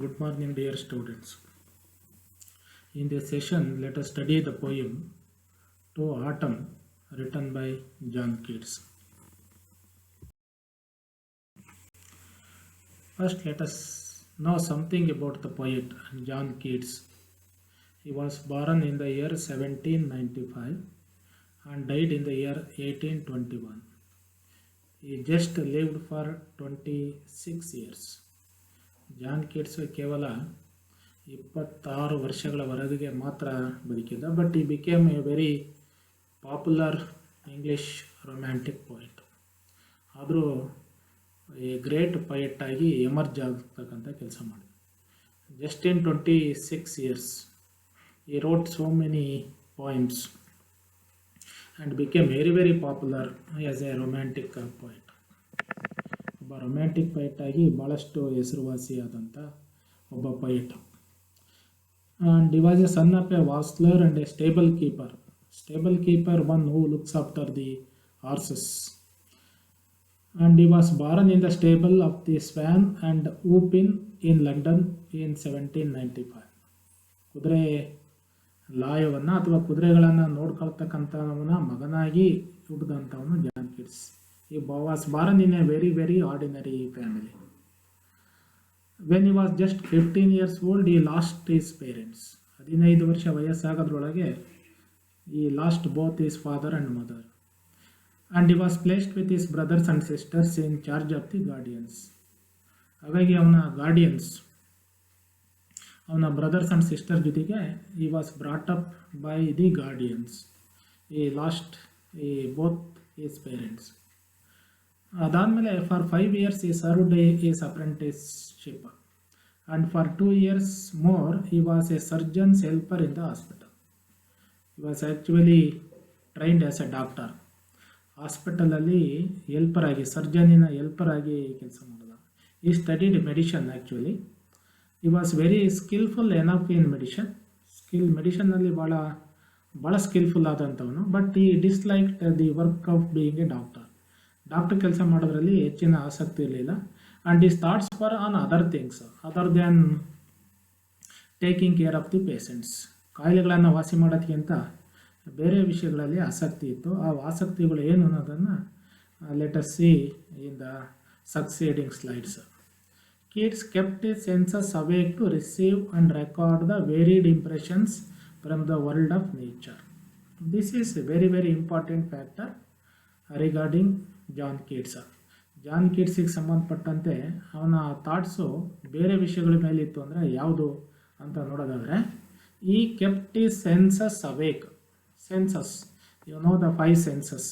Good morning, dear students. In this session, let us study the poem To Autumn, written by John Keats. First, let us know something about the poet John Keats. He was born in the year 1795 and died in the year 1821. He just lived for 26 years. John Keats ಕೇವಲ 26 ವರ್ಷಗಳವರೆಗೆ ಮಾತ್ರ ಬದುಕಿದ್ದ. But he became a very popular English romantic poet. ಆದರೂ ಈ great poet ಆಗಿ emerge ಆಗ್ತಕ್ಕಂಥ ಕೆಲಸ ಮಾಡಿದ. Just in 26 years he wrote so many poems and became very popular as a romantic poet. ಒಬ್ಬ ರೊಮ್ಯಾಂಟಿಕ್ ಪೊಯೆಟ್ ಆಗಿ ಭಾಳಷ್ಟು ಹೆಸರುವಾಸಿಯಾದಂಥ ಒಬ್ಬ poet. And he was a son of a hostler and a stable keeper. Stable keeper, one who looks after the horses. And he was born in the stable of the Swan and Hoop Inn in London in 1795. ಕುದುರೆ ಲಾಯವನ್ನು ಅಥವಾ ಕುದುರೆಗಳನ್ನು ನೋಡ್ಕೊಳ್ತಕ್ಕಂಥವನ ಮಗನಾಗಿ ಹುಟ್ಟಿದಂಥವನು John Keats. He was born in a very ordinary family. When he was just 15 years old, he lost his parents. 15 ವರ್ಷ ವಯಸ್ಸಾಗೋದ್ರೊಳಗೆ he lost both his father and mother. And he was placed with his brothers and sisters in charge of the guardians. ಹಾಗಾಗಿ ಅವನ guardians, ಅವನ brothers and sister ಜೊತೆಗೆ he was brought up by the guardians. He lost both his parents. ಅದಾದಮೇಲೆ for 5 years he served his apprenticeship, and for 2 years more he was a surgeon's helper in the hospital. He was actually trained as a doctor. ಹಾಸ್ಪಿಟಲಲ್ಲಿ helper ಆಗಿ, ಸರ್ಜನಿನ helper ಆಗಿ ಕೆಲಸ ಮಾಡಿದ. He studied medicine actually. He was very skillful enough in medicine. ಮೆಡಿಷನ್ನಲ್ಲಿ ಭಾಳ skilful ಆದಂಥವನು. But he disliked the work of being a doctor. Doctor ಕೆಲಸ ಮಾಡೋದ್ರಲ್ಲಿ ಹೆಚ್ಚಿನ ಆಸಕ್ತಿ ಇರಲಿಲ್ಲ. And his thoughts for on other things other than taking care of the patients. ಕಾಯಿಲೆಗಳನ್ನು ವಾಸಿ ಮಾಡೋದಕ್ಕಿಂತ ಬೇರೆ ವಿಷಯಗಳಲ್ಲಿ ಆಸಕ್ತಿ ಇತ್ತು. ಆ ಆಸಕ್ತಿಗಳು ಏನು ಅನ್ನೋದನ್ನು let us C in the succeeding slides. Keats kept his senses awake to receive and record the varied impressions from the world of nature. This is a very important factor regarding John Keats. John ಕೀಟ್ಸಿಗೆ ಸಂಬಂಧಪಟ್ಟಂತೆ ಅವನ thoughts ಬೇರೆ ವಿಷಯಗಳ ಮೇಲೆ ಇತ್ತು ಅಂದರೆ ಯಾವುದು ಅಂತ ನೋಡೋದಾದರೆ, he kept his senses awake. Senses, you know the 5 senses.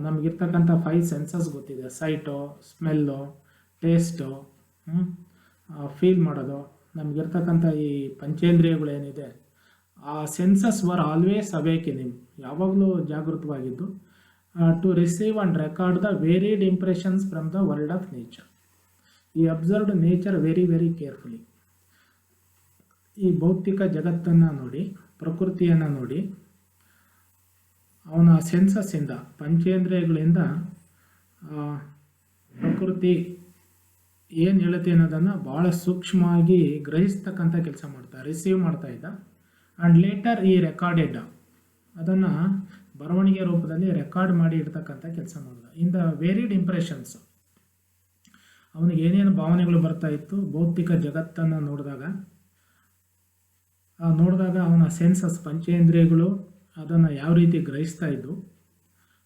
ನಮಗಿರ್ತಕ್ಕಂಥ 5 ಸೆನ್ಸಸ್ ಗೊತ್ತಿದೆ. ಸೈಟು, ಸ್ಮೆಲ್ಲು, ಟೇಸ್ಟು, ಫೀಲ್ ಮಾಡೋದು. ನಮಗಿರ್ತಕ್ಕಂಥ ಈ ಪಂಚೇಂದ್ರಿಯಗಳೇನಿದೆ, ಆ senses were always awake in him, ಯಾವಾಗಲೂ ಜಾಗೃತವಾಗಿದ್ದು. To receive and record the varied impressions from the world of nature. He observed nature very carefully. ಈ ಭೌತಿಕ ಜಗತ್ತನ್ನು ನೋಡಿ, ಪ್ರಕೃತಿಯನ್ನು ನೋಡಿ, ಅವನ ಸೆನ್ಸಸ್ಸಿಂದ, ಪಂಚೇಂದ್ರಿಯಗಳಿಂದ ಪ್ರಕೃತಿ ಏನು ಹೇಳುತ್ತೆ ಅನ್ನೋದನ್ನು ಭಾಳ ಸೂಕ್ಷ್ಮವಾಗಿ ಗ್ರಹಿಸ್ತಕ್ಕಂಥ ಕೆಲಸ ರಿಸೀವ್ ಮಾಡ್ತಾ ಇದ್ದ. ಆ್ಯಂಡ್ ಲೇಟರ್ ಈ ರೆಕಾರ್ಡೆಡ್, ಅದನ್ನು ಬರವಣಿಗೆ ರೂಪದಲ್ಲಿ ರೆಕಾರ್ಡ್ ಮಾಡಿ ಇಡ್ತಕ್ಕಂಥ ಕೆಲಸ ಮಾಡಿದ. ಇನ್ ದ ವೇರಿಡ್ ಇಂಪ್ರೆಷನ್ಸ್, ಅವನಿಗೆ ಏನೇನು ಭಾವನೆಗಳು ಬರ್ತಾ ಇತ್ತು ಭೌತಿಕ ಜಗತ್ತನ್ನು ನೋಡಿದಾಗ ಅವನ ಸೆನ್ಸಸ್, ಪಂಚೇಂದ್ರಿಯಗಳು ಅದನ್ನು ಯಾವ ರೀತಿ ಗ್ರಹಿಸ್ತಾ ಇದ್ದು,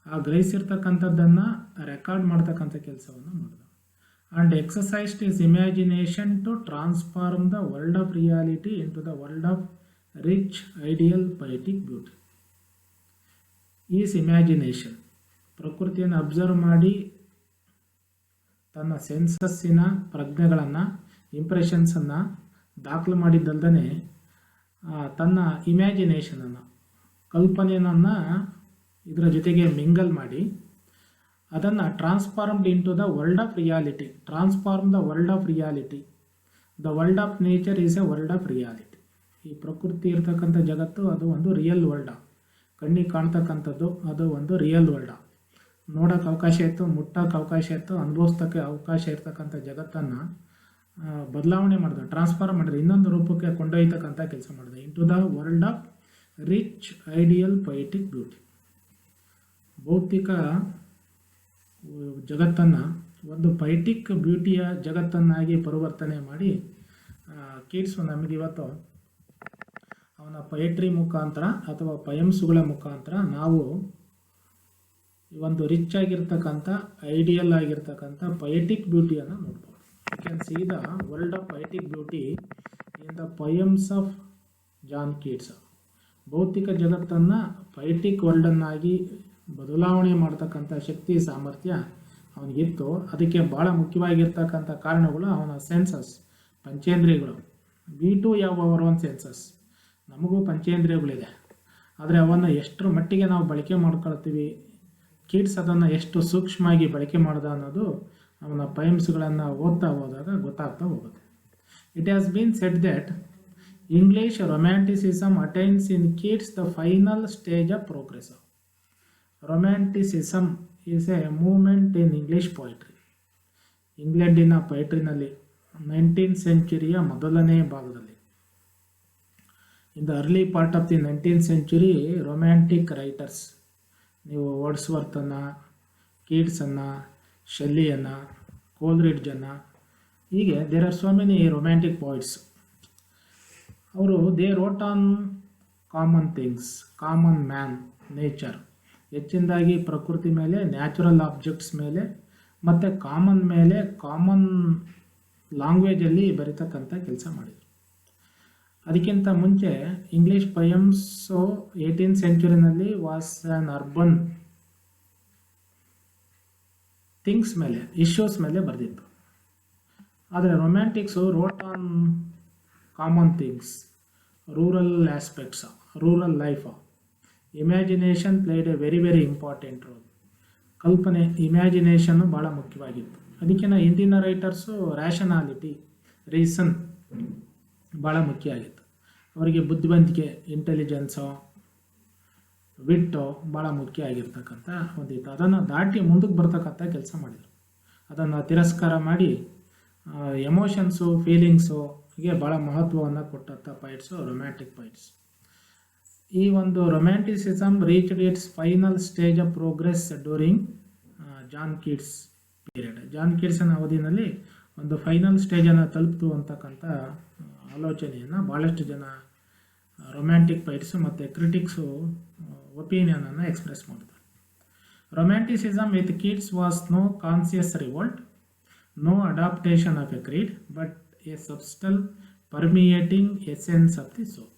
ಆ ಗ್ರಹಿಸಿರ್ತಕ್ಕಂಥದ್ದನ್ನು ರೆಕಾರ್ಡ್ ಮಾಡ್ತಕ್ಕಂಥ ಕೆಲಸವನ್ನು ಮಾಡಿದ. And exercised his imagination to transform the world of reality into the world of rich ideal poetic beauty. His imagination, ಪ್ರಕೃತಿಯನ್ನು ಅಬ್ಸರ್ವ್ ಮಾಡಿ ತನ್ನ ಸೆನ್ಸಸ್ಸಿನ ಪ್ರಜ್ಞೆಗಳನ್ನು, ಇಂಪ್ರೆಷನ್ಸನ್ನು ದಾಖಲು ಮಾಡಿದ್ದಲ್ದೇ ತನ್ನ ಇಮ್ಯಾಜಿನೇಷನನ್ನು, ಕಲ್ಪನೆಯನ್ನು ಇದರ ಜೊತೆಗೆ ಮಿಂಗಲ್ ಮಾಡಿ ಅದನ್ನು transformed into the world of reality. Transform the world of reality. The world of nature is a world of reality. ಈ ಪ್ರಕೃತಿ ಇರ್ತಕ್ಕಂಥ ಜಗತ್ತು ಅದು ಒಂದು ರಿಯಲ್ ವರ್ಲ್ಡ್. ಕಣ್ಣಿಗೆ ಕಾಣ್ತಕ್ಕಂಥದ್ದು ಅದು ಒಂದು ರಿಯಲ್ ವರ್ಲ್ಡ್. ನೋಡೋಕ್ಕೆ ಅವಕಾಶ ಇತ್ತು, ಮುಟ್ಟೋಕ್ಕೆ ಅವಕಾಶ ಇತ್ತು, ಅನುಭವಿಸ್ತಕ್ಕೆ ಅವಕಾಶ ಇರ್ತಕ್ಕಂಥ ಜಗತ್ತನ್ನು ಬದಲಾವಣೆ ಮಾಡಿದ, ಟ್ರಾನ್ಸ್ಫರ್ ಮಾಡಿದ, ಇನ್ನೊಂದು ರೂಪಕ್ಕೆ ಕೊಂಡೊಯ್ತಕ್ಕಂಥ ಕೆಲಸ ಮಾಡಿದೆ. Into the world of rich ideal poetic beauty. ಭೌತಿಕ ಜಗತ್ತನ್ನು ಒಂದು ಪೊಯಿಟಿಕ್ ಬ್ಯೂಟಿಯ ಜಗತ್ತನ್ನಾಗಿ ಪರಿವರ್ತನೆ ಮಾಡಿ ಕೀಟ್ಸು ನಮಗಿವತ್ತು ಅವನ ಪೊಯೆಟ್ರಿ ಮುಖಾಂತರ ಅಥವಾ ಪಯಮ್ಸ್ಗಳ ಮುಖಾಂತರ ನಾವು ಒಂದು ರಿಚ್ ಆಗಿರ್ತಕ್ಕಂಥ ಐಡಿಯಲ್ ಆಗಿರ್ತಕ್ಕಂಥ ಪೊಯೆಟಿಕ್ ಬ್ಯೂಟಿಯನ್ನು ನೋಡ್ಬೋದು. You can see the world of poetic beauty in the poems of John Keats. ಭೌತಿಕ ಜಗತ್ತನ್ನು ಪೊಯೆಟಿಕ್ ವರ್ಲ್ಡನ್ನಾಗಿ ಬದಲಾವಣೆ ಮಾಡ್ತಕ್ಕಂಥ ಶಕ್ತಿ ಸಾಮರ್ಥ್ಯ ಅವನಿಗಿತ್ತು. ಅದಕ್ಕೆ ಭಾಳ ಮುಖ್ಯವಾಗಿರ್ತಕ್ಕಂಥ ಕಾರಣಗಳು ಅವನ ಸೆನ್ಸಸ್, ಪಂಚೇಂದ್ರಿಯಗಳು. ವಿ ಟು ಯಾವ ಅವರ್ ಓನ್ ಸೆನ್ಸಸ್. ನಮಗೂ ಪಂಚೇಂದ್ರಿಯಗಳಿದೆ, ಆದರೆ ಅವನ್ನು ಎಷ್ಟರ ಮಟ್ಟಿಗೆ ನಾವು ಬಳಕೆ ಮಾಡ್ಕೊಳ್ತೀವಿ, ಕೀಟ್ಸ್ ಅದನ್ನು ಎಷ್ಟು ಸೂಕ್ಷ್ಮವಾಗಿ ಬಳಕೆ ಮಾಡ್ದ ಅನ್ನೋದು ಅವನ ಪಯಮ್ಸ್ಗಳನ್ನು ಓದ್ತಾ ಹೋದಾಗ ಗೊತ್ತಾಗ್ತಾ ಹೋಗುತ್ತೆ. It has been said that English romanticism attains in Keats the final stage of progress. Romanticism is a movement in English poetry. ಇಂಗ್ಲೆಂಡಿನ ಪೊಯಿಟ್ರಿನಲ್ಲಿ 19th ಸೆಂಚುರಿಯ ಮೊದಲನೇ ಭಾಗದಲ್ಲಿ, in the early part of the 19th century, romantic writers, ನೀವು ವರ್ಡ್ಸ್ವರ್ತನ್ನು, ಕೀಟ್ಸನ್ನು, ಶೆಲ್ಲಿಯನ್ನು, ಕೋಲ್ರಿಡ್ಜನ್ನು, ಹೀಗೆ there are so many romantic poets. ಅವರು they wrote on common things, common man, nature, ಹೆಚ್ಚಿನದಾಗಿ ಪ್ರಕೃತಿ ಮೇಲೆ, ನ್ಯಾಚುರಲ್ ಆಬ್ಜೆಕ್ಟ್ಸ್ ಮೇಲೆ ಮತ್ತು ಕಾಮನ್ ಮೇಲೆ, ಕಾಮನ್ ಲ್ಯಾಂಗ್ವೇಜಲ್ಲಿ ಬರೀತಕ್ಕಂಥ ಕೆಲಸ ಮಾಡಿದರು. ಅದಕ್ಕಿಂತ ಮುಂಚೆ ಇಂಗ್ಲೀಷ್ ಪಯಮ್ಸು 18th ಸೆಂಚುರಿನಲ್ಲಿ ವಾಸ್ ಆನ್ ಅರ್ಬನ್ ಥಿಂಗ್ಸ್ ಮೇಲೆ, ಇಶ್ಯೂಸ್ ಮೇಲೆ ಬರೆದಿತ್ತು. ಆದರೆ romantics wrote on common things, rural aspects, rural life. Imagination played a very very important role. ಕಲ್ಪನೆ, ಇಮ್ಯಾಜಿನೇಷನ್ನು ಭಾಳ ಮುಖ್ಯವಾಗಿತ್ತು. ಅದಕ್ಕಿಂತ ಹಿಂದಿನ ರೈಟರ್ಸು ರ್ಯಾಷನಾಲಿಟಿ, ರೀಸನ್ ಭಾಳ ಮುಖ್ಯ ಆಗಿತ್ತು. ಅವರಿಗೆ ಬುದ್ಧಿವಂತಿಕೆ, ಇಂಟೆಲಿಜೆನ್ಸು, ವಿಟ್ಟು ಭಾಳ ಮುಖ್ಯ ಆಗಿರ್ತಕ್ಕಂಥ ಒಂದಿತ್ತು. ಅದನ್ನು ದಾಟಿ ಮುಂದಕ್ಕೆ ಬರ್ತಕ್ಕಂಥ ಕೆಲಸ ಮಾಡಿದರು. ಅದನ್ನು ತಿರಸ್ಕಾರ ಮಾಡಿ ಎಮೋಷನ್ಸು, ಫೀಲಿಂಗ್ಸುಗೆ ಭಾಳ ಮಹತ್ವವನ್ನು ಕೊಟ್ಟಂಥ ಪೈಟ್ಸು ರೊಮ್ಯಾಂಟಿಕ್ ಪೈಟ್ಸ್. ಈ ಒಂದು romanticism reached its final stage of progress during John Keats period. John ಕೀಟ್ಸ್ನ ಅವಧಿನಲ್ಲಿ ಒಂದು ಫೈನಲ್ ಸ್ಟೇಜನ್ನು ತಲುಪಿತು ಅಂತಕ್ಕಂಥ ಆಲೋಚನೆಯನ್ನು ಭಾಳಷ್ಟು ಜನ ರೊಮ್ಯಾಂಟಿಕ್ ಪೈಟ್ಸು ಮತ್ತು ಕ್ರಿಟಿಕ್ಸು ಒಪಿನಿಯನನ್ನು ಎಕ್ಸ್ಪ್ರೆಸ್ ಮಾಡ್ತಾರೆ. Romanticism with Keats was no conscious revolt, no adaptation of a creed, but a subtle permeating essence of the soul.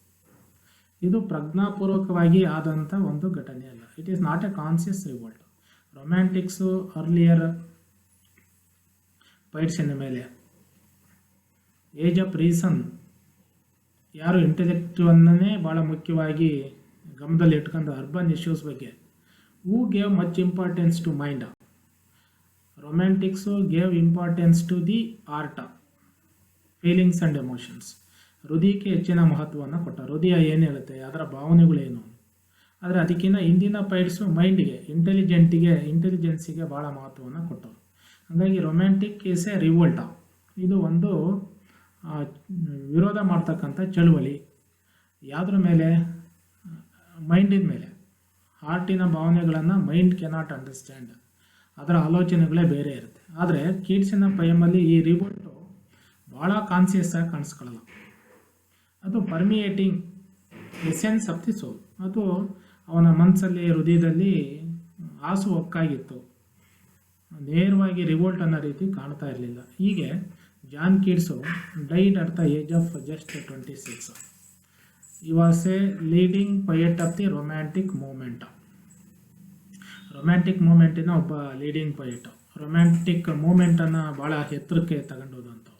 ಇದು ಪ್ರಜ್ಞಾಪೂರ್ವಕವಾಗಿ ಆದಂಥ ಒಂದು ಘಟನೆ ಅಲ್ಲ. It is not a conscious revolt. Romantics earlier ಪೈಟ್ಸಿನ ಮೇಲೆ ಏಜ್ ಆಫ್ ರೀಸನ್, ಯಾರು ಇಂಟೆಲೆಕ್ಟುವನ್ನೇ ಭಾಳ ಮುಖ್ಯವಾಗಿ ಗಮನದಲ್ಲಿ ಇಟ್ಕೊಂಡು ಅರ್ಬನ್ ಇಶ್ಯೂಸ್ ಬಗ್ಗೆ, who gave much importance to mind. Romantics gave importance to the art, feelings and emotions. ಹೃದಯಕ್ಕೆ ಹೆಚ್ಚಿನ ಮಹತ್ವವನ್ನು ಕೊಟ್ಟ. ಹೃದಯ ಏನು ಹೇಳುತ್ತೆ, ಅದರ ಭಾವನೆಗಳೇನು. ಆದರೆ ಅದಕ್ಕಿಂತ ಹಿಂದಿನ ಪೈಟ್ಸು ಮೈಂಡಿಗೆ, ಇಂಟೆಲಿಜೆನ್ಸಿಗೆ ಭಾಳ ಮಹತ್ವವನ್ನು ಕೊಟ್ಟರು. ಹಾಗಾಗಿ ರೊಮ್ಯಾಂಟಿಕ್ ಈಸ್ ಎ ರಿವೋಲ್ಟ. ಇದು ಒಂದು ವಿರೋಧ ಮಾಡ್ತಕ್ಕಂಥ ಚಳುವಳಿ. ಯಾವುದ್ರ ಮೇಲೆ? ಮೈಂಡಿನ ಮೇಲೆ. ಹಾರ್ಟಿನ ಭಾವನೆಗಳನ್ನು ಮೈಂಡ್ ಕೆನಾಟ್ ಅಂಡರ್ಸ್ಟ್ಯಾಂಡ್, ಅದರ ಆಲೋಚನೆಗಳೇ ಬೇರೆ ಇರುತ್ತೆ. ಆದರೆ ಕೀಟ್ಸಿನ ಪಯಮಲ್ಲಿ ಈ ರಿವೋಲ್ಟು ಭಾಳ ಕಾನ್ಸಿಯಸ್ ಆಗಿ ಕಾಣಿಸ್ಕೊಳ್ಳಲ್ಲ. ಅದು ಪರ್ಮಿಯೇಟಿಂಗ್ ಎಸೆನ್ಸ್ ಆಫ್ ದಿ ಸೋಲ್. ಅದು ಅವನ ಮನಸ್ಸಲ್ಲಿ, ಹೃದಯದಲ್ಲಿ ಆಸು ಒಕ್ಕಾಗಿತ್ತು. ನೇರವಾಗಿ ರಿವೋಲ್ಟ್ ಅನ್ನೋ ರೀತಿ ಕಾಣ್ತಾ ಇರಲಿಲ್ಲ. ಹೀಗೆ John Keats died at the age of just 26. He was a leading poet of the romantic movement. Romantic ಮೂಮೆಂಟಿನ ಒಬ್ಬ ಲೀಡಿಂಗ್ ಪೊಯೆಟ್. ರೊಮ್ಯಾಂಟಿಕ್ ಮೂಮೆಂಟನ್ನು ಭಾಳ ಎತ್ತರಕ್ಕೆ ತಗೊಂಡೋದಂಥವ್ರು.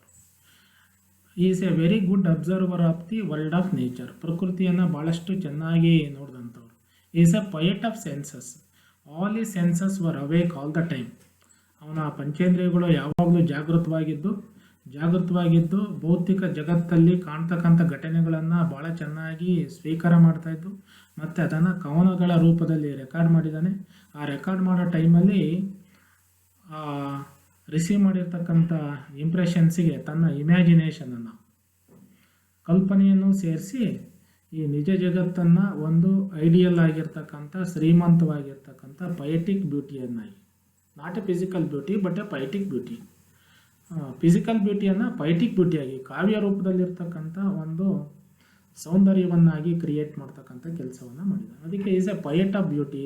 Is a very good observer of the world of nature. ಪ್ರಕೃತಿಯನ್ನು ಭಾಳಷ್ಟು ಚೆನ್ನಾಗಿ ನೋಡಿದಂಥವ್ರು. Is a poet of senses. All ಈ senses were awake all the time. ಅವನ ಪಂಚೇಂದ್ರಿಯಗಳು ಯಾವಾಗಲೂ ಜಾಗೃತವಾಗಿದ್ದು ಭೌತಿಕ ಜಗತ್ತಲ್ಲಿ ಕಾಣ್ತಕ್ಕಂಥ ಘಟನೆಗಳನ್ನು ಭಾಳ ಚೆನ್ನಾಗಿ ಸ್ವೀಕಾರ ಮಾಡ್ತಾಯಿದ್ದು ಮತ್ತು ಅದನ್ನು ಕವನಗಳ ರೂಪದಲ್ಲಿ ರೆಕಾರ್ಡ್ ಮಾಡಿದ್ದಾನೆ. ಆ ರೆಕಾರ್ಡ್ ಮಾಡೋ ಟೈಮಲ್ಲಿ ರಿಸೀವ್ ಮಾಡಿರ್ತಕ್ಕಂಥ ಇಂಪ್ರೆಷನ್ಸಿಗೆ ತನ್ನ ಇಮ್ಯಾಜಿನೇಷನನ್ನು, ಕಲ್ಪನೆಯನ್ನು ಸೇರಿಸಿ ಈ ನಿಜ ಜಗತ್ತನ್ನು ಒಂದು ಐಡಿಯಲ್ ಆಗಿರ್ತಕ್ಕಂಥ ಶ್ರೀಮಂತವಾಗಿರ್ತಕ್ಕಂಥ ಪೊಯೆಟಿಕ್ ಬ್ಯೂಟಿಯನ್ನಾಗಿ, not a physical beauty but a poetic beauty, physical ಬ್ಯೂಟಿಯನ್ನು ಪೊಯೆಟಿಕ್ ಬ್ಯೂಟಿಯಾಗಿ ಕಾವ್ಯ ರೂಪದಲ್ಲಿರ್ತಕ್ಕಂಥ ಒಂದು ಸೌಂದರ್ಯವನ್ನಾಗಿ ಕ್ರಿಯೇಟ್ ಮಾಡ್ತಕ್ಕಂಥ ಕೆಲಸವನ್ನು ಮಾಡಿದ್ದಾರೆ. ಅದಕ್ಕೆ is a poet of beauty,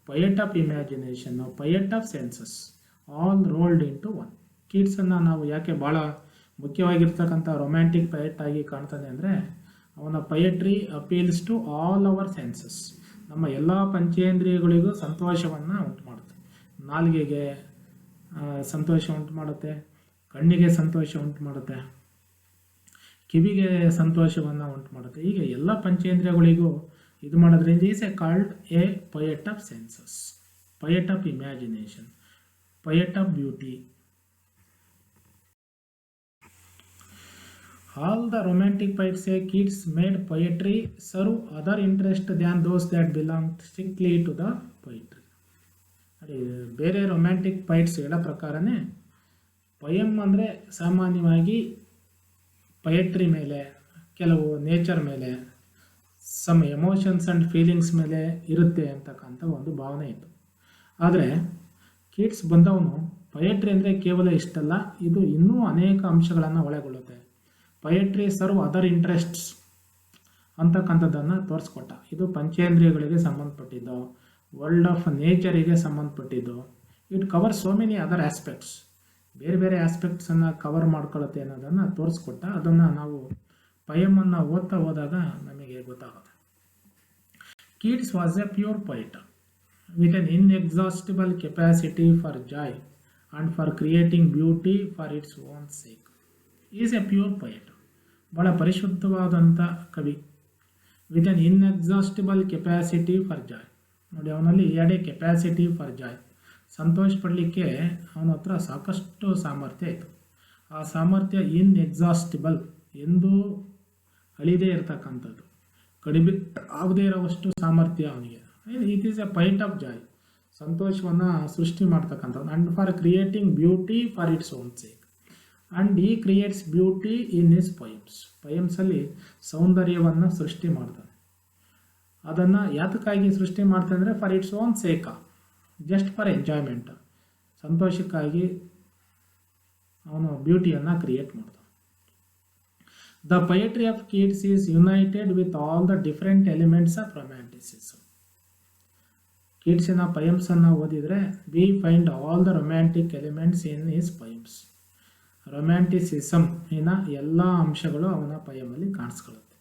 poet of imagination, poet of senses, all rolled into one. ಕೀಟ್ಸನ್ನು ನಾವು ಯಾಕೆ ಭಾಳ ಮುಖ್ಯವಾಗಿರ್ತಕ್ಕಂಥ ರೊಮ್ಯಾಂಟಿಕ್ ಪೊಯೆಟ್ ಆಗಿ ಕಾಣ್ತಾನೆ ಅಂದರೆ, ಅವನ poetry appeals to all our senses. ನಮ್ಮ ಎಲ್ಲ ಪಂಚೇಂದ್ರಿಯಗಳಿಗೂ ಸಂತೋಷವನ್ನು ಉಂಟು ಮಾಡುತ್ತೆ. ನಾಲಿಗೆಗೆ ಸಂತೋಷ ಉಂಟು ಮಾಡುತ್ತೆ, ಕಣ್ಣಿಗೆ ಸಂತೋಷ ಉಂಟು ಮಾಡುತ್ತೆ, ಕಿವಿಗೆ ಸಂತೋಷವನ್ನು ಉಂಟು ಮಾಡುತ್ತೆ. ಹೀಗೆ ಎಲ್ಲ ಪಂಚೇಂದ್ರಿಯಗಳಿಗೂ ಇದು ಮಾಡೋದ್ರಿಂದ he's a called a poet of senses, poet of imagination, poet of beauty. All the romantic poets say Keats made poetry serve other interest than those that belonged strictly to the poetry. ಬೇರೆ romantic ಪೊಯಿಟ್ಸ್ ಹೇಳೋ ಪ್ರಕಾರನೇ poem ಅಂದರೆ ಸಾಮಾನ್ಯವಾಗಿ poetry ಮೇಲೆ, ಕೆಲವು nature ಮೇಲೆ, some emotions and feelings ಮೇಲೆ ಇರುತ್ತೆ ಅಂತಕ್ಕಂಥ ಒಂದು ಭಾವನೆ ಇತ್ತು. ಆದರೆ ಕೀಟ್ಸ್ ಬಂದವನು ಪೊಯೆಟ್ರಿ ಅಂದರೆ ಕೇವಲ ಇಷ್ಟಲ್ಲ, ಇದು ಇನ್ನೂ ಅನೇಕ ಅಂಶಗಳನ್ನು ಒಳಗೊಳ್ಳುತ್ತೆ. ಪೊಯೆಟ್ರಿ ಸರ್ವ್ ಅದರ್ ಇಂಟ್ರೆಸ್ಟ್ಸ್ ಅಂತಕ್ಕಂಥದ್ದನ್ನು ತೋರಿಸ್ಕೊಟ್ಟ. ಇದು ಪಂಚೇಂದ್ರಿಯಗಳಿಗೆ ಸಂಬಂಧಪಟ್ಟಿದ್ದು, ವರ್ಲ್ಡ್ ಆಫ್ ನೇಚರಿಗೆ ಸಂಬಂಧಪಟ್ಟಿದ್ದು. It cover so many other aspects, ಬೇರೆ ಬೇರೆ ಆಸ್ಪೆಕ್ಟ್ಸನ್ನು ಕವರ್ ಮಾಡ್ಕೊಳ್ಳುತ್ತೆ ಅನ್ನೋದನ್ನು ತೋರಿಸ್ಕೊಟ್ಟ. ಅದನ್ನು ನಾವು ಪೊಯಮನ್ನು ಓದ್ತಾ ಹೋದಾಗ ನಮಗೆ ಗೊತ್ತಾಗುತ್ತೆ. Keats was a pure poet with an inexhaustible capacity for joy and for creating beauty for its own sake. Is a pure poet, ಭಾಳ ಪರಿಶುದ್ಧವಾದಂಥ ಕವಿ. With an inexhaustible capacity for joy. ನೋಡಿ, ಅವನಲ್ಲಿ ಎರಡೇ ಕೆಪಾಸಿಟಿ ಫಾರ್ ಜಾಯ್, ಸಂತೋಷ ಪಡಲಿಕ್ಕೆ ಅವನ ಹತ್ರ ಸಾಕಷ್ಟು ಸಾಮರ್ಥ್ಯ ಇತ್ತು. ಆ ಸಾಮರ್ಥ್ಯ ಇನ್ಎಕ್ಸಾಸ್ಟಿಬಲ್, ಎಂದೂ ಅಳಿದೇ ಇರತಕ್ಕಂಥದ್ದು, ಕಡಿಮೆ ಆಗದೇ ಇರೋವಷ್ಟು ಸಾಮರ್ಥ್ಯ ಅವನಿಗೆ. It is a poet of joy, ಸಂತೋಷವನ್ನು ಸೃಷ್ಟಿ ಮಾಡ್ತಕ್ಕಂಥದ್ದು. And for creating beauty for its own sake. And he creates beauty in his poems. ಪೊಯಮ್ಸಲ್ಲಿ ಸೌಂದರ್ಯವನ್ನು ಸೃಷ್ಟಿ ಮಾಡ್ತಾನೆ. ಅದನ್ನು ಯಾತಕ್ಕಾಗಿ ಸೃಷ್ಟಿ ಮಾಡ್ತಾನೆ ಅಂದರೆ for its own sake, just for enjoyment, ಸಂತೋಷಕ್ಕಾಗಿ ಅವನು ಬ್ಯೂಟಿಯನ್ನು ಕ್ರಿಯೇಟ್ ಮಾಡ್ತಾನೆ. The poetry of Keats is united with all the different elements of romanticism. ಕೀಟ್ಸಿನ ಪೊಯಮ್ಸನ್ನು ಓದಿದರೆ we find all the romantic elements in his poems. Romanticism ಇನ ಎಲ್ಲ ಅಂಶಗಳು ಅವನ ಪೊಯಮಲ್ಲಿ ಕಾಣಿಸ್ಕೊಳ್ಳುತ್ತೆ.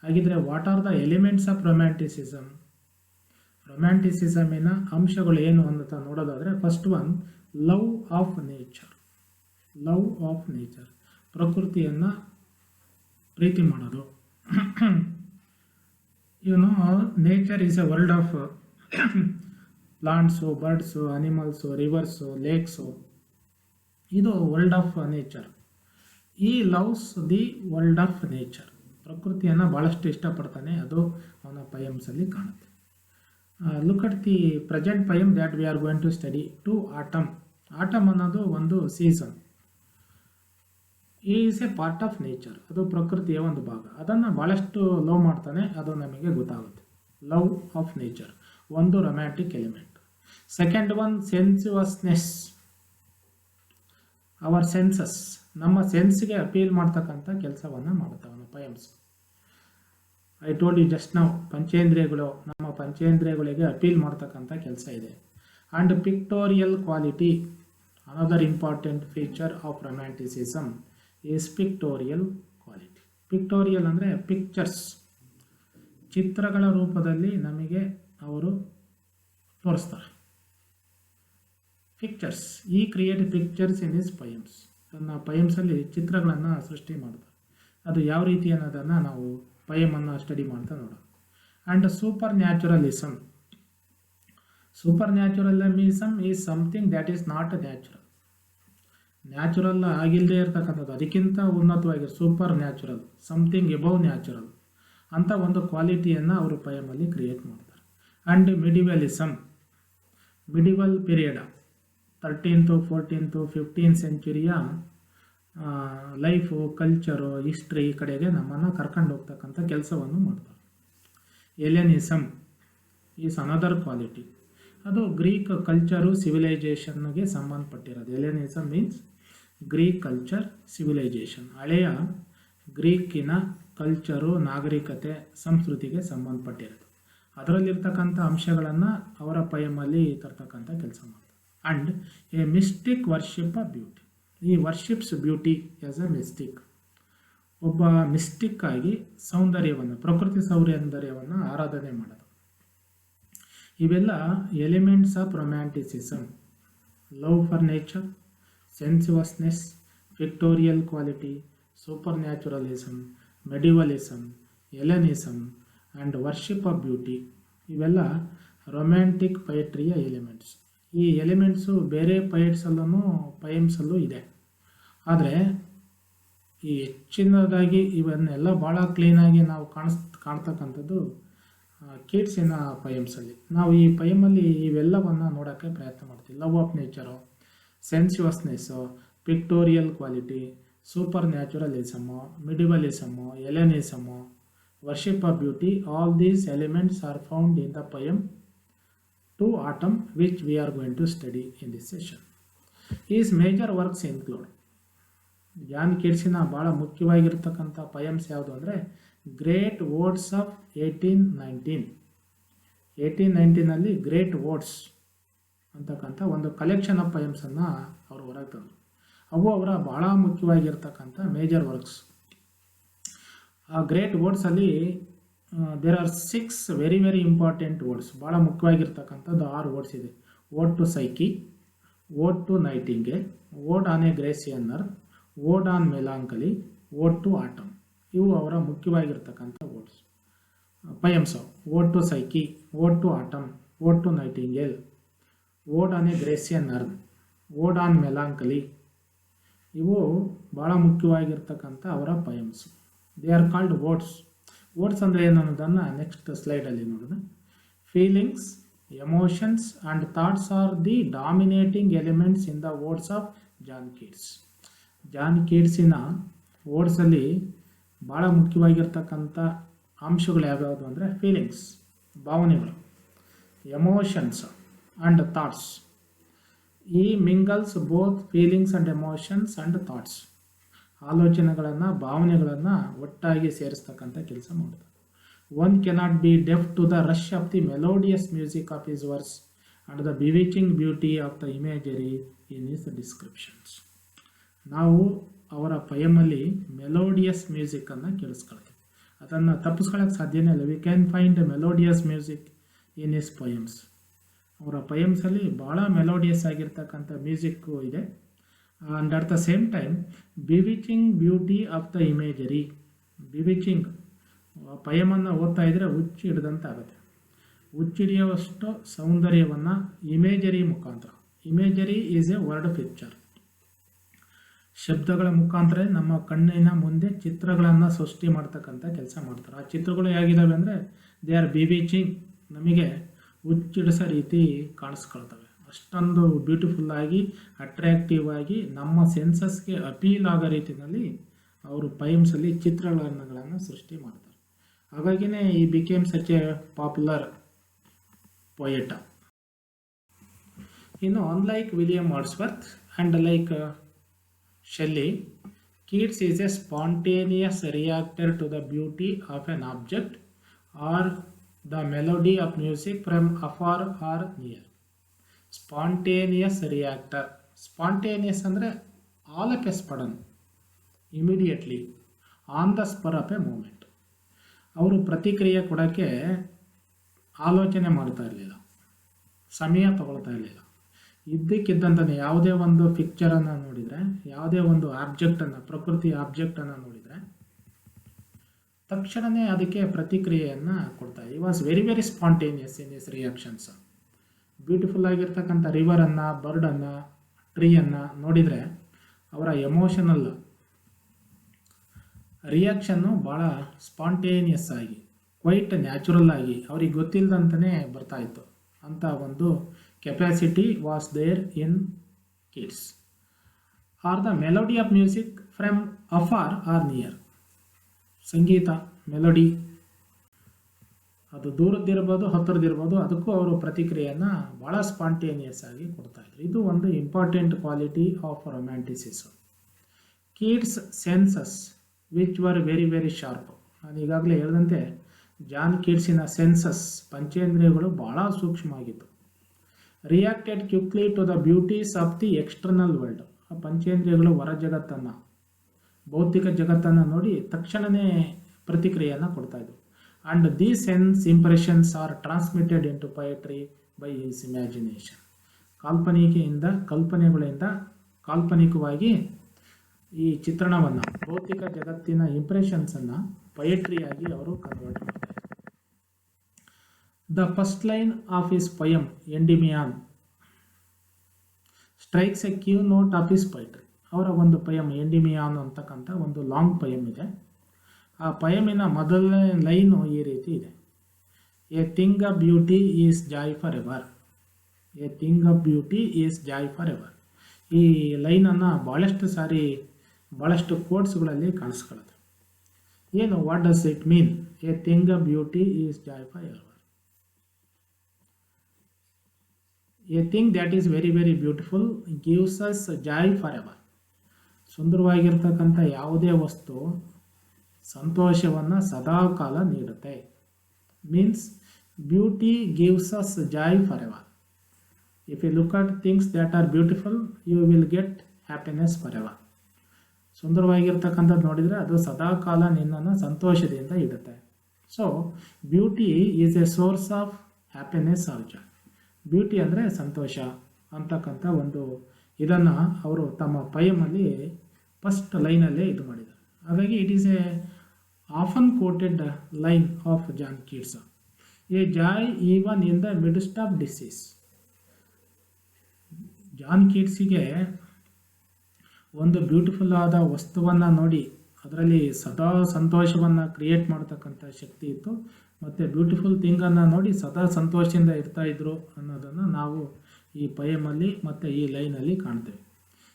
ಹಾಗಿದ್ರೆ what are the elements of romanticism? ರೊಮ್ಯಾಂಟಿಸಿಸಮಿನ ಅಂಶಗಳು ಏನು ಅಂತ ನೋಡೋದಾದರೆ, first one love of nature. Love of nature, ಪ್ರಕೃತಿಯನ್ನು ಪ್ರೀತಿ ಮಾಡೋದು. ಇವನು nature is a world of plants, birds, animals, rivers, lakes. ಇದು world of nature. He loves the world of nature, ಪ್ರಕೃತಿಯನ್ನು ಭಾಳಷ್ಟು ಇಷ್ಟಪಡ್ತಾನೆ. ಅದು ಅವನ ಪೊಯಮ್ಸಲ್ಲಿ ಕಾಣುತ್ತೆ. Look at the present poem that we are going to study, to autumn. Autumn ಅನ್ನೋದು ಒಂದು season. Is a part of nature, ಅದು ಪ್ರಕೃತಿಯ ಒಂದು ಭಾಗ. ಅದನ್ನು ಭಾಳಷ್ಟು ಲವ್ ಮಾಡ್ತಾನೆ, ಅದು ನಮಗೆ ಗೊತ್ತಾಗುತ್ತೆ. ಲವ್ ಆಫ್ ನೇಚರ್ ಒಂದು romantic element. Second one sensuousness, our senses, ನಮ್ಮ ಸೆನ್ಸ್ಗೆ ಅಪೀಲ್ ಮಾಡ್ತಕ್ಕಂಥ ಕೆಲಸವನ್ನು ಮಾಡುತ್ತವನು poems. I told you just ನಾವು, ಪಂಚೇಂದ್ರಿಯಗಳು, ನಮ್ಮ ಪಂಚೇಂದ್ರಿಯಗಳಿಗೆ ಅಪೀಲ್ ಮಾಡ್ತಕ್ಕಂಥ ಕೆಲಸ ಇದೆ. And pictorial quality, another important feature of romanticism is pictorial quality. Pictorial ಅಂದರೆ ಪಿಕ್ಚರ್ಸ್, ಚಿತ್ರಗಳ ರೂಪದಲ್ಲಿ ನಮಗೆ ಅವರು ತೋರಿಸ್ತಾರೆ. Pictures, he create pictures in his poems. ತನ್ನ ಪೊಯಮ್ಸಲ್ಲಿ ಚಿತ್ರಗಳನ್ನು ಸೃಷ್ಟಿ ಮಾಡ್ತಾರೆ. ಅದು ಯಾವ ರೀತಿ ಅನ್ನೋದನ್ನು ನಾವು ಪೊಯಮನ್ನು ಸ್ಟಡಿ ಮಾಡ್ತಾ ನೋಡೋಣ. And super naturalism. Super naturalism is something that is not natural. Natural ಆಗಿಲ್ಲದೆ ಇರತಕ್ಕಂಥದ್ದು, ಅದಕ್ಕಿಂತ ಉನ್ನತವಾಗಿ super natural, something above natural ಅಂತ ಒಂದು ಕ್ವಾಲಿಟಿಯನ್ನು ಅವರು ಪೊಯಮಲ್ಲಿ ಕ್ರಿಯೇಟ್ ಮಾಡ್ತಾರೆ. And medievalism, medieval period, 13th 14th 15th ಸೆಂಚುರಿಯ ಲೈಫು, ಕಲ್ಚರು, ಹಿಸ್ಟ್ರಿ ಕಡೆಗೆ ನಮ್ಮನ್ನು ಕರ್ಕೊಂಡು ಹೋಗ್ತಕ್ಕಂಥ ಕೆಲಸವನ್ನು ಮಾಡ್ತಾರೆ. Hellenism is another quality. ಅದು ಗ್ರೀಕ್ ಕಲ್ಚರು ಸಿವಿಲೈಜೇಷನ್ಗೆ ಸಂಬಂಧಪಟ್ಟಿರೋದು. Hellenism means Greek culture civilization, ಹಳೆಯ ಗ್ರೀಕಿನ ಕಲ್ಚರು, ನಾಗರಿಕತೆ, ಸಂಸ್ಕೃತಿಗೆ ಸಂಬಂಧಪಟ್ಟಿರೋದು. ಅದರಲ್ಲಿರ್ತಕ್ಕಂಥ ಅಂಶಗಳನ್ನು ಅವರ ಪಯಮಲ್ಲಿ ತರ್ತಕ್ಕಂಥ ಕೆಲಸ ಮಾಡ್ತಾರೆ. And a mystic worship of beauty. He worships beauty as a mystic. ಒಬ್ಬ ಮಿಸ್ಟಿಕ್ ಆಗಿ ಸೌಂದರ್ಯವನ್ನು, ಪ್ರಕೃತಿ ಸೌಂದರ್ಯವನ್ನು ಆರಾಧನೆ ಮಾಡೋದು. ಇವೆಲ್ಲ elements of romanticism. Love for nature, sensuousness, pictorial quality, super naturalism, medievalism, Hellenism and worship of beauty ಇವೆಲ್ಲ ರೊಮ್ಯಾಂಟಿಕ್ ಪೊಯೆಟ್ರಿಯ ಎಲಿಮೆಂಟ್ಸ್. ಈ ಎಲಿಮೆಂಟ್ಸು ಬೇರೆ ಪಯಮ್ಸಲ್ಲೂ ಇದೆ. ಆದರೆ ಈ ಹೆಚ್ಚಿನದಾಗಿ ಇವನ್ನೆಲ್ಲ ಭಾಳ ಕ್ಲೀನಾಗಿ ನಾವು ಕಾಣ್ತಕ್ಕಂಥದ್ದು ಕೀಟ್ಸಿನ ಪಯಮ್ಸಲ್ಲಿ. ನಾವು ಈ ಪಯಮಲ್ಲಿ ಇವೆಲ್ಲವನ್ನು ನೋಡೋಕ್ಕೆ ಪ್ರಯತ್ನ ಮಾಡ್ತೀವಿ. Love of nature, sensuousness, pictorial quality, super naturalism, medievalism, Hellenism, worship of beauty, all these elements are found in the poem to autumn which we are going to study in this session. His major works include. John ಕೀಟ್ಸಿನ ಭಾಳ ಮುಖ್ಯವಾಗಿರ್ತಕ್ಕಂಥ poems ಯಾವುದು ಅಂದರೆ great odes of 1819. 1819 great odes ಅಂತಕ್ಕಂಥ ಒಂದು collection of ಪಯಮ್ಸನ್ನು ಅವರು ಹೊರಗೆ ತಂದರು. ಅವು ಅವರ ಭಾಳ ಮುಖ್ಯವಾಗಿರ್ತಕ್ಕಂಥ ಮೇಜರ್ ವರ್ಕ್ಸ್. ಆ ಗ್ರೇಟ್ ಓಡ್ಸಲ್ಲಿ there are 6 very very important words. ಭಾಳ ಮುಖ್ಯವಾಗಿರ್ತಕ್ಕಂಥದ್ದು 6 ವರ್ಡ್ಸ್ ಇದೆ. Ode to Psyche, ode to nightingale, ode on a Grecian urn, ode on melancholy, ode to autumn. ಇವು ಅವರ ಮುಖ್ಯವಾಗಿರ್ತಕ್ಕಂಥ words, poems. Ode to Psyche, ode to autumn, ode to nightingale, ode on a Grecian urn, ode on melancholy. ಇವು ಭಾಳ ಮುಖ್ಯವಾಗಿರ್ತಕ್ಕಂಥ ಅವರ ಪಯಮ್ಸ್. They are called words. Words ಅಂದರೆ ಏನು ಅನ್ನೋದನ್ನು ನೆಕ್ಸ್ಟ್ ಸ್ಲೈಡಲ್ಲಿ ನೋಡೋಣ. Feelings, emotions and thoughts are the dominating elements in the words of John Keats. John ಕೀಟ್ಸಿನ ವರ್ಡ್ಸಲ್ಲಿ ಭಾಳ ಮುಖ್ಯವಾಗಿರ್ತಕ್ಕಂಥ ಅಂಶಗಳು ಯಾವ್ಯಾವುದು ಅಂದರೆ ಫೀಲಿಂಗ್ಸ್, ಭಾವನೆಗಳು, emotions and thoughts. He mingles both feelings and emotions and thoughts. ಆಲೋಚನೆಗಳನ್ನು, ಭಾವನೆಗಳನ್ನು ಒಟ್ಟಾಗಿ ಸೇರಿಸ್ತಕ್ಕಂಥ ಕೆಲಸ ಮಾಡ್ತಾರೆ. One cannot be deaf to the rush of the melodious music of his verse and the bewitching beauty of the imagery in his descriptions. ನಾವು ಅವರ ಪಯಮಲ್ಲಿ melodious ಮ್ಯೂಸಿಕ್ಕನ್ನು ಕೇಳಿಸ್ಕೊಳ್ತೀವಿ. ಅದನ್ನು ತಪ್ಪಿಸ್ಕೊಳ್ಳೋಕ್ಕೆ ಸಾಧ್ಯನೇ ಇಲ್ಲ. We can find melodious music in his poems. ಅವರ ಪಯಮ್ಸಲ್ಲಿ ಭಾಳ melodious ಆಗಿರ್ತಕ್ಕಂಥ ಮ್ಯೂಸಿಕ್ಕು ಇದೆ. And at the same time bewitching beauty of the imagery. Bewitching ಪಯಮನ್ನು ಓದ್ತಾ ಇದ್ದರೆ ಹುಚ್ಚು ಹಿಡ್ದಂತೆ ಆಗುತ್ತೆ. ಹುಚ್ಚಿಡಿಯುವಷ್ಟು ಸೌಂದರ್ಯವನ್ನು ಇಮೇಜರಿ ಮುಖಾಂತರ. Imagery is a word picture. ಶಬ್ದಗಳ ಮುಖಾಂತರ ನಮ್ಮ ಕಣ್ಣಿನ ಮುಂದೆ ಚಿತ್ರಗಳನ್ನು ಸೃಷ್ಟಿ ಮಾಡ್ತಕ್ಕಂಥ ಕೆಲಸ ಮಾಡ್ತಾರೆ. ಆ ಚಿತ್ರಗಳು ಹೇಗಿದ್ದಾವೆ ಅಂದರೆ ದೇ ಆರ್ ಬಿವಿಚಿಂಗ್. ನಮಗೆ ಹುಚ್ಚಿಡಿಸೋ ರೀತಿ ಕಾಣಿಸ್ಕೊಳ್ತವೆ. ಅಷ್ಟೊಂದು ಬ್ಯೂಟಿಫುಲ್ಲಾಗಿ, ಅಟ್ರ್ಯಾಕ್ಟಿವ್ ಆಗಿ, ನಮ್ಮ ಸೆನ್ಸಸ್ಗೆ ಅಪೀಲ್ ಆಗೋ ರೀತಿಯಲ್ಲಿ ಅವರು ಪಯಮ್ಸಲ್ಲಿ ಚಿತ್ರಗಳನ್ನು ಸೃಷ್ಟಿ ಮಾಡ್ತಾರೆ. ಹಾಗಾಗಿನೇ he became such a popular poet. ಇನ್ನು unlike William Wordsworth and like Shelley, Keats is a spontaneous reactor to the beauty of an object or the melody of music from afar or near. Spontaneous reactor. Spontaneous ಅಂದರೆ all of a sudden, immediately, on the spur of a moment. ಅವರು ಪ್ರತಿಕ್ರಿಯೆ ಕೊಡೋಕ್ಕೆ ಆಲೋಚನೆ ಮಾಡ್ತಾ ಇರಲಿಲ್ಲ, ಸಮಯ ತಗೊಳ್ತಾ ಇರಲಿಲ್ಲ. ಇದ್ದಕ್ಕಿದ್ದಂತಾನೆ ಯಾವುದೇ ಒಂದು ಪಿಕ್ಚರನ್ನು ನೋಡಿದರೆ, ಯಾವುದೇ ಒಂದು ಆಬ್ಜೆಕ್ಟನ್ನು, ಪ್ರಕೃತಿ ಆಬ್ಜೆಕ್ಟನ್ನು ನೋಡಿದರೆ ತಕ್ಷಣವೇ ಅದಕ್ಕೆ ಪ್ರತಿಕ್ರಿಯೆಯನ್ನು ಕೊಡ್ತಾರೆ. He was very very spontaneous in his reactions. Beautiful ಆಗಿರ್ತಕ್ಕಂಥ ರಿವರನ್ನು, ಬರ್ಡನ್ನು, ಟ್ರೀಯನ್ನು ನೋಡಿದರೆ ಅವರ ಎಮೋಷನಲ್ ರಿಯಾಕ್ಷನ್ನು ಭಾಳ ಸ್ಪಾಂಟೇನಿಯಸ್ ಆಗಿ, ಕ್ವೈಟ್ ನ್ಯಾಚುರಲ್ ಆಗಿ, ಅವ್ರಿಗೆ ಗೊತ್ತಿಲ್ಲದಂತಲೇ ಬರ್ತಾಯಿತ್ತು. ಅಂಥ ಒಂದು capacity was there in kids. Or the melody of music from afar or near. ಸಂಗೀತ ಮೆಲೋಡಿ ಅದು ದೂರದ್ದಿರ್ಬೋದು ಹತ್ತಿರದಿರ್ಬೋದು, ಅದಕ್ಕೂ ಅವರು ಪ್ರತಿಕ್ರಿಯೆಯನ್ನು ಭಾಳ ಸ್ಪಾಂಟೇನಿಯಸ್ ಆಗಿ ಕೊಡ್ತಾಯಿದ್ರು. ಇದು ಒಂದು important quality of romanticism. Keats senses which were very very sharp. ನಾನು ಈಗಾಗಲೇ ಹೇಳಿದಂತೆ ಜಾನ್ ಕೀಟ್ಸಿನ ಸೆನ್ಸಸ್ ಪಂಚೇಂದ್ರಿಯಗಳು ಭಾಳ ಸೂಕ್ಷ್ಮ ಆಗಿತ್ತು. Reacted quickly to the beauties of the external world. ಆ ಪಂಚೇಂದ್ರಿಯಗಳು ಹೊರ ಜಗತ್ತನ್ನು, ಭೌತಿಕ ಜಗತ್ತನ್ನು ನೋಡಿ ತಕ್ಷಣವೇ ಪ್ರತಿಕ್ರಿಯೆಯನ್ನು ಕೊಡ್ತಾಯಿದ್ರು. And the sense impressions are transmitted into poetry by his imagination. ಕಲ್ಪನೆಗಳಿಂದ ಕಾಲ್ಪನಿಕವಾಗಿ ಈ ಚಿತ್ರಣವನ್ನು, ಭೌತಿಕ ಜಗತ್ತಿನ ಇಂಪ್ರೆಷನ್ಸನ್ನು ಪೊಯೆಟ್ರಿಯಾಗಿ ಅವರು ಕನ್ವರ್ಟ್ ಮಾಡ್ತಾರೆ. The first line of his poem Endymion strikes a keynote of his poetry. ಅವರ ಒಂದು ಪೊಯಮ್ ಎಂಡಿಮಿಯಾನ್ ಅಂತಕ್ಕಂಥ ಒಂದು ಲಾಂಗ್ ಪೊಯಮ್ ಇದೆ. ಆ ಪೊಯಮಿನ ಮೊದಲನೇ ಲೈನು ಈ ರೀತಿ ಇದೆ: a thing of beauty is joy for ever. A thing of beauty is joy for ever. ಈ ಲೈನನ್ನು ಭಾಳಷ್ಟು ಕೋಟ್ಸ್ಗಳಲ್ಲಿ ಕಾಣಿಸ್ಕೊಳ್ಳುತ್ತೆ. ಏನು, what does it mean? A thing of beauty is joy for ever. A thing that is very very beautiful gives us joy for ever. ಸುಂದರವಾಗಿರ್ತಕ್ಕಂಥ ಯಾವುದೇ ವಸ್ತು ಸಂತೋಷವನ್ನು ಸದಾಕಾಲ ನೀಡುತ್ತೆ. Means beauty gives us joy for ever. If you look at things that R beautiful you will get happiness for ever. ಸುಂದರವಾಗಿರ್ತಕ್ಕಂಥದ್ದು ನೋಡಿದರೆ ಅದು ಸದಾಕಾಲ ನಿನ್ನನ್ನು ಸಂತೋಷದಿಂದ ಇಡುತ್ತೆ. So beauty is a source of happiness or joy. Beauty ಅಂದರೆ ಸಂತೋಷ ಅಂತಕ್ಕಂಥ ಒಂದು ಇದನ್ನು ಅವರು ತಮ್ಮ ಪೊಯಮಲ್ಲಿ ಫಸ್ಟ್ ಲೈನಲ್ಲೇ ಇದು ಮಾಡಿದ್ದಾರೆ. ಹಾಗಾಗಿ it is a often quoted line of John Keats. A joy even in the midst of disease. John ಕೀಟ್ಸಿಗೆ ಒಂದು ಬ್ಯೂಟಿಫುಲ್ ಆದ ವಸ್ತುವನ್ನು ನೋಡಿ ಅದರಲ್ಲಿ ಸದಾ ಸಂತೋಷವನ್ನು ಕ್ರಿಯೇಟ್ ಮಾಡ್ತಕ್ಕಂಥ ಶಕ್ತಿ ಇತ್ತು. ಮತ್ತು ಬ್ಯೂಟಿಫುಲ್ ಥಿಂಗನ್ನು ನೋಡಿ ಸದಾ ಸಂತೋಷದಿಂದ ಇರ್ತಾಯಿದ್ರು ಅನ್ನೋದನ್ನು ನಾವು ಈ ಪೊಯಮಲ್ಲಿ ಮತ್ತು ಈ ಲೈನಲ್ಲಿ ಕಾಣ್ತೇವೆ.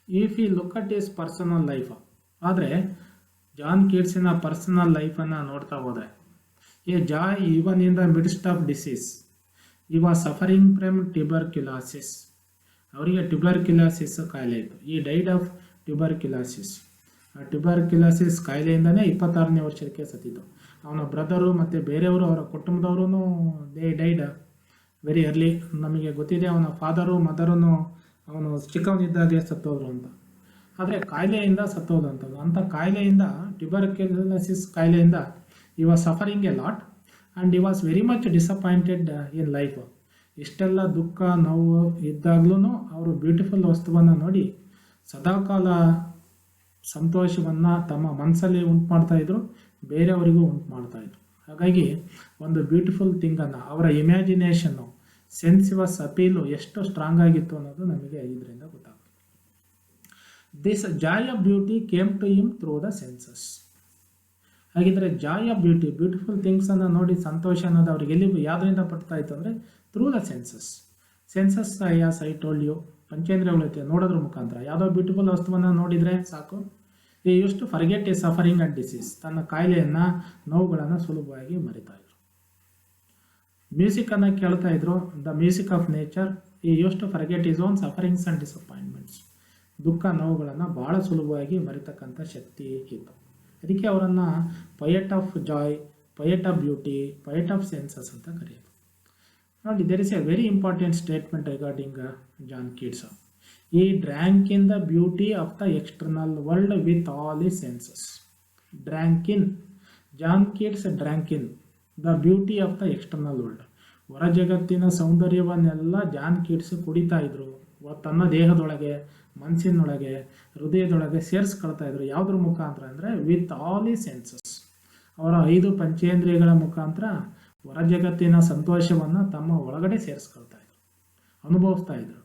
If you look at his personal life, ಆದರೆ ಜಾನ್ ಕೀಟ್ಸಿನ ಪರ್ಸನಲ್ ಲೈಫನ್ನು ನೋಡ್ತಾ ಹೋದರೆ, a joy even in the midst of disease. He was suffering from tuberculosis. ಅವರಿಗೆ ಟ್ಯೂಬರ್ಕ್ಯುಲಾಸಿಸ್ ಕಾಯಿಲೆ ಇತ್ತು. He died of tuberculosis. ಆ ಟ್ಯೂಬರ್ಕ್ಯುಲಾಸಿಸ್ ಕಾಯಿಲೆಯಿಂದನೇ 26ನೇ ವರ್ಷಕ್ಕೆ ಸತ್ತಿದ್ದು. ಅವನ ಬ್ರದರು ಮತ್ತು ಬೇರೆಯವರು, ಅವರ ಕುಟುಂಬದವರು ದೇ ಡೈಡ್ ವೆರಿ ಅರ್ಲಿ. ನಮಗೆ ಗೊತ್ತಿದೆ ಅವನ ಫಾದರು ಮದರೂ ಅವನು ಚಿಕ್ಕವನಿದ್ದಾಗೆ ಸತ್ತೋದ್ರು ಅಂತ. ಆದರೆ ಕಾಯಿಲೆಯಿಂದ ಸತ್ತೋದು ಅಂತದ್ದು. ಅಂಥ ಕಾಯಿಲೆಯಿಂದ, ಟ್ಯೂಬರ್ಕ್ಯುಲೋಸಿಸ್ ಕಾಯಿಲೆಯಿಂದ he was suffering a lot and he was very much disappointed in life. ಇಷ್ಟೆಲ್ಲ ದುಃಖ ನೋವು ಇದ್ದಾಗಲೂ ಅವರು ಬ್ಯೂಟಿಫುಲ್ ವಸ್ತುವನ್ನು ನೋಡಿ ಸದಾಕಾಲ ಸಂತೋಷವನ್ನು ತಮ್ಮ ಮನಸ್ಸಲ್ಲಿ ಉಂಟು ಮಾಡ್ತಾಯಿದ್ರು, ಬೇರೆಯವರಿಗೂ ಉಂಟು ಮಾಡ್ತಾಯಿದ್ರು. ಹಾಗಾಗಿ ಒಂದು ಬ್ಯೂಟಿಫುಲ್ ಥಿಂಗನ್ನು, ಅವರ ಇಮ್ಯಾಜಿನೇಷನ್ನು, ಸೆನ್ಸಿವಸ್ ಅಪೀಲು ಎಷ್ಟು ಸ್ಟ್ರಾಂಗ್ ಆಗಿತ್ತು ಅನ್ನೋದು ನಮಗೆ ಇದರಿಂದ ಗೊತ್ತಾಗುತ್ತೆ. This joy of beauty came to him through the senses. ಹಾಗಿದ್ರೆ ಜಾಯ್ ಆಫ್ ಬ್ಯೂಟಿ, ಬ್ಯೂಟಿಫುಲ್ ಥಿಂಗ್ಸನ್ನು ನೋಡಿ ಸಂತೋಷ ಅನ್ನೋದು ಅವ್ರಿಗೆ ಎಲ್ಲಿ ಯಾವುದರಿಂದ ಪಡ್ತಾ ಇತ್ತು ಅಂದರೆ through the senses. Senses as I told you, ಪಂಚೇಂದ್ರಿಯಗಳೈತೆ ನೋಡೋದ್ರ ಮುಖಾಂತರ. ಯಾವುದೋ ಬ್ಯೂಟಿಫುಲ್ ವಸ್ತುವನ್ನು ನೋಡಿದರೆ ಸಾಕು, he used to forget a suffering and disease. ತನ್ನ ಕಾಯಿಲೆಯನ್ನು, ನೋವುಗಳನ್ನು ಸುಲಭವಾಗಿ ಮರಿತಾಯಿದ್ರು. ಮ್ಯೂಸಿಕನ್ನು ಕೇಳ್ತಾ ಇದ್ರು, the music of nature. He used to forget is own sufferings and disappointments. ದುಃಖ ನೋವುಗಳನ್ನು ಭಾಳ ಸುಲಭವಾಗಿ ಮರಿತಕ್ಕಂಥ ಶಕ್ತಿ ಇತ್ತು. ಅದಕ್ಕೆ ಅವರನ್ನು poet of joy, poet of beauty, poet of senses ಅಂತ ಕರೆಯೋದು. ನೋಡಿ, there is a very important statement regarding John Keats. He drank in the beauty of the external world with all his senses. Drank in. John Keats drank in the beauty of the external world. ಹೊರ ಜಗತ್ತಿನ ಸೌಂದರ್ಯವನ್ನೆಲ್ಲ John Keats ಕುಡಿತಾ ಇದ್ರು. ತನ್ನ ದೇಹದೊಳಗೆ, ಮನಸ್ಸಿನೊಳಗೆ, ಹೃದಯದೊಳಗೆ ಸೇರಿಸ್ಕೊಳ್ತಾ ಇದ್ರು. ಯಾವುದ್ರ ಮುಖಾಂತರ ಅಂದರೆ ವಿತ್ ಆಲ್ ಈ ಸೆನ್ಸಸ್. ಅವರ 5 ಪಂಚೇಂದ್ರಿಯಗಳ ಮುಖಾಂತರ ಹೊರ ಜಗತ್ತಿನ ಸಂತೋಷವನ್ನು ತಮ್ಮ ಒಳಗಡೆ ಸೇರಿಸ್ಕೊಳ್ತಾ ಇದ್ರು, ಅನುಭವಿಸ್ತಾ ಇದ್ರು.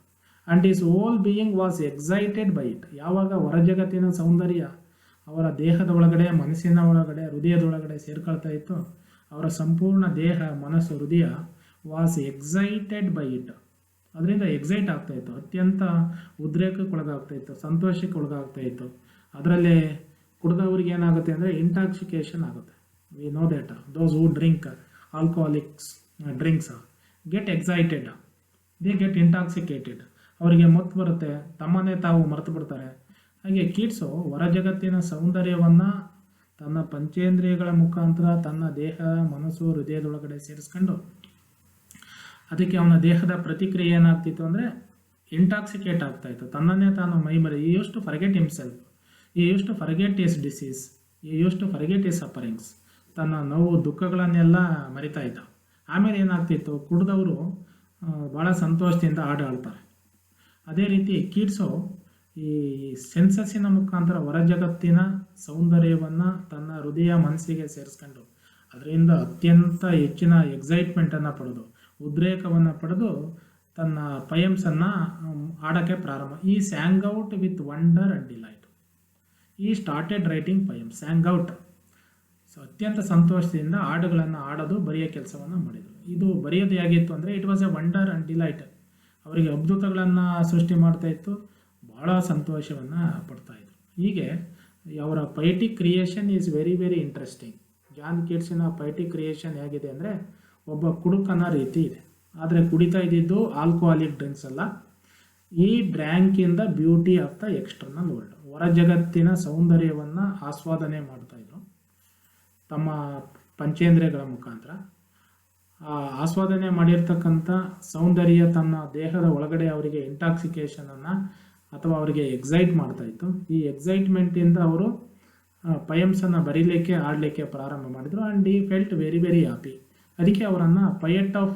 And his whole being was excited by it. ಯಾವಾಗ ಹೊರ ಜಗತ್ತಿನ ಸೌಂದರ್ಯ ಅವರ ದೇಹದ ಒಳಗಡೆ, ಮನಸ್ಸಿನ ಒಳಗಡೆ, ಹೃದಯದೊಳಗಡೆ ಸೇರ್ಕೊಳ್ತಾ ಇತ್ತು, ಅವರ ಸಂಪೂರ್ಣ ದೇಹ, ಮನಸ್ಸು, ಹೃದಯ ವಾಸ್ ಎಕ್ಸೈಟೆಡ್ ಬೈ ಇಟ್. ಅದರಿಂದ ಎಕ್ಸೈಟ್ ಆಗ್ತಾಯಿತ್ತು, ಅತ್ಯಂತ ಉದ್ರೇಕಕ್ಕೆ ಒಳಗಾಗ್ತಾಯಿತ್ತು, ಸಂತೋಷಕ್ಕೆ ಒಳಗಾಗ್ತಾಯಿತ್ತು. ಅದರಲ್ಲಿ ಕುಡಿದವ್ರಿಗೆ ಏನಾಗುತ್ತೆ ಅಂದರೆ ಇಂಟಾಕ್ಸಿಕೇಷನ್ ಆಗುತ್ತೆ. We know that those who drink alcoholics drinks get excited, they get intoxicated. ಅವರಿಗೆ ಮತ್ತು ಬರುತ್ತೆ, ತಮ್ಮನ್ನೇ ತಾವು ಮರೆತು ಬಿಡ್ತಾರೆ. ಹಾಗೆ ಕಿಡ್ಸು ಹೊರ ಜಗತ್ತಿನ ಸೌಂದರ್ಯವನ್ನು ತನ್ನ ಪಂಚೇಂದ್ರಿಯಗಳ ಮುಖಾಂತರ ತನ್ನ ದೇಹ, ಮನಸ್ಸು, ಹೃದಯದೊಳಗಡೆ ಸೇರಿಸ್ಕೊಂಡು ಅದಕ್ಕೆ ಅವನ ದೇಹದ ಪ್ರತಿಕ್ರಿಯೆ ಏನಾಗ್ತಿತ್ತು ಅಂದರೆ ಇಂಟಾಕ್ಸಿಕೇಟ್ ಆಗ್ತಾಯಿತ್ತು. ತನ್ನನ್ನೇ ತಾನು ಮೈಮರಿ, he used to forget himself, he used to forget his disease, he used to forget his sufferings. ತನ್ನ ನೋವು ದುಃಖಗಳನ್ನೆಲ್ಲ ಮರಿತಾ ಇದ್ದ. ಆಮೇಲೆ ಏನಾಗ್ತಿತ್ತು, ಕುಡಿದವರು ಭಾಳ ಸಂತೋಷದಿಂದ ಆಡ್ತಾರೆ. ಅದೇ ರೀತಿ ಕಿಡ್ಸು ಈ ಸೆನ್ಸಸ್ಸಿನ ಮುಖಾಂತರ ಹೊರ ಜಗತ್ತಿನ ಸೌಂದರ್ಯವನ್ನು ತನ್ನ ಹೃದಯ ಮನಸ್ಸಿಗೆ ಸೇರಿಸ್ಕೊಂಡು ಅದರಿಂದ ಅತ್ಯಂತ ಹೆಚ್ಚಿನ ಎಕ್ಸೈಟ್ಮೆಂಟನ್ನು ಪಡೆದು, ಉದ್ರೇಕವನ್ನು ಪಡೆದು ತನ್ನ ಪಯಮ್ಸನ್ನು ಆಡೋಕ್ಕೆ ಪ್ರಾರಂಭ. He sang out with wonder and delight. He started writing poem, sang out. So ಅತ್ಯಂತ ಸಂತೋಷದಿಂದ ಹಾಡುಗಳನ್ನು ಆಡೋದು, ಬರೆಯೋ ಕೆಲಸವನ್ನು ಮಾಡಿದರು. ಇದು ಬರೆಯೋದು ಹೇಗಿತ್ತು ಅಂದರೆ it was a wonder and delight. ಅವರಿಗೆ ಅದ್ಭುತಗಳನ್ನು ಸೃಷ್ಟಿ ಮಾಡ್ತಾಯಿತ್ತು, ಭಾಳ ಸಂತೋಷವನ್ನು ಪಡ್ತಾಯಿದ್ರು. ಹೀಗೆ ಅವರ poetic creation is very very interesting. John ಕಿಟ್ಸಿನ ಪೈಟಿಕ್ ಕ್ರಿಯೇಷನ್ ಹೇಗಿದೆ ಅಂದರೆ ಒಬ್ಬ ಕುಡುಕನ ರೀತಿ ಇದೆ. ಆದರೆ ಕುಡಿತಾ ಇದ್ದಿದ್ದು ಆಲ್ಕೋಹಾಲಿಕ್ ಡ್ರಿಂಕ್ಸ್ ಅಲ್ಲ. ಈ drank in the beauty of the external world. ಹೊರ ಜಗತ್ತಿನ ಸೌಂದರ್ಯವನ್ನು ಆಸ್ವಾದನೆ ಮಾಡ್ತಾಯಿದ್ರು ತಮ್ಮ ಪಂಚೇಂದ್ರಿಯಗಳ ಮುಖಾಂತರ. ಆ ಆಸ್ವಾದನೆ ಮಾಡಿರ್ತಕ್ಕಂಥ ಸೌಂದರ್ಯ ತನ್ನ ದೇಹದ ಒಳಗಡೆ ಅವರಿಗೆ ಇಂಟಾಕ್ಸಿಕೇಷನನ್ನು ಅಥವಾ ಅವರಿಗೆ ಎಕ್ಸೈಟ್ ಮಾಡ್ತಾಯಿತ್ತು. ಈ ಎಕ್ಸೈಟ್ಮೆಂಟಿಂದ ಅವರು ಪಯಮ್ಸನ್ನು ಬರೀಲಿಕ್ಕೆ, ಆಡಲಿಕ್ಕೆ ಪ್ರಾರಂಭ ಮಾಡಿದರು. ಆ್ಯಂಡ್ ಈ ಫೆಲ್ಟ್ ವೆರಿ ವೆರಿ ಹ್ಯಾಪಿ. ಅದಕ್ಕೆ ಅವರನ್ನು ಪಯೆಟ್ ಆಫ್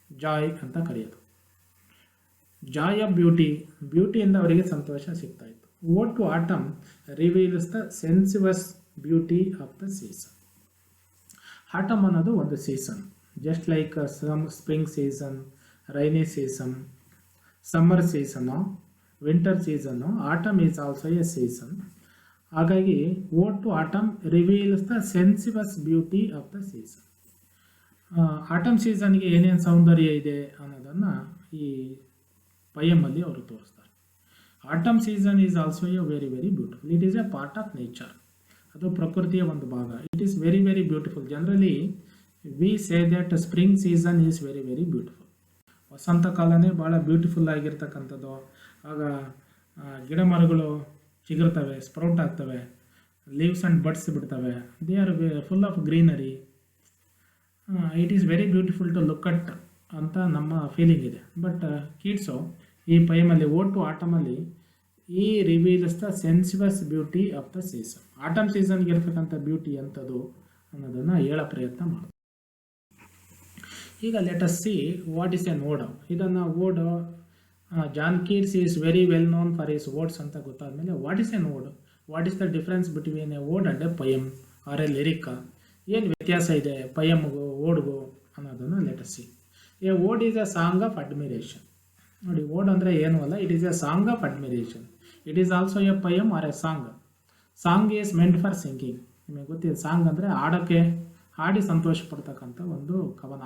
ಜಾಯ್ ಅಂತ ಕರೆಯೋದು. ಜಾಯ್ ಆಫ್ ಬ್ಯೂಟಿ, ಬ್ಯೂಟಿಯಿಂದ ಅವರಿಗೆ ಸಂತೋಷ ಸಿಗ್ತಾಯಿತ್ತು. Ode to autumn reveals the sensuous beauty of the season. Autumn ಅನ್ನೋದು ಒಂದು season, just like spring season, rainy season, summer season, winter season. Autumn is also a season. ಹಾಗಾಗಿ ode to autumn reveals the sensuous beauty of the season. Autumn ಸೀಸನ್ಗೆ ಏನೇನು ಸೌಂದರ್ಯ ಇದೆ ಅನ್ನೋದನ್ನು ಈ ಪಯಮಲ್ಲಿ ಅವರು ತೋರಿಸ್ತಾರೆ. Autumn season is also a very very beautiful. It is a part of nature. ಅದು ಪ್ರಕೃತಿಯ ಒಂದು ಭಾಗ. It is very very beautiful. Generally we say that spring season is very very beautiful. ವಸಂತ ಕಾಲನೇ ಭಾಳ ಬ್ಯೂಟಿಫುಲ್ ಆಗಿರ್ತಕ್ಕಂಥದ್ದು. ಆಗ ಗಿಡ ಮರಗಳು ಚಿಗುರ್ತವೆ, ಸ್ಪ್ರೌಟ್ ಆಗ್ತವೆ, ಲೀವ್ಸ್ ಆ್ಯಂಡ್ ಬಡ್ಸ್ ಬಿಡ್ತವೆ. They are full of greenery. It is very beautiful to look at ಅಂತ ನಮ್ಮ ಫೀಲಿಂಗ್ ಇದೆ. ಬಟ್ ಕಿಡ್ಸು ಈ ಪೈಮಲ್ಲಿ ಓಡ್ ಟು ಆಟಮಲ್ಲಿ he reveals the sensuous beauty of the season. Autumn ಸೀಸನ್ಗೆ ಇರ್ತಕ್ಕಂಥ ಬ್ಯೂಟಿ ಎಂಥದ್ದು ಅನ್ನೋದನ್ನು ಹೇಳೋ ಪ್ರಯತ್ನ ಮಾಡ್ತಾರೆ. ಈಗ let us see what is an ode. ಇದನ್ನು ode John Keats is very well known for his odes ಅಂತ ಗೊತ್ತಾದಮೇಲೆ what is an ode, what is the difference between a ode and a poem or a lyric, ಏನು ವ್ಯತ್ಯಾಸ ಇದೆ ಪಯಮ್ಗೂ ಓಡ್ಗೂ ಅನ್ನೋದನ್ನು let us see. A ode is a song of admiration. ನೋಡಿ, ode ಅಂದರೆ ಏನೂ ಅಲ್ಲ, it is a song of admiration. It is also a poem or a song. Song is meant for singing. ನಿಮಗೆ ಗೊತ್ತಿದೆ, ಸಾಂಗ್ ಅಂದರೆ ಹಾಡೋಕ್ಕೆ, ಹಾಡಿ ಸಂತೋಷ ಪಡ್ತಕ್ಕಂಥ ಒಂದು ಕವನ.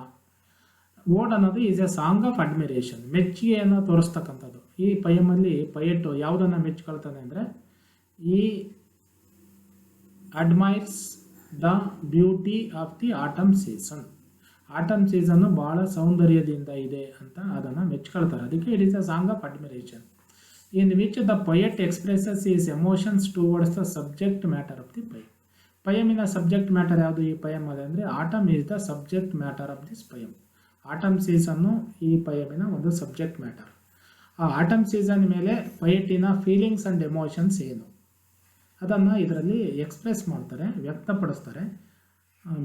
ಓಡ್ ಅನ್ನೋದು is a song of admiration, ಮೆಚ್ಚುಗೆಯನ್ನು ತೋರಿಸ್ತಕ್ಕಂಥದ್ದು. ಈ ಪಯಮಲ್ಲಿ ಪಯೆಟ್ಟು ಯಾವುದನ್ನು ಮೆಚ್ಕೊಳ್ತಾನೆ ಅಂದರೆ he admires the beauty of the autumn season. Autumn season ಭಾಳ ಸೌಂದರ್ಯದಿಂದ ಇದೆ ಅಂತ ಅದನ್ನು ಮೆಚ್ಕೊಳ್ತಾರೆ. ಅದಕ್ಕೆ it is a song of admiration in which the poet expresses his emotions towards the subject matter of the poem. ಪಯಮಿನ ಸಬ್ಜೆಕ್ಟ್ ಮ್ಯಾಟರ್ ಯಾವುದು ಈ ಪಯಮ್ ಅದೇ ಅಂದರೆ autumn is the subject matter of this poem. Atom season ಈ ಪಯಮಿನ ಒಂದು subject matter. ಆ atom season ಮೇಲೆ ಪಯೆಟಿನ feelings and emotions ಏನು ಅದನ್ನು ಇದರಲ್ಲಿ ಎಕ್ಸ್ಪ್ರೆಸ್ ಮಾಡ್ತಾರೆ, ವ್ಯಕ್ತಪಡಿಸ್ತಾರೆ,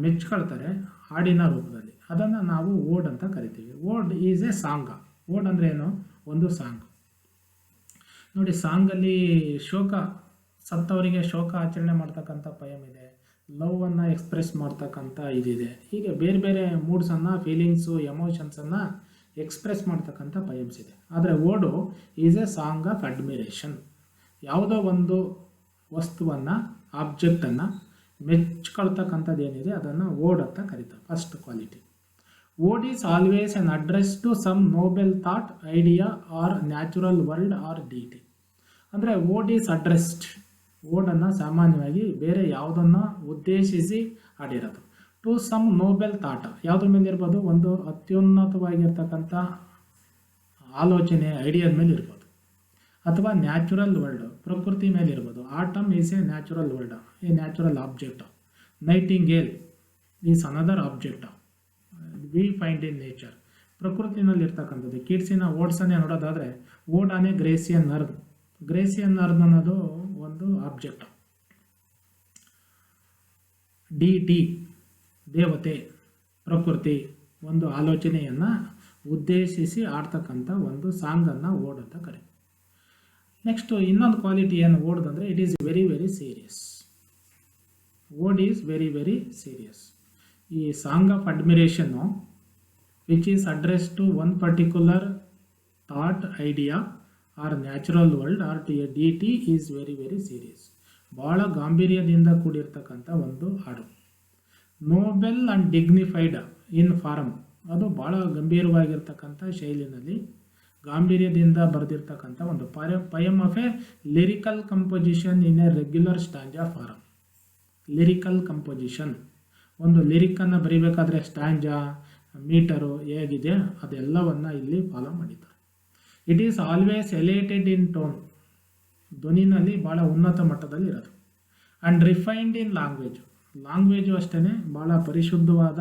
ಮೆಚ್ಕೊಳ್ತಾರೆ ಹಾಡಿನ ರೂಪದಲ್ಲಿ. ಅದನ್ನು ನಾವು ಓಡ್ ಅಂತ ಕರಿತೀವಿ. ಓಡ್ ಈಸ್ ಎ ಸಾಂಗ್. ಓಡ್ ಅಂದರೆ ಏನು? ಒಂದು ಸಾಂಗ್. ನೋಡಿ, ಸಾಂಗಲ್ಲಿ ಶೋಕ, ಸತ್ತವರಿಗೆ ಶೋಕ ಆಚರಣೆ ಮಾಡ್ತಕ್ಕಂಥ ಪಯಮ್ ಇದೆ, ಲವ್ವನ್ನು ಎಕ್ಸ್ಪ್ರೆಸ್ ಮಾಡ್ತಕ್ಕಂಥ ಇದಿದೆ. ಹೀಗೆ ಬೇರೆ ಬೇರೆ ಮೂಡ್ಸನ್ನು, ಫೀಲಿಂಗ್ಸು, ಎಮೋಷನ್ಸನ್ನು ಎಕ್ಸ್ಪ್ರೆಸ್ ಮಾಡ್ತಕ್ಕಂಥ ಪಯಮ್ಸ್ ಇದೆ. ಆದರೆ ಓಡು is a song of admiration. ಯಾವುದೋ ಒಂದು ವಸ್ತುವನ್ನು, ಆಬ್ಜೆಕ್ಟನ್ನು ಮೆಚ್ಕೊಳ್ತಕ್ಕಂಥದ್ದು ಏನಿದೆ ಅದನ್ನು ಓಡ್ ಅಂತ ಕರೀತಾರೆ. First quality. Ode is always an address to some noble thought, idea or natural world or deity. ಅಂದರೆ ಓಡ್ ಈಸ್ ಅಡ್ರೆಸ್ಡ್, ಓಡನ್ನು ಸಾಮಾನ್ಯವಾಗಿ ಬೇರೆ ಯಾವುದನ್ನು ಉದ್ದೇಶಿಸಿ ಹಾಡಿರೋದು. ಟು ಸಮ್ ನೋಬೆಲ್ ಥಾಟ್, ಯಾವುದ್ರ ಮೇಲೆ ಇರ್ಬೋದು, ಒಂದು ಅತ್ಯುನ್ನತವಾಗಿರ್ತಕ್ಕಂಥ ಆಲೋಚನೆ, ಐಡಿಯಾದ ಮೇಲೆ ಇರ್ಬೋದು, ಅಥವಾ ನ್ಯಾಚುರಲ್ ವರ್ಲ್ಡ್, ಪ್ರಕೃತಿ ಮೇಲೆ ಇರ್ಬೋದು. Autumn is a natural world, a natural object. Nightingale is another object we find in nature. ಪ್ರಕೃತಿನಲ್ಲಿ ಇರ್ತಕ್ಕಂಥದ್ದು. ಕಿಡ್ಸಿನ ಓಡ್ಸನ್ನೇ ನೋಡೋದಾದರೆ, ode on a Grecian urn. Grecian urn ಅನ್ನೋದು ಒಂದು ಆಬ್ಜೆಕ್ಟ್. ಡಿ ಟಿ ದೇವತೆ, ಪ್ರಕೃತಿ, ಒಂದು ಆಲೋಚನೆಯನ್ನು ಉದ್ದೇಶಿಸಿ ಆಡ್ತಕ್ಕಂಥ ಒಂದು ಸಾಂಗನ್ನು ಓಡ್ ಅಂತ ಕರೀತೀವಿ. ನೆಕ್ಸ್ಟು ಇನ್ನೊಂದು ಕ್ವಾಲಿಟಿ ಏನು ಓಡ್ದಂದರೆ, it is very very serious. Ode is very very serious. ಈ song of admiration which is address to one particular thought, idea or natural world or T A D T is very very serious. ಭಾಳ ಗಾಂಭೀರ್ಯದಿಂದ ಕೂಡಿರ್ತಕ್ಕಂಥ ಒಂದು ಹಾಡು. Noble and dignified in form, ಅದು ಭಾಳ ಗಂಭೀರವಾಗಿರ್ತಕ್ಕಂಥ ಶೈಲಿನಲ್ಲಿ ಗಾಂಭೀರ್ಯದಿಂದ ಬರೆದಿರ್ತಕ್ಕಂಥ ಒಂದು poem of a lyrical composition in a regular stanza form. Lyrical composition, ಒಂದು ಲಿರಿಕನ್ನು ಬರೀಬೇಕಾದ್ರೆ ಸ್ಟ್ಯಾಂಜಾ, ಮೀಟರು ಹೇಗಿದೆ ಅದೆಲ್ಲವನ್ನು ಇಲ್ಲಿ ಫಾಲೋ ಮಾಡಿದ್ದಾರೆ. It is always elated in tone, ಧ್ವನಿನಲ್ಲಿ ಭಾಳ ಉನ್ನತ ಮಟ್ಟದಲ್ಲಿ ಇರೋದು. And refined in language, language ಅಷ್ಟೇ ಭಾಳ ಪರಿಶುದ್ಧವಾದ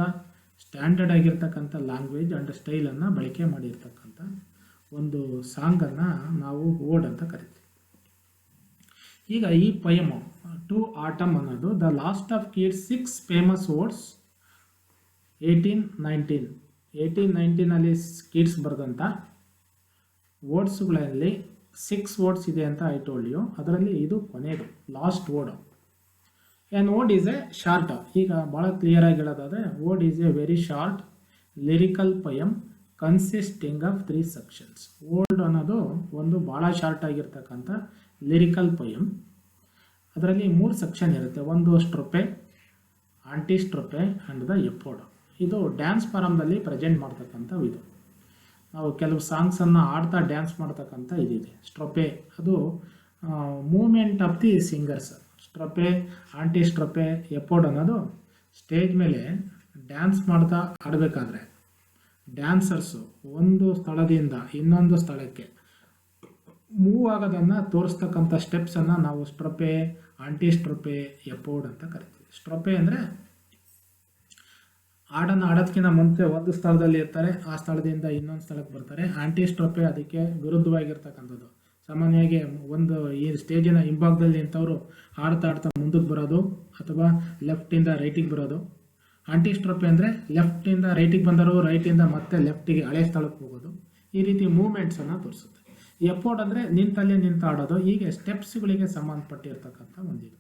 ಸ್ಟ್ಯಾಂಡರ್ಡ್ ಆಗಿರ್ತಕ್ಕಂಥ ಲ್ಯಾಂಗ್ವೇಜ್ ಆ್ಯಂಡ್ ಸ್ಟೈಲನ್ನು ಬಳಕೆ ಮಾಡಿರ್ತಕ್ಕಂಥ ಒಂದು ಸಾಂಗನ್ನು ನಾವು ಓಡ್ ಅಂತ ಕರಿತೀವಿ. ಈಗ ಈ ಪಯಮು ಟು ಆಟಮ್ ಅನ್ನೋದು the last of Keats 6 famous odes 1819 Keats ಬರೆದಂಥ ಓಡ್ಸ್ಗಳಲ್ಲಿ 6 ಓಡ್ಸ್ ಇದೆ ಅಂತ ಐ ಟೋಲ್ಡ್ ಯು. ಅದರಲ್ಲಿ ಇದು ಕೊನೆಯದು, ಲಾಸ್ಟ್ ಓಡ್. ಆ್ಯನ್ ಓಡ್ ಈಸ್ ಎ ಶಾರ್ಟ್, ಈಗ ಭಾಳ ಕ್ಲಿಯರಾಗಿ ಹೇಳೋದಾದರೆ, ಓಡ್ is a very short lyrical poem consisting of 3 sections. ಓಡ್ ಅನ್ನೋದು ಒಂದು ಭಾಳ ಶಾರ್ಟ್ ಆಗಿರ್ತಕ್ಕಂಥ ಲಿರಿಕಲ್ ಪಯಮ್. ಅದರಲ್ಲಿ 3 ಸೆಕ್ಷನ್ ಇರುತ್ತೆ. ಒಂದು ಸ್ಟ್ರೊಪೆ, ಆಂಟಿ ಸ್ಟ್ರೊಪೆ ಆ್ಯಂಡ್ ದ ಎಪೋಡ್. ಇದು ಡ್ಯಾನ್ಸ್ ಫಾರಮ್ದಲ್ಲಿ ಪ್ರೆಸೆಂಟ್ ಮಾಡ್ತಕ್ಕಂಥ ಇದು. ನಾವು ಕೆಲವು ಸಾಂಗ್ಸನ್ನು ಆಡ್ತಾ ಡ್ಯಾನ್ಸ್ ಮಾಡ್ತಕ್ಕಂಥ ಇದಿದೆ. ಸ್ಟ್ರೊಪೆ ಅದು movement of the singers. Strophe, antistrophe, epode ಅನ್ನೋದು ಸ್ಟೇಜ್ ಮೇಲೆ ಡ್ಯಾನ್ಸ್ ಮಾಡ್ತಾ ಆಡಬೇಕಾದ್ರೆ ಡ್ಯಾನ್ಸರ್ಸು ಒಂದು ಸ್ಥಳದಿಂದ ಇನ್ನೊಂದು ಸ್ಥಳಕ್ಕೆ ಮೂವ್ ಆಗೋದನ್ನು ತೋರಿಸ್ತಕ್ಕಂಥ ಸ್ಟೆಪ್ಸನ್ನು ನಾವು ಸ್ಟ್ರೊಪೆ, ಆಂಟಿ ಸ್ಟ್ರೊಪೆ, ಎಪೋಡ್ ಅಂತ ಕರಿತೀವಿ. ಸ್ಟ್ರೊಪೆ ಅಂದರೆ ಹಾಡನ್ನು ಆಡೋದಕ್ಕಿಂತ ಮುಂಚೆ ಒಂದು ಸ್ಥಳದಲ್ಲಿ ಇರ್ತಾರೆ, ಆ ಸ್ಥಳದಿಂದ ಇನ್ನೊಂದು ಸ್ಥಳಕ್ಕೆ ಬರ್ತಾರೆ. ಆಂಟಿ ಸ್ಟ್ರೊಪೆ ಅದಕ್ಕೆ ವಿರುದ್ಧವಾಗಿರ್ತಕ್ಕಂಥದ್ದು. ಸಾಮಾನ್ಯವಾಗಿ ಒಂದು ಈ ಸ್ಟೇಜಿನ ಹಿಂಭಾಗದಲ್ಲಿ ನಿಂತವರು ಆಡ್ತಾ ಮುಂದಕ್ಕೆ ಬರೋದು ಅಥವಾ ಲೆಫ್ಟಿಂದ ರೈಟಿಗೆ ಬರೋದು. ಆಂಟಿ ಸ್ಟ್ರೊಪೆ ಅಂದರೆ ಲೆಫ್ಟಿಂದ ರೈಟಿಗೆ ಬಂದರು, ರೈಟಿಂದ ಮತ್ತೆ ಲೆಫ್ಟಿಗೆ ಹಳೆ ಸ್ಥಳಕ್ಕೆ ಹೋಗೋದು. ಈ ರೀತಿ ಮೂವ್ಮೆಂಟ್ಸನ್ನು ತೋರಿಸುತ್ತೆ. ಎಪೋಡ್ ಅಂದರೆ ನಿಂತಲ್ಲೇ ನಿಂತು ಆಡೋದು. ಹೀಗೆ ಸ್ಟೆಪ್ಸ್ಗಳಿಗೆ ಸಂಬಂಧಪಟ್ಟಿರ್ತಕ್ಕಂಥ ಒಂದಿದು.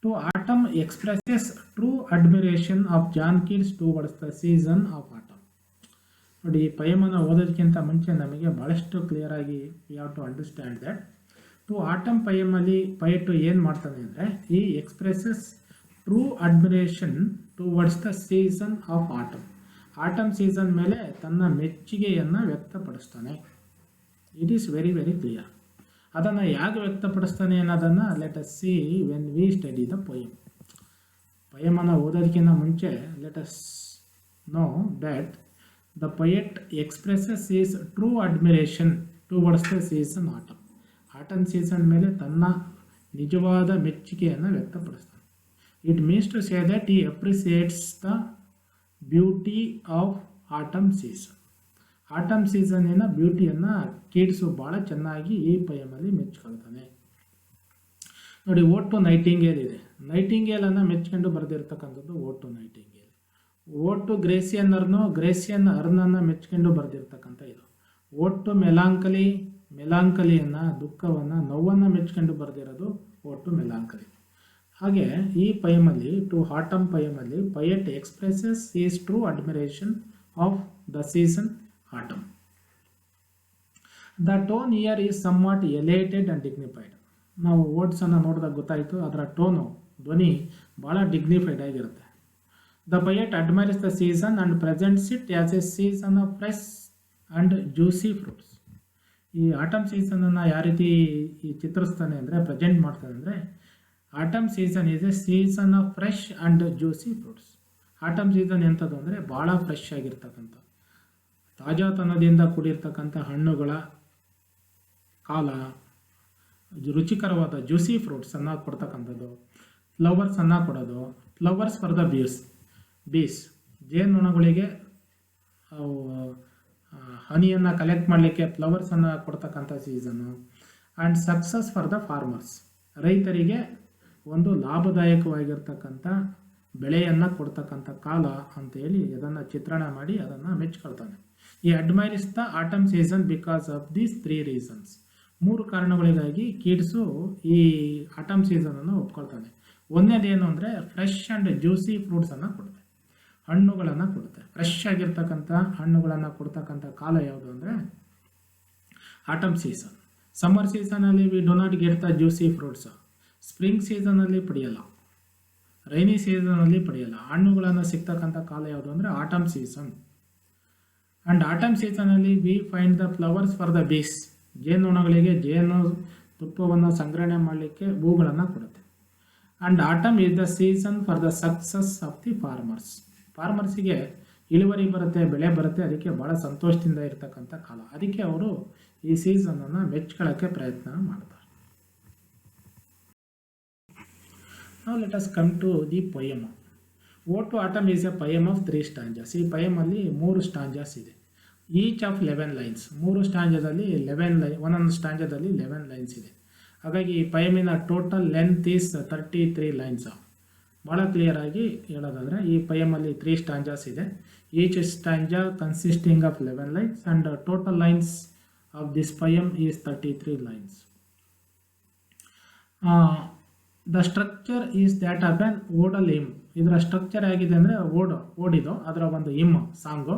To autumn expresses true admiration of John Keats towards the season of autumn. ನೋಡಿ, ಈ ಪಯಮನ್ನು ಓದೋದಕ್ಕಿಂತ ಮುಂಚೆ ನಮಗೆ ಭಾಳಷ್ಟು ಕ್ಲಿಯರಾಗಿ we have to understand that to autumn ಪಯಮಲ್ಲಿ ಪಯಟು ಏನು ಮಾಡ್ತಾನೆ ಅಂದರೆ, he expresses true admiration towards the season of autumn. Autumn season ಮೇಲೆ ತನ್ನ ಮೆಚ್ಚುಗೆಯನ್ನು ವ್ಯಕ್ತಪಡಿಸ್ತಾನೆ. It is very very clear. ಅದನ್ನು ಹೇಗೆ ವ್ಯಕ್ತಪಡಿಸ್ತಾನೆ ಅನ್ನೋದನ್ನು let us see when we study the poem. ಪಯಮನ್ನು ಓದೋದಕ್ಕಿಂತ ಮುಂಚೆ let us know that the poet expresses his true admiration towards the season autumn. Autumn season ಮೇಲೆ ತನ್ನ ನಿಜವಾದ ಮೆಚ್ಚುಗೆಯನ್ನು ವ್ಯಕ್ತಪಡಿಸ್ತಾನೆ. It means to say that he appreciates the beauty of autumn season. Autumn ಸೀಸನ್ನಿನ ಬ್ಯೂಟಿಯನ್ನು ಕಿಡ್ಸು ಭಾಳ ಚೆನ್ನಾಗಿ ಈ ಪಯಮಲ್ಲಿ ಮೆಚ್ಕೊಳ್ತಾನೆ. ನೋಡಿ, ಓಡ್ ಟು ನೈಟಿಂಗೇಲ್ ಇದೆ. ನೈಟಿಂಗೇಲನ್ನು ಮೆಚ್ಕೊಂಡು ಬರೆದಿರ್ತಕ್ಕಂಥದ್ದು ಓಡ್ ಟು ನೈಟಿಂಗೇಲ್. ಓಡ್ ಟು ಗ್ರೇಸಿಯನ್ ಅರ್ನನ್ನು ಮೆಚ್ಕೊಂಡು ಬರೆದಿರ್ತಕ್ಕಂಥ ಇದು. ಓಡ್ ಟು ಮೆಲಾಂಕಲಿಯನ್ನು, ದುಃಖವನ್ನು, ನೋವನ್ನು ಮೆಚ್ಕೊಂಡು ಬರೆದಿರೋದು ಓಡ್ ಟು ಮೆಲಾಂಕಲಿ. ಹಾಗೆ ಈ ಪಯಮಲ್ಲಿ ಟು ಆಟಮ್ ಪಯಮಲ್ಲಿ poet expresses his true admiration of the season autumn. The tone here is somewhat elated and dignified. ನಾವು ಓಡ್ಸನ್ನು ನೋಡಿದಾಗ ಗೊತ್ತಾಯಿತು, ಅದರ ಟೋನು, ಧ್ವನಿ ಭಾಳ ಡಿಗ್ನಿಫೈಡ್ ಆಗಿರುತ್ತೆ. The poet admires the season and presents it as a season of fresh and juicy fruits. ಈ atom ಸೀಸನನ್ನು ಯಾವ ರೀತಿ ಈ ಚಿತ್ರಿಸ್ತಾನೆ ಅಂದರೆ ಪ್ರೆಸೆಂಟ್ ಮಾಡ್ತಾನೆ ಅಂದರೆ autumn season is a season of fresh and juicy fruits. Atom season ಎಂಥದ್ದು ಅಂದರೆ ಭಾಳ ಫ್ರೆಶ್ ಆಗಿರ್ತಕ್ಕಂಥ ತಾಜಾತನದಿಂದ ಕೂಡಿರ್ತಕ್ಕಂಥ ಹಣ್ಣುಗಳ ಕಾಲ, ರುಚಿಕರವಾದ ಜ್ಯೂಸಿ ಫ್ರೂಟ್ಸನ್ನು ಕೊಡ್ತಕ್ಕಂಥದ್ದು, ಫ್ಲವರ್ಸನ್ನು ಕೊಡೋದು. ಫ್ಲವರ್ಸ್ ಫಾರ್ ದ ಬೀಸ್ ಜೇನುನೊಣಗಳಿಗೆ ಅವು ಹನಿಯನ್ನು ಕಲೆಕ್ಟ್ ಮಾಡಲಿಕ್ಕೆ ಫ್ಲವರ್ಸನ್ನು ಕೊಡ್ತಕ್ಕಂಥ season. And success for the farmers, ರೈತರಿಗೆ ಒಂದು ಲಾಭದಾಯಕವಾಗಿರ್ತಕ್ಕಂಥ ಬೆಳೆಯನ್ನು ಕೊಡ್ತಕ್ಕಂಥ ಕಾಲ ಅಂತೇಳಿ ಅದನ್ನು ಚಿತ್ರಣ ಮಾಡಿ ಅದನ್ನು ಮೆಚ್ಕೊಳ್ತಾನೆ. He admires the autumn season because of these 3 reasons. 3 ಕಾರಣಗಳಿಗಾಗಿ ಕೀಟ್ಸು ಈ ಆಟಮ್ ಸೀಸನನ್ನು ಒಪ್ಕೊಳ್ತಾನೆ. ಒಂದನೇದೇನು ಅಂದರೆ ಫ್ರೆಶ್ ಆ್ಯಂಡ್ ಜ್ಯೂಸಿ ಫ್ರೂಟ್ಸನ್ನು ಕೊಡುತ್ತೆ, ಹಣ್ಣುಗಳನ್ನು ಕೊಡುತ್ತೆ. ಫ್ರೆಶ್ ಆಗಿರ್ತಕ್ಕಂಥ ಹಣ್ಣುಗಳನ್ನು ಕೊಡ್ತಕ್ಕಂಥ ಕಾಲ ಯಾವುದು ಅಂದರೆ ಆಟಮ್ ಸೀಸನ್. ಸಮ್ಮರ್ ಸೀಸನಲ್ಲಿ V do not get the juicy fruits. Spring ಸೀಸನಲ್ಲಿ ಪಡೆಯಲ್ಲ, ರೈನಿ ಸೀಸನಲ್ಲಿ ಪಡೆಯಲ್ಲ. ಹಣ್ಣುಗಳನ್ನು ಸಿಗ್ತಕ್ಕಂಥ ಕಾಲ ಯಾವುದು ಅಂದರೆ ಆಟಮ್ ಸೀಸನ್. ಆ್ಯಂಡ್ ಆಟಮ್ ಸೀಸನಲ್ಲಿ we find the flowers for the bees, ಜೇನುನೊಣಗಳಿಗೆ ಜೇನು ತುಪ್ಪವನ್ನು ಸಂಗ್ರಹಣೆ ಮಾಡಲಿಕ್ಕೆ ಹೂಗಳನ್ನು ಕೊಡುತ್ತೆ. And autumn is the season for the success of the farmers. ಫಾರ್ಮರ್ಸಿಗೆ ಇಳುವರಿ ಬರುತ್ತೆ, ಬೆಳೆ ಬರುತ್ತೆ, ಅದಕ್ಕೆ ಭಾಳ ಸಂತೋಷದಿಂದ ಇರತಕ್ಕಂಥ ಕಾಲ. ಅದಕ್ಕೆ ಅವರು ಈ ಸೀಸನನ್ನು ಮೆಚ್ಕೊಳ್ಳೋಕ್ಕೆ ಪ್ರಯತ್ನ ಮಾಡ್ತಾರೆ. Now let us come to the poem. Ode to Autumn is a poem of 3 stanzas. ಈ ಪಯಮಲ್ಲಿ 3 ಸ್ಟಾಂಜಾಸ್ ಇದೆ. Each of 11 lines. 3 ಸ್ಟಾಂಜಾದಲ್ಲಿ 11 ಲೈನ್, ಒಂದೊಂದು ಸ್ಟಾಂಜಾದಲ್ಲಿ 11 ಲೈನ್ಸ್ ಇದೆ. ಹಾಗಾಗಿ ಈ ಪಯಮಿನ ಟೋಟಲ್ ಲೆಂತ್ ಈಸ್ 33 ಲೈನ್ಸ್. ಭಾಳ ಕ್ಲಿಯರ್ ಆಗಿ ಹೇಳೋದಾದರೆ ಈ ಪಯಮಲ್ಲಿ 3 ಸ್ಟಾಂಜಾಸ್ ಇದೆ. Each stanza consisting of 11 lines and total lines of this poem is 33 lines. The structure is that of an odal hymn. ಇದರ ಸ್ಟ್ರಕ್ಚರ್ ಆಗಿದೆ ಅಂದರೆ ಓಡಿದು ಅದರ ಒಂದು hymn song.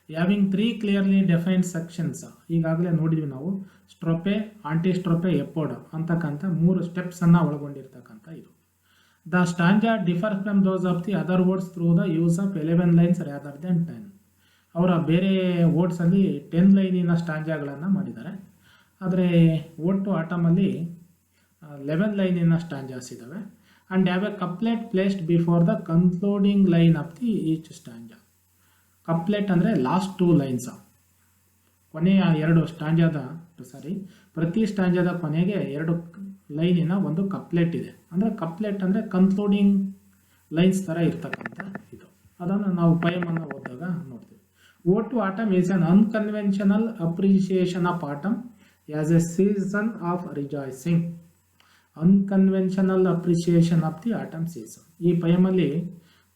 Having 3 clearly ಡೆಫೈನ್ಡ್ sections. ಈಗಾಗಲೇ ನೋಡಿದ್ವಿ ನಾವು ಸ್ಟ್ರೊಪೆ, ಆಂಟಿ ಸ್ಟ್ರೊಪೆ, ಎಪೋಡ್ ಅಂತಕ್ಕಂಥ 3 ಸ್ಟೆಪ್ಸನ್ನು ಒಳಗೊಂಡಿರ್ತಕ್ಕಂಥ ಇದು. The ಸ್ಟಾಂಜಾ differ from those of the other words through the use of 11 lines rather than 10. ಅವರ ಬೇರೆ ವರ್ಡ್ಸಲ್ಲಿ 10 ಲೈನಿನ ಸ್ಟಾಂಜಾಗಳನ್ನು ಮಾಡಿದ್ದಾರೆ. ಆದರೆ ಓಡ್ ಟು ಆಟಮಲ್ಲಿ 11 ಲೈನಿನ ಸ್ಟಾಂಜಾಸ್ ಇದ್ದಾವೆ. And have a couplet placed before the concluding line of the each stanza. Couplet ಅಂದರೆ last 2 lines, ಕೊನೆಯ 2 ಸ್ಟಾಂಜಾದ ಪ್ರತಿ ಸ್ಟಾಂಜಾದ ಕೊನೆಗೆ 2 ಲೈನಿನ ಒಂದು ಕಪ್ಲೆಟ್ ಇದೆ. ಅಂದರೆ ಕಪ್ಲೆಟ್ ಅಂದರೆ ಕನ್ಕ್ಲೂಡಿಂಗ್ ಲೈನ್ಸ್ ಥರ ಇರ್ತಕ್ಕಂಥ ಇದು. ಅದನ್ನು ನಾವು ಪಯಮನ್ನು ಓದಿದಾಗ ನೋಡ್ತೀವಿ. Ode to autumn is an unconventional appreciation of autumn as a season of rejoicing. Unconventional appreciation of the autumn season. ಈ ಪಯಮಲ್ಲಿ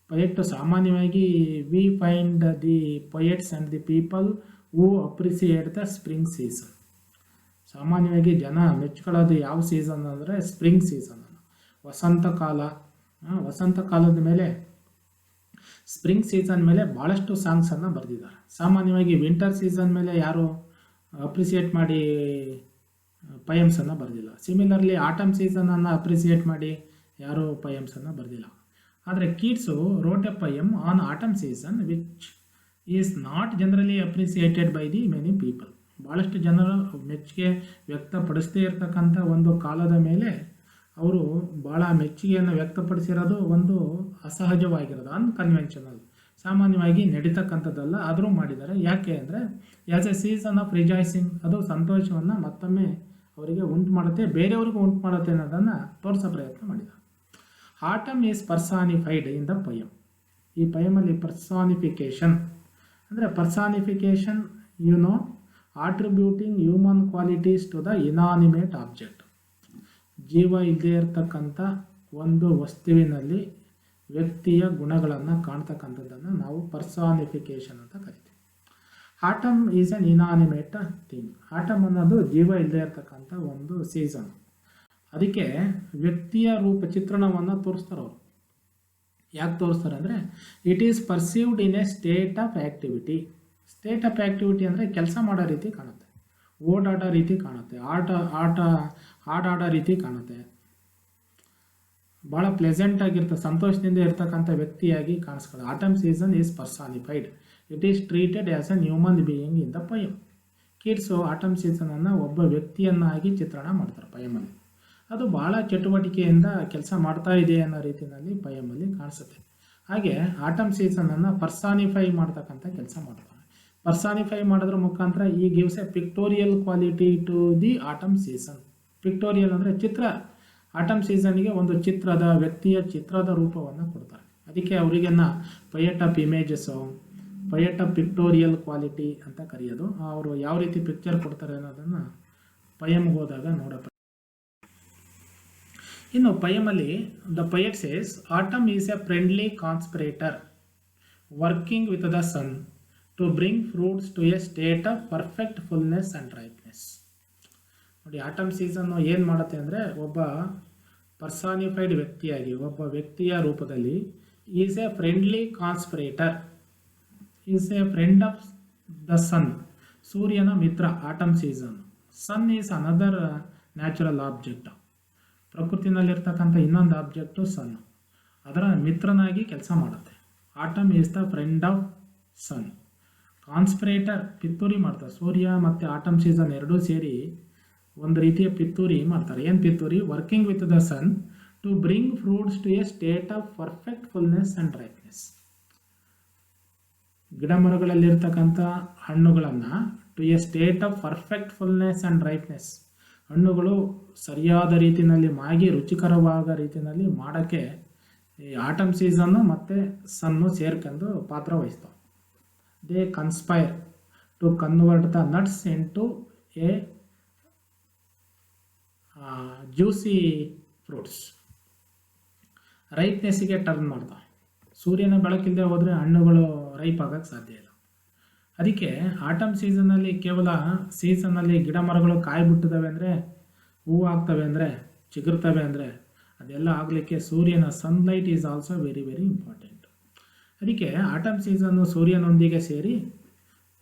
ಪೊಯೆಟ್ ಸಾಮಾನ್ಯವಾಗಿ we find the poets and the people who appreciate the spring season. ಸಾಮಾನ್ಯವಾಗಿ ಜನ ಮೆಚ್ಕೊಳ್ಳೋದು ಯಾವ season ಅಂದರೆ spring ಸೀಸನನ್ನು, ವಸಂತ ಕಾಲ. ವಸಂತ ಕಾಲದ ಮೇಲೆ, ಸ್ಪ್ರಿಂಗ್ ಸೀಸನ್ ಮೇಲೆ ಭಾಳಷ್ಟು ಸಾಂಗ್ಸನ್ನು ಬರೆದಿದ್ದಾರೆ. ಸಾಮಾನ್ಯವಾಗಿ ವಿಂಟರ್ ಸೀಸನ್ ಮೇಲೆ ಯಾರು ಅಪ್ರಿಸಿಯೇಟ್ ಮಾಡಿ ಪಯಮ್ಸನ್ನು ಬರೆದಿಲ್ಲ. ಸಿಮಿಲರ್ಲಿ ಆಟಮ್ ಸೀಸನನ್ನು ಅಪ್ರಿಸಿಯೇಟ್ ಮಾಡಿ ಯಾರೂ ಪಯಮ್ಸನ್ನು ಬರೆದಿಲ್ಲ. ಆದರೆ Keats wrote a poem on autumn season which is not generally appreciated by the many people. ಭಾಳಷ್ಟು ಜನರು ಮೆಚ್ಚುಗೆ ವ್ಯಕ್ತಪಡಿಸದೇ ಇರತಕ್ಕಂಥ ಒಂದು ಕಾಲದ ಮೇಲೆ ಅವರು ಭಾಳ ಮೆಚ್ಚುಗೆಯನ್ನು ವ್ಯಕ್ತಪಡಿಸಿರೋದು ಒಂದು ಅಸಹಜವಾಗಿರೋದು, ಅನ್ಕನ್ವೆನ್ಷನಲ್, ಸಾಮಾನ್ಯವಾಗಿ ನಡೀತಕ್ಕಂಥದ್ದಲ್ಲ, ಆದರೂ ಮಾಡಿದ್ದಾರೆ. ಯಾಕೆ ಅಂದರೆ as A season of rejoicing, ಅದು ಸಂತೋಷವನ್ನು ಮತ್ತೊಮ್ಮೆ ಅವರಿಗೆ ಉಂಟು ಮಾಡುತ್ತೆ, ಬೇರೆಯವ್ರಿಗೂ ಉಂಟು ಮಾಡುತ್ತೆ ಅನ್ನೋದನ್ನು ತೋರಿಸೋ ಪ್ರಯತ್ನ ಮಾಡಿದ್ದಾರೆ. Autumn is personified in the poem. ಈ ಪಯಮಲ್ಲಿ ಪರ್ಸಾನಿಫಿಕೇಶನ್ ಅಂದರೆ personification attributing human qualities to the inanimate object. ಜೀವ ಇಲ್ಲದೆ ಇರತಕ್ಕಂಥ ಒಂದು ವಸ್ತುವಿನಲ್ಲಿ ವ್ಯಕ್ತಿಯ ಗುಣಗಳನ್ನು ಕಾಣ್ತಕ್ಕಂಥದ್ದನ್ನು ನಾವು ಪರ್ಸಾನಿಫಿಕೇಶನ್ ಅಂತ ಕರಿತೀವಿ. Autumn is an inanimate thing. Autumn ಅನ್ನೋದು ಜೀವ ಇಲ್ಲದೆ ಇರತಕ್ಕಂಥ ಒಂದು ಸೀಸನ್. ಅದಕ್ಕೆ ವ್ಯಕ್ತಿಯ ರೂಪ ಚಿತ್ರಣವನ್ನು ತೋರಿಸ್ತಾರೆ ಅವರು. ಯಾಕೆ ತೋರಿಸ್ತಾರೆ ಅಂದರೆ it is perceived in a state of activity. State of activity ಅಂದರೆ ಕೆಲಸ ಮಾಡೋ ರೀತಿ ಕಾಣುತ್ತೆ, ಓಡಾಡೋ ರೀತಿ ಕಾಣುತ್ತೆ, ಹಾಡಾಡೋ ರೀತಿ ಕಾಣುತ್ತೆ. ಭಾಳ ಪ್ಲೆಸೆಂಟ್ ಆಗಿರ್ತದೆ, ಸಂತೋಷದಿಂದ ಇರ್ತಕ್ಕಂಥ ವ್ಯಕ್ತಿಯಾಗಿ ಕಾಣಿಸ್ಕೊಳ್ಳೋದು. Autumn season is personified, it is treated as an human being in the poem. Keats autumn ಸೀಸನನ್ನು ಒಬ್ಬ ವ್ಯಕ್ತಿಯನ್ನಾಗಿ ಚಿತ್ರಣ ಮಾಡ್ತಾರೆ ಪಯಮಲ್ಲಿ. ಅದು ಭಾಳ ಚಟುವಟಿಕೆಯಿಂದ ಕೆಲಸ ಮಾಡ್ತಾ ಇದೆ ಅನ್ನೋ ರೀತಿಯಲ್ಲಿ ಪಯಮಲ್ಲಿ ಕಾಣಿಸುತ್ತೆ. ಹಾಗೆ ಆಟಮ್ ಸೀಸನನ್ನು ಪರ್ಸಾನಿಫೈ ಮಾಡ್ತಕ್ಕಂಥ ಕೆಲಸ ಮಾಡ್ತಾರೆ. ಪರ್ಸಾನಿಫೈ ಮಾಡೋದ್ರ ಮುಖಾಂತರ he gives a pictorial quality to the autumn season. Pictorial ಅಂದರೆ ಚಿತ್ರ. ಆಟಮ್ ಸೀಸನ್ಗೆ ಒಂದು ಚಿತ್ರದ, ವ್ಯಕ್ತಿಯ ಚಿತ್ರದ ರೂಪವನ್ನು ಕೊಡ್ತಾರೆ. ಅದಕ್ಕೆ ಅವರಿಗೆನ್ನ poet of images, poet of pictorial quality ಅಂತ ಕರೆಯೋದು. ಅವರು ಯಾವ ರೀತಿ ಪಿಕ್ಚರ್ ಕೊಡ್ತಾರೆ ಅನ್ನೋದನ್ನು ಪಯಮ್ಗೆ ಹೋದಾಗ ನೋಡಪ್ಪ. ಇನ್ನು ಪಯಮಲ್ಲಿ the poet says autumn is a friendly conspirator working with the sun to bring fruits to a state of perfect fullness and ripeness. ನೋಡಿ, ಆಟಮ್ ಸೀಸನ್ನು ಏನು ಮಾಡುತ್ತೆ ಅಂದರೆ, ಒಬ್ಬ ಪರ್ಸಾನಿಫೈಡ್ ವ್ಯಕ್ತಿಯಾಗಿ, ಒಬ್ಬ ವ್ಯಕ್ತಿಯ ರೂಪದಲ್ಲಿ is a friendly conspirator, is a friend of the sun, ಸೂರ್ಯನ ಮಿತ್ರ. Autumn season sun is another natural object. ಪ್ರಕೃತಿನಲ್ಲಿರ್ತಕ್ಕಂಥ ಇನ್ನೊಂದು ಆಬ್ಜೆಕ್ಟು ಸನ್, ಅದರ ಮಿತ್ರನಾಗಿ ಕೆಲಸ ಮಾಡುತ್ತೆ. Autumn is the friend of sun. Conspirator ಪಿತ್ತೂರಿ ಮಾಡ್ತಾರೆ. ಸೂರ್ಯ ಮತ್ತು ಆಟಮ್ ಸೀಸನ್ ಎರಡೂ ಸೇರಿ ಒಂದು ರೀತಿಯ ಪಿತ್ತೂರಿ ಮಾಡ್ತಾರೆ. ಏನು ಪಿತ್ತೂರಿ? Working with the sun to bring fruits to a state of perfect fullness and ripeness. ಗಿಡ ಮರಗಳಲ್ಲಿರ್ತಕ್ಕಂಥ ಹಣ್ಣುಗಳನ್ನು to a state of perfect fullness and ripeness, ಹಣ್ಣುಗಳು ಸರಿಯಾದ ರೀತಿಯಲ್ಲಿ ಮಾಗಿ ರುಚಿಕರವಾದ ರೀತಿಯಲ್ಲಿ ಮಾಡೋಕ್ಕೆ ಈ ಆಟಮ್ ಸೀಸನ್ನು ಮತ್ತು ಸನ್ನು ಸೇರ್ಕೊಂಡು ಪಾತ್ರ ವಹಿಸ್ತವೆ. They conspire to convert the nuts into a juicy fruits. ರೈಪ್ನೆಸ್ಸಿಗೆ ಟರ್ನ್ ಮಾಡ್ತಾವೆ. ಸೂರ್ಯನ ಬೆಳಕಿಲ್ಲದೆ ಹೋದರೆ ಹಣ್ಣುಗಳು ರೈಪ್ ಆಗೋಕ್ಕೆ ಸಾಧ್ಯ ಇಲ್ಲ. ಅದಕ್ಕೆ ಆಟಮ್ ಸೀಸನ್ನಲ್ಲಿ ಕೇವಲ ಸೀಸನ್ನಲ್ಲಿ ಗಿಡ ಮರಗಳು ಕಾಯಿ ಬಿಟ್ಟಿದ್ದಾವೆ ಅಂದರೆ, ಹೂವು ಆಗ್ತವೆ ಅಂದರೆ, ಚಿಗುರ್ತವೆ ಅಂದರೆ, ಅದೆಲ್ಲ ಆಗಲಿಕ್ಕೆ ಸೂರ್ಯನ sunlight is also very very important. ಅದಕ್ಕೆ ಆಟಮ್ ಸೀಸನ್ನು ಸೂರ್ಯನೊಂದಿಗೆ ಸೇರಿ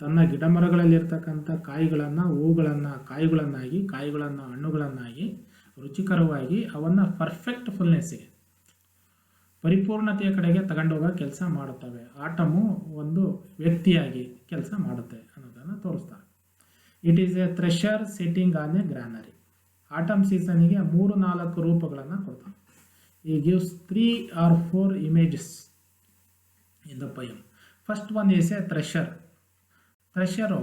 ತನ್ನ ಗಿಡ ಮರಗಳಲ್ಲಿರ್ತಕ್ಕಂಥ ಕಾಯಿಗಳನ್ನು, ಹೂಗಳನ್ನು ಕಾಯಿಗಳನ್ನಾಗಿ, ಕಾಯಿಗಳನ್ನು ಹಣ್ಣುಗಳನ್ನಾಗಿ ರುಚಿಕರವಾಗಿ ಅವನ್ನು ಪರ್ಫೆಕ್ಟ್ ಫುಲ್ನೆಸ್ಸಿಗೆ, ಪರಿಪೂರ್ಣತೆಯ ಕಡೆಗೆ ತಗೊಂಡೋಗೋ ಕೆಲಸ ಮಾಡುತ್ತವೆ. ಆಟಮು ಒಂದು ವ್ಯಕ್ತಿಯಾಗಿ ಕೆಲಸ ಮಾಡುತ್ತೆ ಅನ್ನೋದನ್ನು ತೋರಿಸ್ತಾರೆ. It is a thresher sitting on a granary. Autumn ಸೀಸನ್ನಿಗೆ 3-4 ರೂಪಗಳನ್ನು ಕೊಡ್ತಾನೆ. He gives 3 or 4 images in the poem. First one is a thresher. Thresher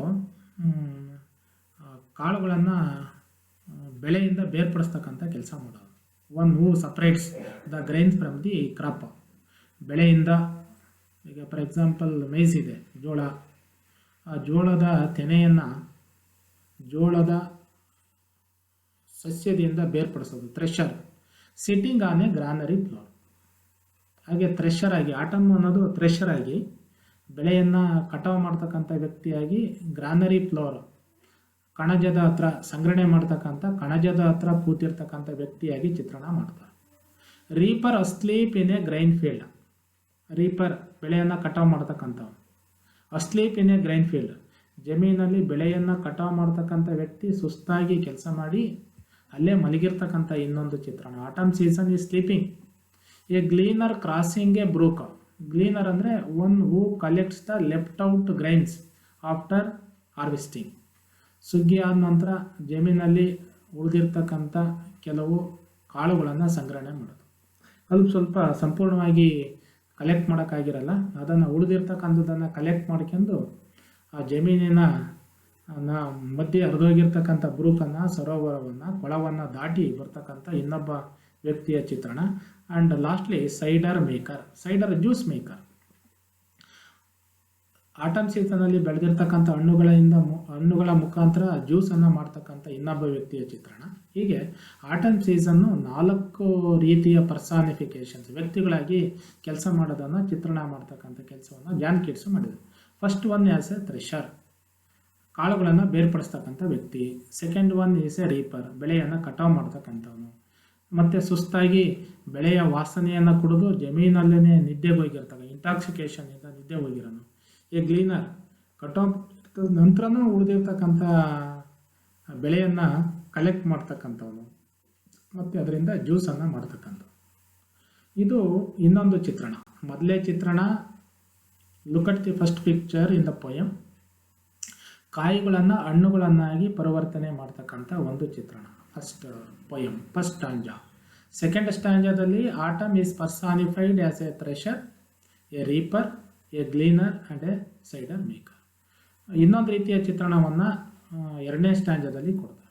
ಕಾಳುಗಳನ್ನು ಬೆಳೆಯಿಂದ ಬೇರ್ಪಡಿಸ್ತಕ್ಕಂಥ ಕೆಲಸ ಮಾಡೋದು. One who separates the grains from the crop. ಬೆಳೆಯಿಂದ, ಈಗ ಫಾರ್ ಎಕ್ಸಾಂಪಲ್ ಮೇಯ್ಸ್ ಇದೆ, ಜೋಳ, ಆ ಜೋಳದ ತೆನೆಯನ್ನು ಜೋಳದ ಸಸ್ಯದಿಂದ ಬೇರ್ಪಡಿಸೋದು thresher. Sitting on a granary floor. ಹಾಗೆ ಥ್ರೆಷರ್ ಆಗಿ, ಆಟಮ್ ಅನ್ನೋದು ಥ್ರೆಷರ್ ಆಗಿ ಬೆಳೆಯನ್ನು ಕಟಾವು ಮಾಡ್ತಕ್ಕಂಥ ವ್ಯಕ್ತಿಯಾಗಿ, ಗ್ರಾನರಿ ಫ್ಲೋರ್ ಕಣಜದ ಹತ್ರ ಸಂಗ್ರಹಣೆ ಮಾಡ್ತಕ್ಕಂಥ, ಕಣಜದ ಹತ್ರ ಕೂತಿರ್ತಕ್ಕಂಥ ವ್ಯಕ್ತಿಯಾಗಿ ಚಿತ್ರಣ ಮಾಡ್ತಾರೆ. Reaper asleep in a grain field. Reaper ಬೆಳೆಯನ್ನು ಕಟಾವು ಮಾಡ್ತಕ್ಕಂಥವು. Asleep in a grain field, ಜಮೀನಲ್ಲಿ ಬೆಳೆಯನ್ನು ಕಟಾವು ಮಾಡ್ತಕ್ಕಂಥ ವ್ಯಕ್ತಿ ಸುಸ್ತಾಗಿ ಕೆಲಸ ಮಾಡಿ ಅಲ್ಲೇ ಮಲಗಿರ್ತಕ್ಕಂಥ ಇನ್ನೊಂದು ಚಿತ್ರಣ. Autumn season is sleeping. A gleaner crossing a brook. Gleaner ಅಂದರೆ one who collects the left out grains after harvesting. ಸುಗ್ಗಿ ಆದ ನಂತರ ಜಮೀನಲ್ಲಿ ಉಳಿದಿರ್ತಕ್ಕಂಥ ಕೆಲವು ಕಾಳುಗಳನ್ನು ಸಂಗ್ರಹಣೆ ಮಾಡೋದು. ಅಲ್ಪ ಸ್ವಲ್ಪ ಸಂಪೂರ್ಣವಾಗಿ ಕಲೆಕ್ಟ್ ಮಾಡೋಕ್ಕಾಗಿರಲ್ಲ, ಅದನ್ನು ಉಳಿದಿರ್ತಕ್ಕಂಥದ್ದನ್ನು ಕಲೆಕ್ಟ್ ಮಾಡ್ಕೊಂಡು ಆ ಜಮೀನಿನ ಮಧ್ಯೆ ಹರಿದೋಗಿರ್ತಕ್ಕಂಥ ಬ್ರೂಕನ್ನು, ಸರೋವರವನ್ನು, ಕೊಳವನ್ನು ದಾಟಿ ಬರ್ತಕ್ಕಂಥ ಇನ್ನೊಬ್ಬ ವ್ಯಕ್ತಿಯ ಚಿತ್ರಣ. And lastly cider maker. Cider juice maker. Atom ಸೀಸನಲ್ಲಿ ಬೆಳೆದಿರ್ತಕ್ಕಂಥ ಹಣ್ಣುಗಳ ಮುಖಾಂತರ ಜ್ಯೂಸನ್ನು ಮಾಡ್ತಕ್ಕಂಥ ಇನ್ನೊಬ್ಬ ವ್ಯಕ್ತಿಯ ಚಿತ್ರಣ. ಹೀಗೆ ಆಟಮ್ ಸೀಸನ್ನು 4 ರೀತಿಯ ಪರ್ಸಾನಿಫಿಕೇಷನ್ಸ್, ವ್ಯಕ್ತಿಗಳಾಗಿ ಕೆಲಸ ಮಾಡೋದನ್ನು ಚಿತ್ರಣ ಮಾಡ್ತಕ್ಕಂಥ ಕೆಲಸವನ್ನು ಜಾನ್ ಕಿಟ್ಸ್ ಮಾಡಿದರು. First one as a thresher, ಕಾಳುಗಳನ್ನು ಬೇರ್ಪಡಿಸ್ತಕ್ಕಂಥ ವ್ಯಕ್ತಿ. Second one is A reaper, ಬೆಳೆಯನ್ನು ಕಟಾವು ಮಾಡ್ತಕ್ಕಂಥವನು. ಮತ್ತು ಸುಸ್ತಾಗಿ ಬೆಳೆಯ ವಾಸನೆಯನ್ನು ಕುಡಿದು ಜಮೀನಲ್ಲೇ ನಿದ್ದೆಗೆ ಹೋಗಿರ್ತಾಗ, ಇಂಟಾಕ್ಸಿಕೇಷನಿಂದ ನಿದ್ದೆ ಹೋಗಿರೋನು. ಎ ಗ್ಲೀನರ್, ಕಟಾವು ನಂತರನೂ ಉಳಿದಿರ್ತಕ್ಕಂಥ ಬೆಳೆಯನ್ನು ಕಲೆಕ್ಟ್ ಮಾಡ್ತಕ್ಕಂಥವನು ಮತ್ತು ಅದರಿಂದ ಜ್ಯೂಸನ್ನು ಮಾಡ್ತಕ್ಕಂಥವು. ಇದು ಇನ್ನೊಂದು ಚಿತ್ರಣ. ಮೊದಲೇ ಚಿತ್ರಣ, look at the first picture in the poem. ಕಾಯಿಗಳನ್ನು ಹಣ್ಣುಗಳನ್ನಾಗಿ ಪರಿವರ್ತನೆ ಮಾಡ್ತಕ್ಕಂಥ ಒಂದು ಚಿತ್ರಣ. First poem, first stanza. Second ಸ್ಟಾಂಜಾದಲ್ಲಿ autumn is personified as a thresher, a reaper, a gleaner and a cider maker. ಇನ್ನೊಂದು ರೀತಿಯ ಚಿತ್ರಣವನ್ನು ಎರಡನೇ ಸ್ಟಾಂಜಾದಲ್ಲಿ ಕೊಡ್ತಾರೆ.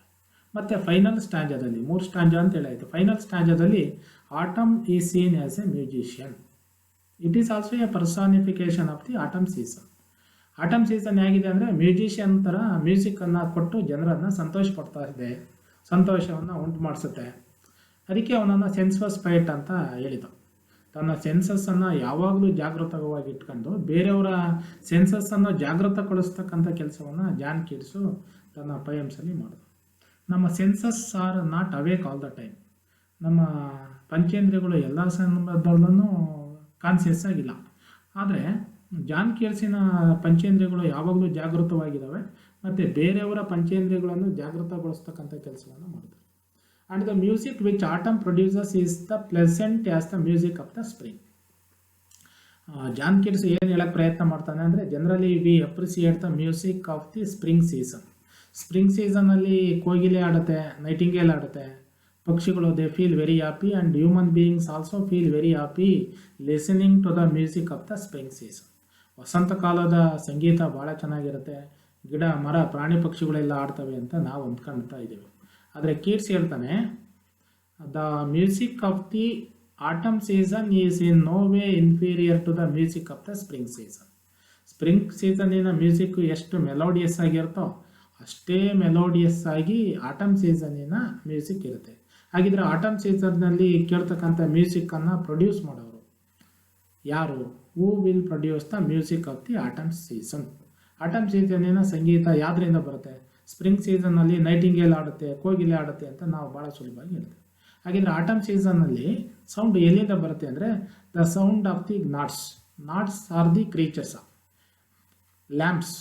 ಮತ್ತು ಫೈನಲ್ ಸ್ಟಾಂಜಾದಲ್ಲಿ, 3 ಸ್ಟಾಂಜಾ ಅಂತ ಹೇಳಾಯಿತು. ಫೈನಲ್ ಸ್ಟಾಂಜಾದಲ್ಲಿ autumn is seen as a musician. It is also a personification of the autumn season. Autumn season ಹೇಗಿದೆ ಅಂದರೆ ಮ್ಯೂಸಿಷಿಯನ್ ಥರ ಮ್ಯೂಸಿಕನ್ನು ಕೊಟ್ಟು ಜನರನ್ನು ಸಂತೋಷ ಪಡ್ತಾ ಇದೆ, ಸಂತೋಷವನ್ನು ಉಂಟು ಮಾಡಿಸುತ್ತೆ. ಅದಕ್ಕೆ ಅವನನ್ನು ಸೆನ್ಸ್ಲೆಸ್ ಪೈಟ್ ಅಂತ ಹೇಳಿದ. ತನ್ನ ಸೆನ್ಸಸ್ಸನ್ನು ಯಾವಾಗಲೂ ಜಾಗೃತವಾಗಿ ಇಟ್ಕೊಂಡು ಬೇರೆಯವರ ಸೆನ್ಸಸ್ಸನ್ನು ಜಾಗೃತಗೊಳಿಸ್ತಕ್ಕಂಥ ಕೆಲಸವನ್ನು ಜಾನ್ ಕೀಟ್ಸು ತನ್ನ ಪೊಯಮ್ಸಲ್ಲಿ ಮಾಡಿದ. ನಮ್ಮ senses are not awake all the time. ನಮ್ಮ ಪಂಚೇಂದ್ರಿಯಗಳು ಎಲ್ಲ ಸಂದರ್ಭದಲ್ಲೂ ಕಾನ್ಸಿಯಸ್ ಆಗಿಲ್ಲ. ಆದರೆ ಜಾನ್ ಕೀಟ್ಸಿನ ಪಂಚೇಂದ್ರಿಯಗಳು ಯಾವಾಗಲೂ ಜಾಗೃತವಾಗಿದ್ದಾವೆ ಮತ್ತು ಬೇರೆಯವರ ಪಂಚೇಂದ್ರಿಯಗಳನ್ನು ಜಾಗೃತಗೊಳಿಸ್ತಕ್ಕಂಥ ಕೆಲಸವನ್ನು ಮಾಡಿದ್ದಾರೆ. And the music which autumn produces is the pleasant as the music of the spring. John Keats ಏನು ಹೇಳಕ್ಕೆ ಪ್ರಯತ್ನ ಮಾಡ್ತಾನೆ ಅಂದರೆ, generally we appreciate the music of the spring season. Spring ಸೀಸನಲ್ಲಿ ಕೋಗಿಲೆ ಆಡುತ್ತೆ, ನೈಟಿಂಗೇಲ್ ಆಡುತ್ತೆ, ಪಕ್ಷಿಗಳು they feel very happy and human beings also feel very happy listening to the music of the spring season. ವಸಂತ ಕಾಲದ ಸಂಗೀತ ಭಾಳ ಚೆನ್ನಾಗಿರುತ್ತೆ, ಗಿಡ ಮರ ಪ್ರಾಣಿ ಪಕ್ಷಿಗಳೆಲ್ಲ ಆಡ್ತವೆ ಅಂತ ನಾವು ಅಂದ್ಕೊಳ್ತಾ ಇದ್ದೀವಿ. ಆದರೆ ಕೀಟ್ಸ್ ಹೇಳ್ತಾನೆ, the music of the autumn season is in no way inferior to the music of the spring season. Spring ಸೀಸನ್ನಿನ ಮ್ಯೂಸಿಕ್ ಎಷ್ಟು ಮೆಲೋಡಿಯಸ್ ಆಗಿರುತ್ತೋ ಅಷ್ಟೇ ಮೆಲೋಡಿಯಸ್ ಆಗಿ ಆಟಮ್ ಸೀಸನ್ನಿನ ಮ್ಯೂಸಿಕ್ ಇರುತ್ತೆ. ಹಾಗಿದ್ರೆ ಆಟಮ್ ಸೀಸನ್ನಲ್ಲಿ ಕೇಳ್ತಕ್ಕಂಥ ಮ್ಯೂಸಿಕ್ಕನ್ನು ಪ್ರೊಡ್ಯೂಸ್ ಮಾಡೋರು ಯಾರು? Who will produce the music of the autumn season. Autumn ಸೀಸನ್ನಿನ ಸಂಗೀತ ಯಾವುದರಿಂದ ಬರುತ್ತೆ? ಸ್ಪ್ರಿಂಗ್ ಸೀಸನ್ನಲ್ಲಿ ನೈಟಿಂಗೇಲ್ ಆಡುತ್ತೆ, ಕೋಗಿಲೆ ಆಡುತ್ತೆ ಅಂತ ನಾವು ಭಾಳ ಸುಲಭವಾಗಿ ಹೇಳ್ತೇವೆ. ಹಾಗಿದ್ರೆ ಆಟಮ್ ಸೀಸನ್ನಲ್ಲಿ ಸೌಂಡ್ ಎಲ್ಲಿಂದ ಬರುತ್ತೆ ಅಂದರೆ, the sound of the gnats. Gnats are the creatures. Lambs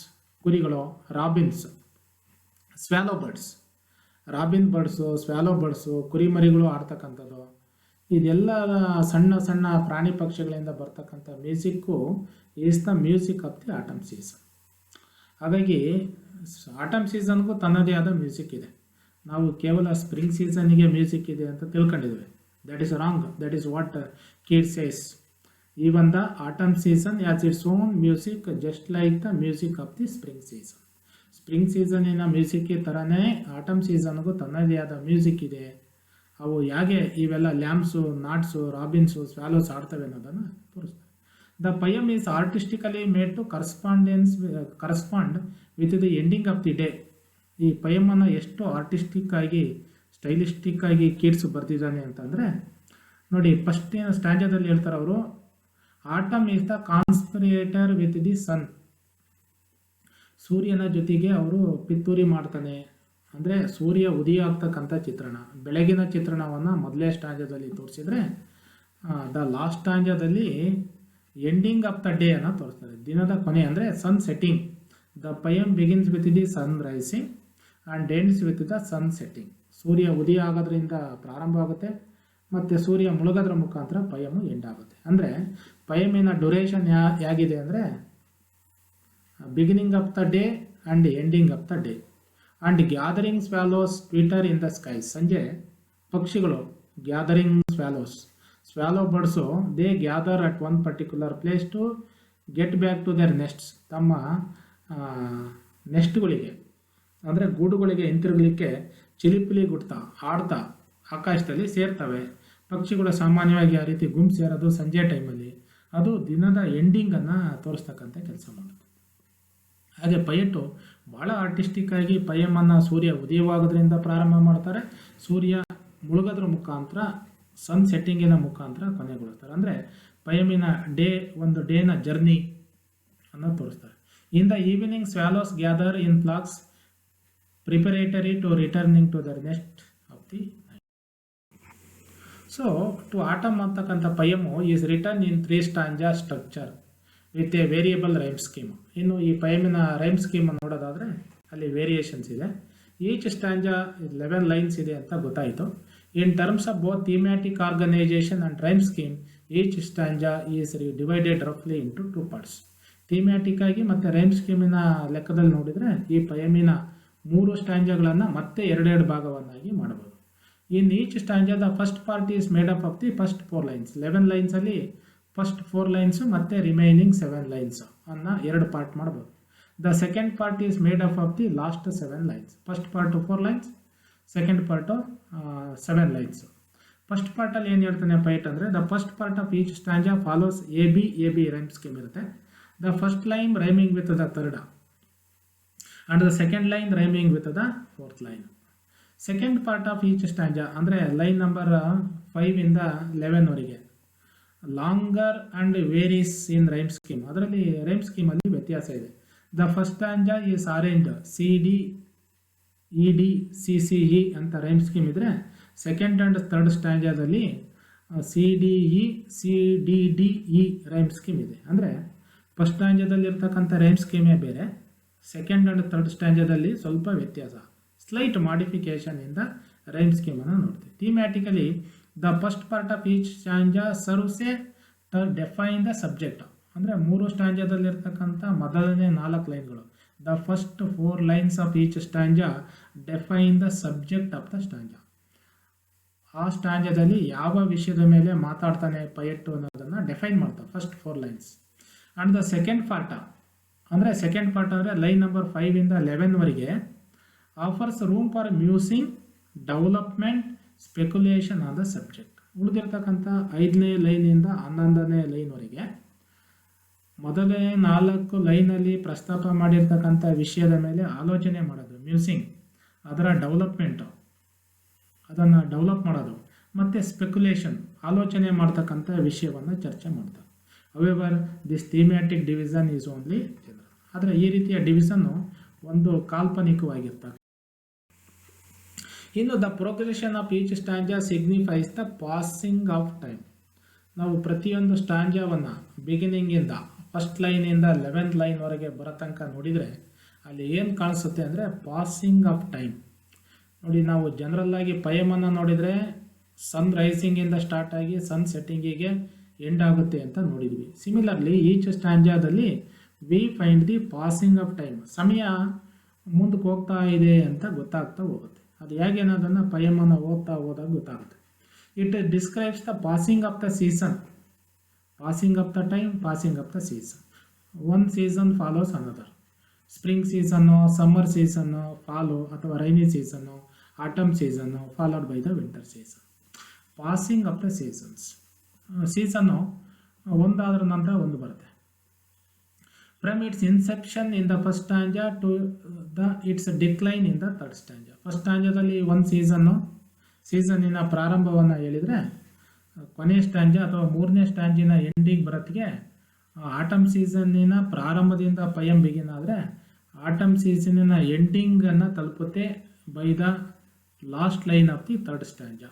ಕುರಿಗಳು, robins, swallow birds. Robin birds, swallow birds, ಕುರಿಮರಿಗಳು ಆಡ್ತಕ್ಕಂಥದ್ದು, ಇದೆಲ್ಲ ಸಣ್ಣ ಸಣ್ಣ ಪ್ರಾಣಿ ಪಕ್ಷಿಗಳಿಂದ ಬರ್ತಕ್ಕಂಥ music is the music of the autumn season. ಹಾಗಾಗಿ ಆಟಮ್ ಸೀಸನ್ಗೂ ತನ್ನದೇ ಆದ ಮ್ಯೂಸಿಕ್ ಇದೆ. ನಾವು ಕೇವಲ ಸ್ಪ್ರಿಂಗ್ ಸೀಸನ್ನಿಗೆ ಮ್ಯೂಸಿಕ್ ಇದೆ ಅಂತ ತಿಳ್ಕೊಂಡಿದ್ದೇವೆ. That is wrong. That is what Keats says. Even the autumn season has its own music just like the music of the spring season. Spring ಸೀಸನ್ನಿನ ಮ್ಯೂಸಿಕ್ಗೆ ಥರನೇ ಆಟಮ್ ಸೀಸನ್ಗೂ ತನ್ನದೇ ಆದ ಮ್ಯೂಸಿಕ್ ಇದೆ. ಅವು ಹೇಗೆ ಇವೆಲ್ಲ ಲ್ಯಾಂಪ್ಸು, ನಾಟ್ಸು, ರಾಬಿನ್ಸು, ಸ್ವ್ಯಾಲೋಸ್ ಆಡ್ತವೆ ಅನ್ನೋದನ್ನು ತೋರಿಸ್ತವೆ. The poem is artistically made to correspond with the ending of the day. ಈ ಪಯಮನ್ನು ಎಷ್ಟು ಆರ್ಟಿಸ್ಟಿಕ್ ಆಗಿ, ಸ್ಟೈಲಿಸ್ಟಿಕ್ ಆಗಿ ಕೀಟ್ಸ್ ಬರ್ತಿದ್ದಾನೆ ಅಂತಂದರೆ ನೋಡಿ, ಫಸ್ಟ್ ಸ್ಟ್ಯಾಂಜಾದಲ್ಲಿ ಹೇಳ್ತಾರೆ ಅವರು, autumn is the conspirator with the sun. ಸೂರ್ಯನ ಜೊತೆಗೆ ಅವರು ಪಿತ್ತೂರಿ ಮಾಡ್ತಾನೆ. ಅಂದರೆ ಸೂರ್ಯ ಉದಯ ಆಗ್ತಕ್ಕಂಥ ಚಿತ್ರಣ, ಬೆಳಗಿನ ಚಿತ್ರಣವನ್ನು ಮೊದಲೇ ಸ್ಟಾಂಜಾದಲ್ಲಿ ತೋರಿಸಿದ್ರೆ, ದ ಲಾಸ್ಟ್ ಸ್ಟಾಂಜಾದಲ್ಲಿ ಎಂಡಿಂಗ್ ಆಫ್ ದ ಡೇ ಅನ್ನು ತೋರಿಸ್ತಾರೆ, ದಿನದ ಕೊನೆ ಅಂದರೆ sun setting. The poem begins with the sun rising and ends with the sun setting. ಸೂರ್ಯ ಉದಯ ಆಗೋದ್ರಿಂದ ಪ್ರಾರಂಭ ಆಗುತ್ತೆ ಮತ್ತು ಸೂರ್ಯ ಮುಳುಗೋದ್ರ ಮುಖಾಂತರ ಪಯಮು ಎಂಡ್ ಆಗುತ್ತೆ. ಅಂದರೆ ಪಯಮಿನ ಡ್ಯೂರೇಷನ್ ಹೇಗಿದೆ ಅಂದರೆ, beginning of the day and ending of the day. And gathering swallows twitter in the skies. ಸಂಜೆ ಪಕ್ಷಿಗಳು gathering swallows, swallow birds they gather at one particular place to get back to their nests. ತಮ್ಮ ನೆಸ್ಟ್ಗಳಿಗೆ ಅಂದರೆ ಗೂಡುಗಳಿಗೆ ಹಿಂತಿರುಗಲಿಕ್ಕೆ ಚಿಲಿಪಿಲಿ ಗುಡ್ತಾ ಆಡ್ತಾ ಆಕಾಶದಲ್ಲಿ ಸೇರ್ತವೆ. ಪಕ್ಷಿಗಳು ಸಾಮಾನ್ಯವಾಗಿ ಆ ರೀತಿ ಗುಂಪು ಸೇರೋದು ಸಂಜೆ ಟೈಮಲ್ಲಿ. ಅದು ದಿನದ ಎಂಡಿಂಗನ್ನು ತೋರಿಸ್ತಕ್ಕಂಥ ಕೆಲಸ ಮಾಡುತ್ತೆ. ಹಾಗೆ ಪಯಟ್ಟು ಭಾಳ ಆರ್ಟಿಸ್ಟಿಕ್ ಆಗಿ ಪಯಮನ್ನು ಸೂರ್ಯ ಉದಯವಾಗೋದ್ರಿಂದ ಪ್ರಾರಂಭ ಮಾಡ್ತಾರೆ, ಸೂರ್ಯ ಮುಳುಗೋದ್ರ ಮುಖಾಂತರ ಸನ್ ಸೆಟ್ಟಿಂಗಿನ ಮುಖಾಂತರ ಕೊನೆಗೊಳಿಸ್ತಾರೆ. ಅಂದರೆ ಪಯಮಿನ ಡೇ, ಒಂದು ಡೇನ ಜರ್ನಿ ಅನ್ನು ತೋರಿಸ್ತಾರೆ. In the evening swallows gather in flocks preparatory to returning to their nest of the night. So to autumn ಅಂತಕ್ಕಂಥ poem is written in 3 stanza structure with a variable rhyme scheme. ಇನ್ನು ಈ ಪಯಮಿನ rhyme scheme ನೋಡೋದಾದರೆ ಅಲ್ಲಿ variations ಇದೆ. Each ಸ್ಟ್ಯಾಂಜಾ 11 lines ಇದೆ ಅಂತ ಗೊತ್ತಾಯಿತು. In terms of both thematic organization and rhyme scheme, each stanza is divided roughly into two parts. ಥೀಮ್ಯಾಟಿಕ್ ಆಗಿ ಮತ್ತು ರೈಮ್ ಸ್ಕೀಮಿನ ಲೆಕ್ಕದಲ್ಲಿ ನೋಡಿದರೆ ಈ ಪಯಮಿನ 3 ಸ್ಟ್ಯಾಂಜಾಗಳನ್ನು ಮತ್ತೆ ಎರಡೆರಡು ಭಾಗವನ್ನಾಗಿ ಮಾಡಬಹುದು. In each stanza the first part is made up of the first 4 lines. 11 ಲೈನ್ಸಲ್ಲಿ ಫಸ್ಟ್ 4 ಲೈನ್ಸು ಮತ್ತು ರಿಮೈನಿಂಗ್ 7 ಲೈನ್ಸ್ ಅನ್ನು 2 ಪಾರ್ಟ್ ಮಾಡ್ಬೋದು. The second part is made up of the last 7 lines. First part 4 lines, second part 7 lines. First ಪಾರ್ಟಲ್ಲಿ ಏನು ಹೇಳ್ತಾನೆ poet ಅಂದರೆ, the first part of each stanza follows A B rhyme scheme ಇರುತ್ತೆ. The first line rhyming with the third and the second line rhyming with the fourth line. Second part of each stanza ಅಂದರೆ line number 5 ಇಂದ 11 ವರೆಗೆ longer and varies in rhyme scheme. ಅದರಲ್ಲಿ rhyme ಸ್ಕೀಮಲ್ಲಿ ವ್ಯತ್ಯಾಸ ಇದೆ. The first stanza is arranged CD ED CCE ಅಂತ rhyme scheme ಇದ್ರೆ, second and third ಸ್ಟ್ಯಾಂಜಾದಲ್ಲಿ CDE CDDE ರೈಮ್ ಸ್ಕೀಮ್ ಇದೆ. ಅಂದರೆ ಫಸ್ಟ್ ಸ್ಟ್ಯಾಂಜಾದಲ್ಲಿ ಇರ್ತಕ್ಕಂಥ ರೈಮ್ ಸ್ಕೀಮೇ ಬೇರೆ, ಸೆಕೆಂಡ್ ಆ್ಯಂಡ್ ಥರ್ಡ್ ಸ್ಟ್ಯಾಂಜಾದಲ್ಲಿ ಸ್ವಲ್ಪ ವ್ಯತ್ಯಾಸ, ಸ್ಲೈಟ್ ಮಾಡಿಫಿಕೇಶನ್ ಇಂದ ರೈಮ್ ಸ್ಕೀಮನ್ನು ನೋಡ್ತೀವಿ. Thematically the first part of each stanza serves a to define the subject. ಅಂದರೆ 3 ಸ್ಟ್ಯಾಂಜಾದಲ್ಲಿರ್ತಕ್ಕಂಥ ಮೊದಲನೇ 4 ಲೈನ್ಗಳು, the first 4 lines of each stanza define the subject of the stanza. ಆ ಸ್ಟ್ಯಾಂಜಾದಲ್ಲಿ ಯಾವ ವಿಷಯದ ಮೇಲೆ ಮಾತಾಡ್ತಾನೆ ಪಯಟ್ಟು ಅನ್ನೋದನ್ನು ಡೆಫೈನ್ ಮಾಡ್ತಾರೆ first 4 lines. And the second part ಅಂದರೆ ಲೈನ್ ನಂಬರ್ 5 ಇಂದ 11 ವರೆಗೆ offers room for musing, development, speculation on the subject. ಉಳಿದಿರ್ತಕ್ಕಂಥ 5ನೇ ಲೈನಿಂದ 11ನೇ ಲೈನ್ವರೆಗೆ ಮೊದಲನೇ 4 ಲೈನಲ್ಲಿ ಪ್ರಸ್ತಾಪ ಮಾಡಿರ್ತಕ್ಕಂಥ ವಿಷಯದ ಮೇಲೆ ಆಲೋಚನೆ ಮಾಡೋದು, ಮ್ಯೂಸಿಂಗ್, ಅದರ ಡೆವಲಪ್ಮೆಂಟು, ಅದನ್ನು ಡೆವಲಪ್ ಮಾಡೋದು, ಮತ್ತು ಸ್ಪೆಕ್ಯುಲೇಷನ್, ಆಲೋಚನೆ ಮಾಡ್ತಕ್ಕಂಥ ವಿಷಯವನ್ನು ಚರ್ಚೆ ಮಾಡ್ತಾರೆ. However this thematic division is only general. ಆದರೆ ಈ ರೀತಿಯ ಡಿವಿಷನ್ನು ಒಂದು ಕಾಲ್ಪನಿಕವಾಗಿರ್ತದೆ. ಇನ್ನು the progression of each stanza signifies the passing of time. ನಾವು ಪ್ರತಿಯೊಂದು ಸ್ಟ್ಯಾಂಜಾವನ್ನು ಬಿಗಿನಿಂಗಿಂದ ಫಸ್ಟ್ ಲೈನಿಂದ 11th ಲೈನ್ವರೆಗೆ ಬರೋ ತನಕ ನೋಡಿದರೆ ಅಲ್ಲಿ ಏನು ಕಾಣಿಸುತ್ತೆ ಅಂದರೆ ಪಾಸಿಂಗ್ ಆಫ್ ಟೈಮ್. ನೋಡಿ, ನಾವು ಜನರಲ್ಲಾಗಿ ಪಯಮನ್ನು ನೋಡಿದರೆ ಸನ್ ರೈಸಿಂಗಿಂದ ಸ್ಟಾರ್ಟ್ ಆಗಿ ಸನ್ ಸೆಟ್ಟಿಂಗಿಗೆ ಎಂಡ್ ಆಗುತ್ತೆ ಅಂತ ನೋಡಿದ್ವಿ. ಸಿಮಿಲರ್ಲಿ ಈಚ್ ಸ್ಟ್ಯಾಂಜಾದಲ್ಲಿ we find the passing of time. ಸಮಯ ಮುಂದಕ್ಕೆ ಹೋಗ್ತಾ ಇದೆ ಅಂತ ಗೊತ್ತಾಗ್ತಾ ಹೋಗುತ್ತೆ. ಅದು ಹೇಗೆ ಅನ್ನೋದನ್ನು ಪಯಮನ್ನು ಓದ್ತಾ ಹೋದಾಗ ಗೊತ್ತಾಗುತ್ತೆ. It describes the passing of the season, passing of the time, passing of the season. One season follows another. Spring season, summer season, fall ಅಥವಾ rainy season, autumn season followed by the winter season. Passing of the seasons. Season ಒಂದಾದ್ರ ನಂತರ ಒಂದು ಬರುತ್ತೆ. From its inception in the first stanza to the its decline in the third stanza. First ಸ್ಟ್ಯಾಂಜಾದಲ್ಲಿ ಒಂದು ಸೀಸನ್ನಿನ ಪ್ರಾರಂಭವನ್ನು ಹೇಳಿದರೆ, ಕೊನೆಯ ಸ್ಟ್ಯಾಂಜಾ ಅಥವಾ 3ನೇ ಸ್ಟ್ಯಾಂಜಿನ ಎಂಡಿಗೆ ಬರೋತ್ತಿಗೆ ಆಟಮ್ ಸೀಸನ್ನಿನ ಪ್ರಾರಂಭದಿಂದ ಪಯಂ ಬಿಗಿನ್ ಆದರೆ ಆಟಮ್ ಸೀಸನ್ನಿನ ಎಂಡಿಂಗನ್ನು ತಲುಪುತ್ತೆ by the last line of the third stanza.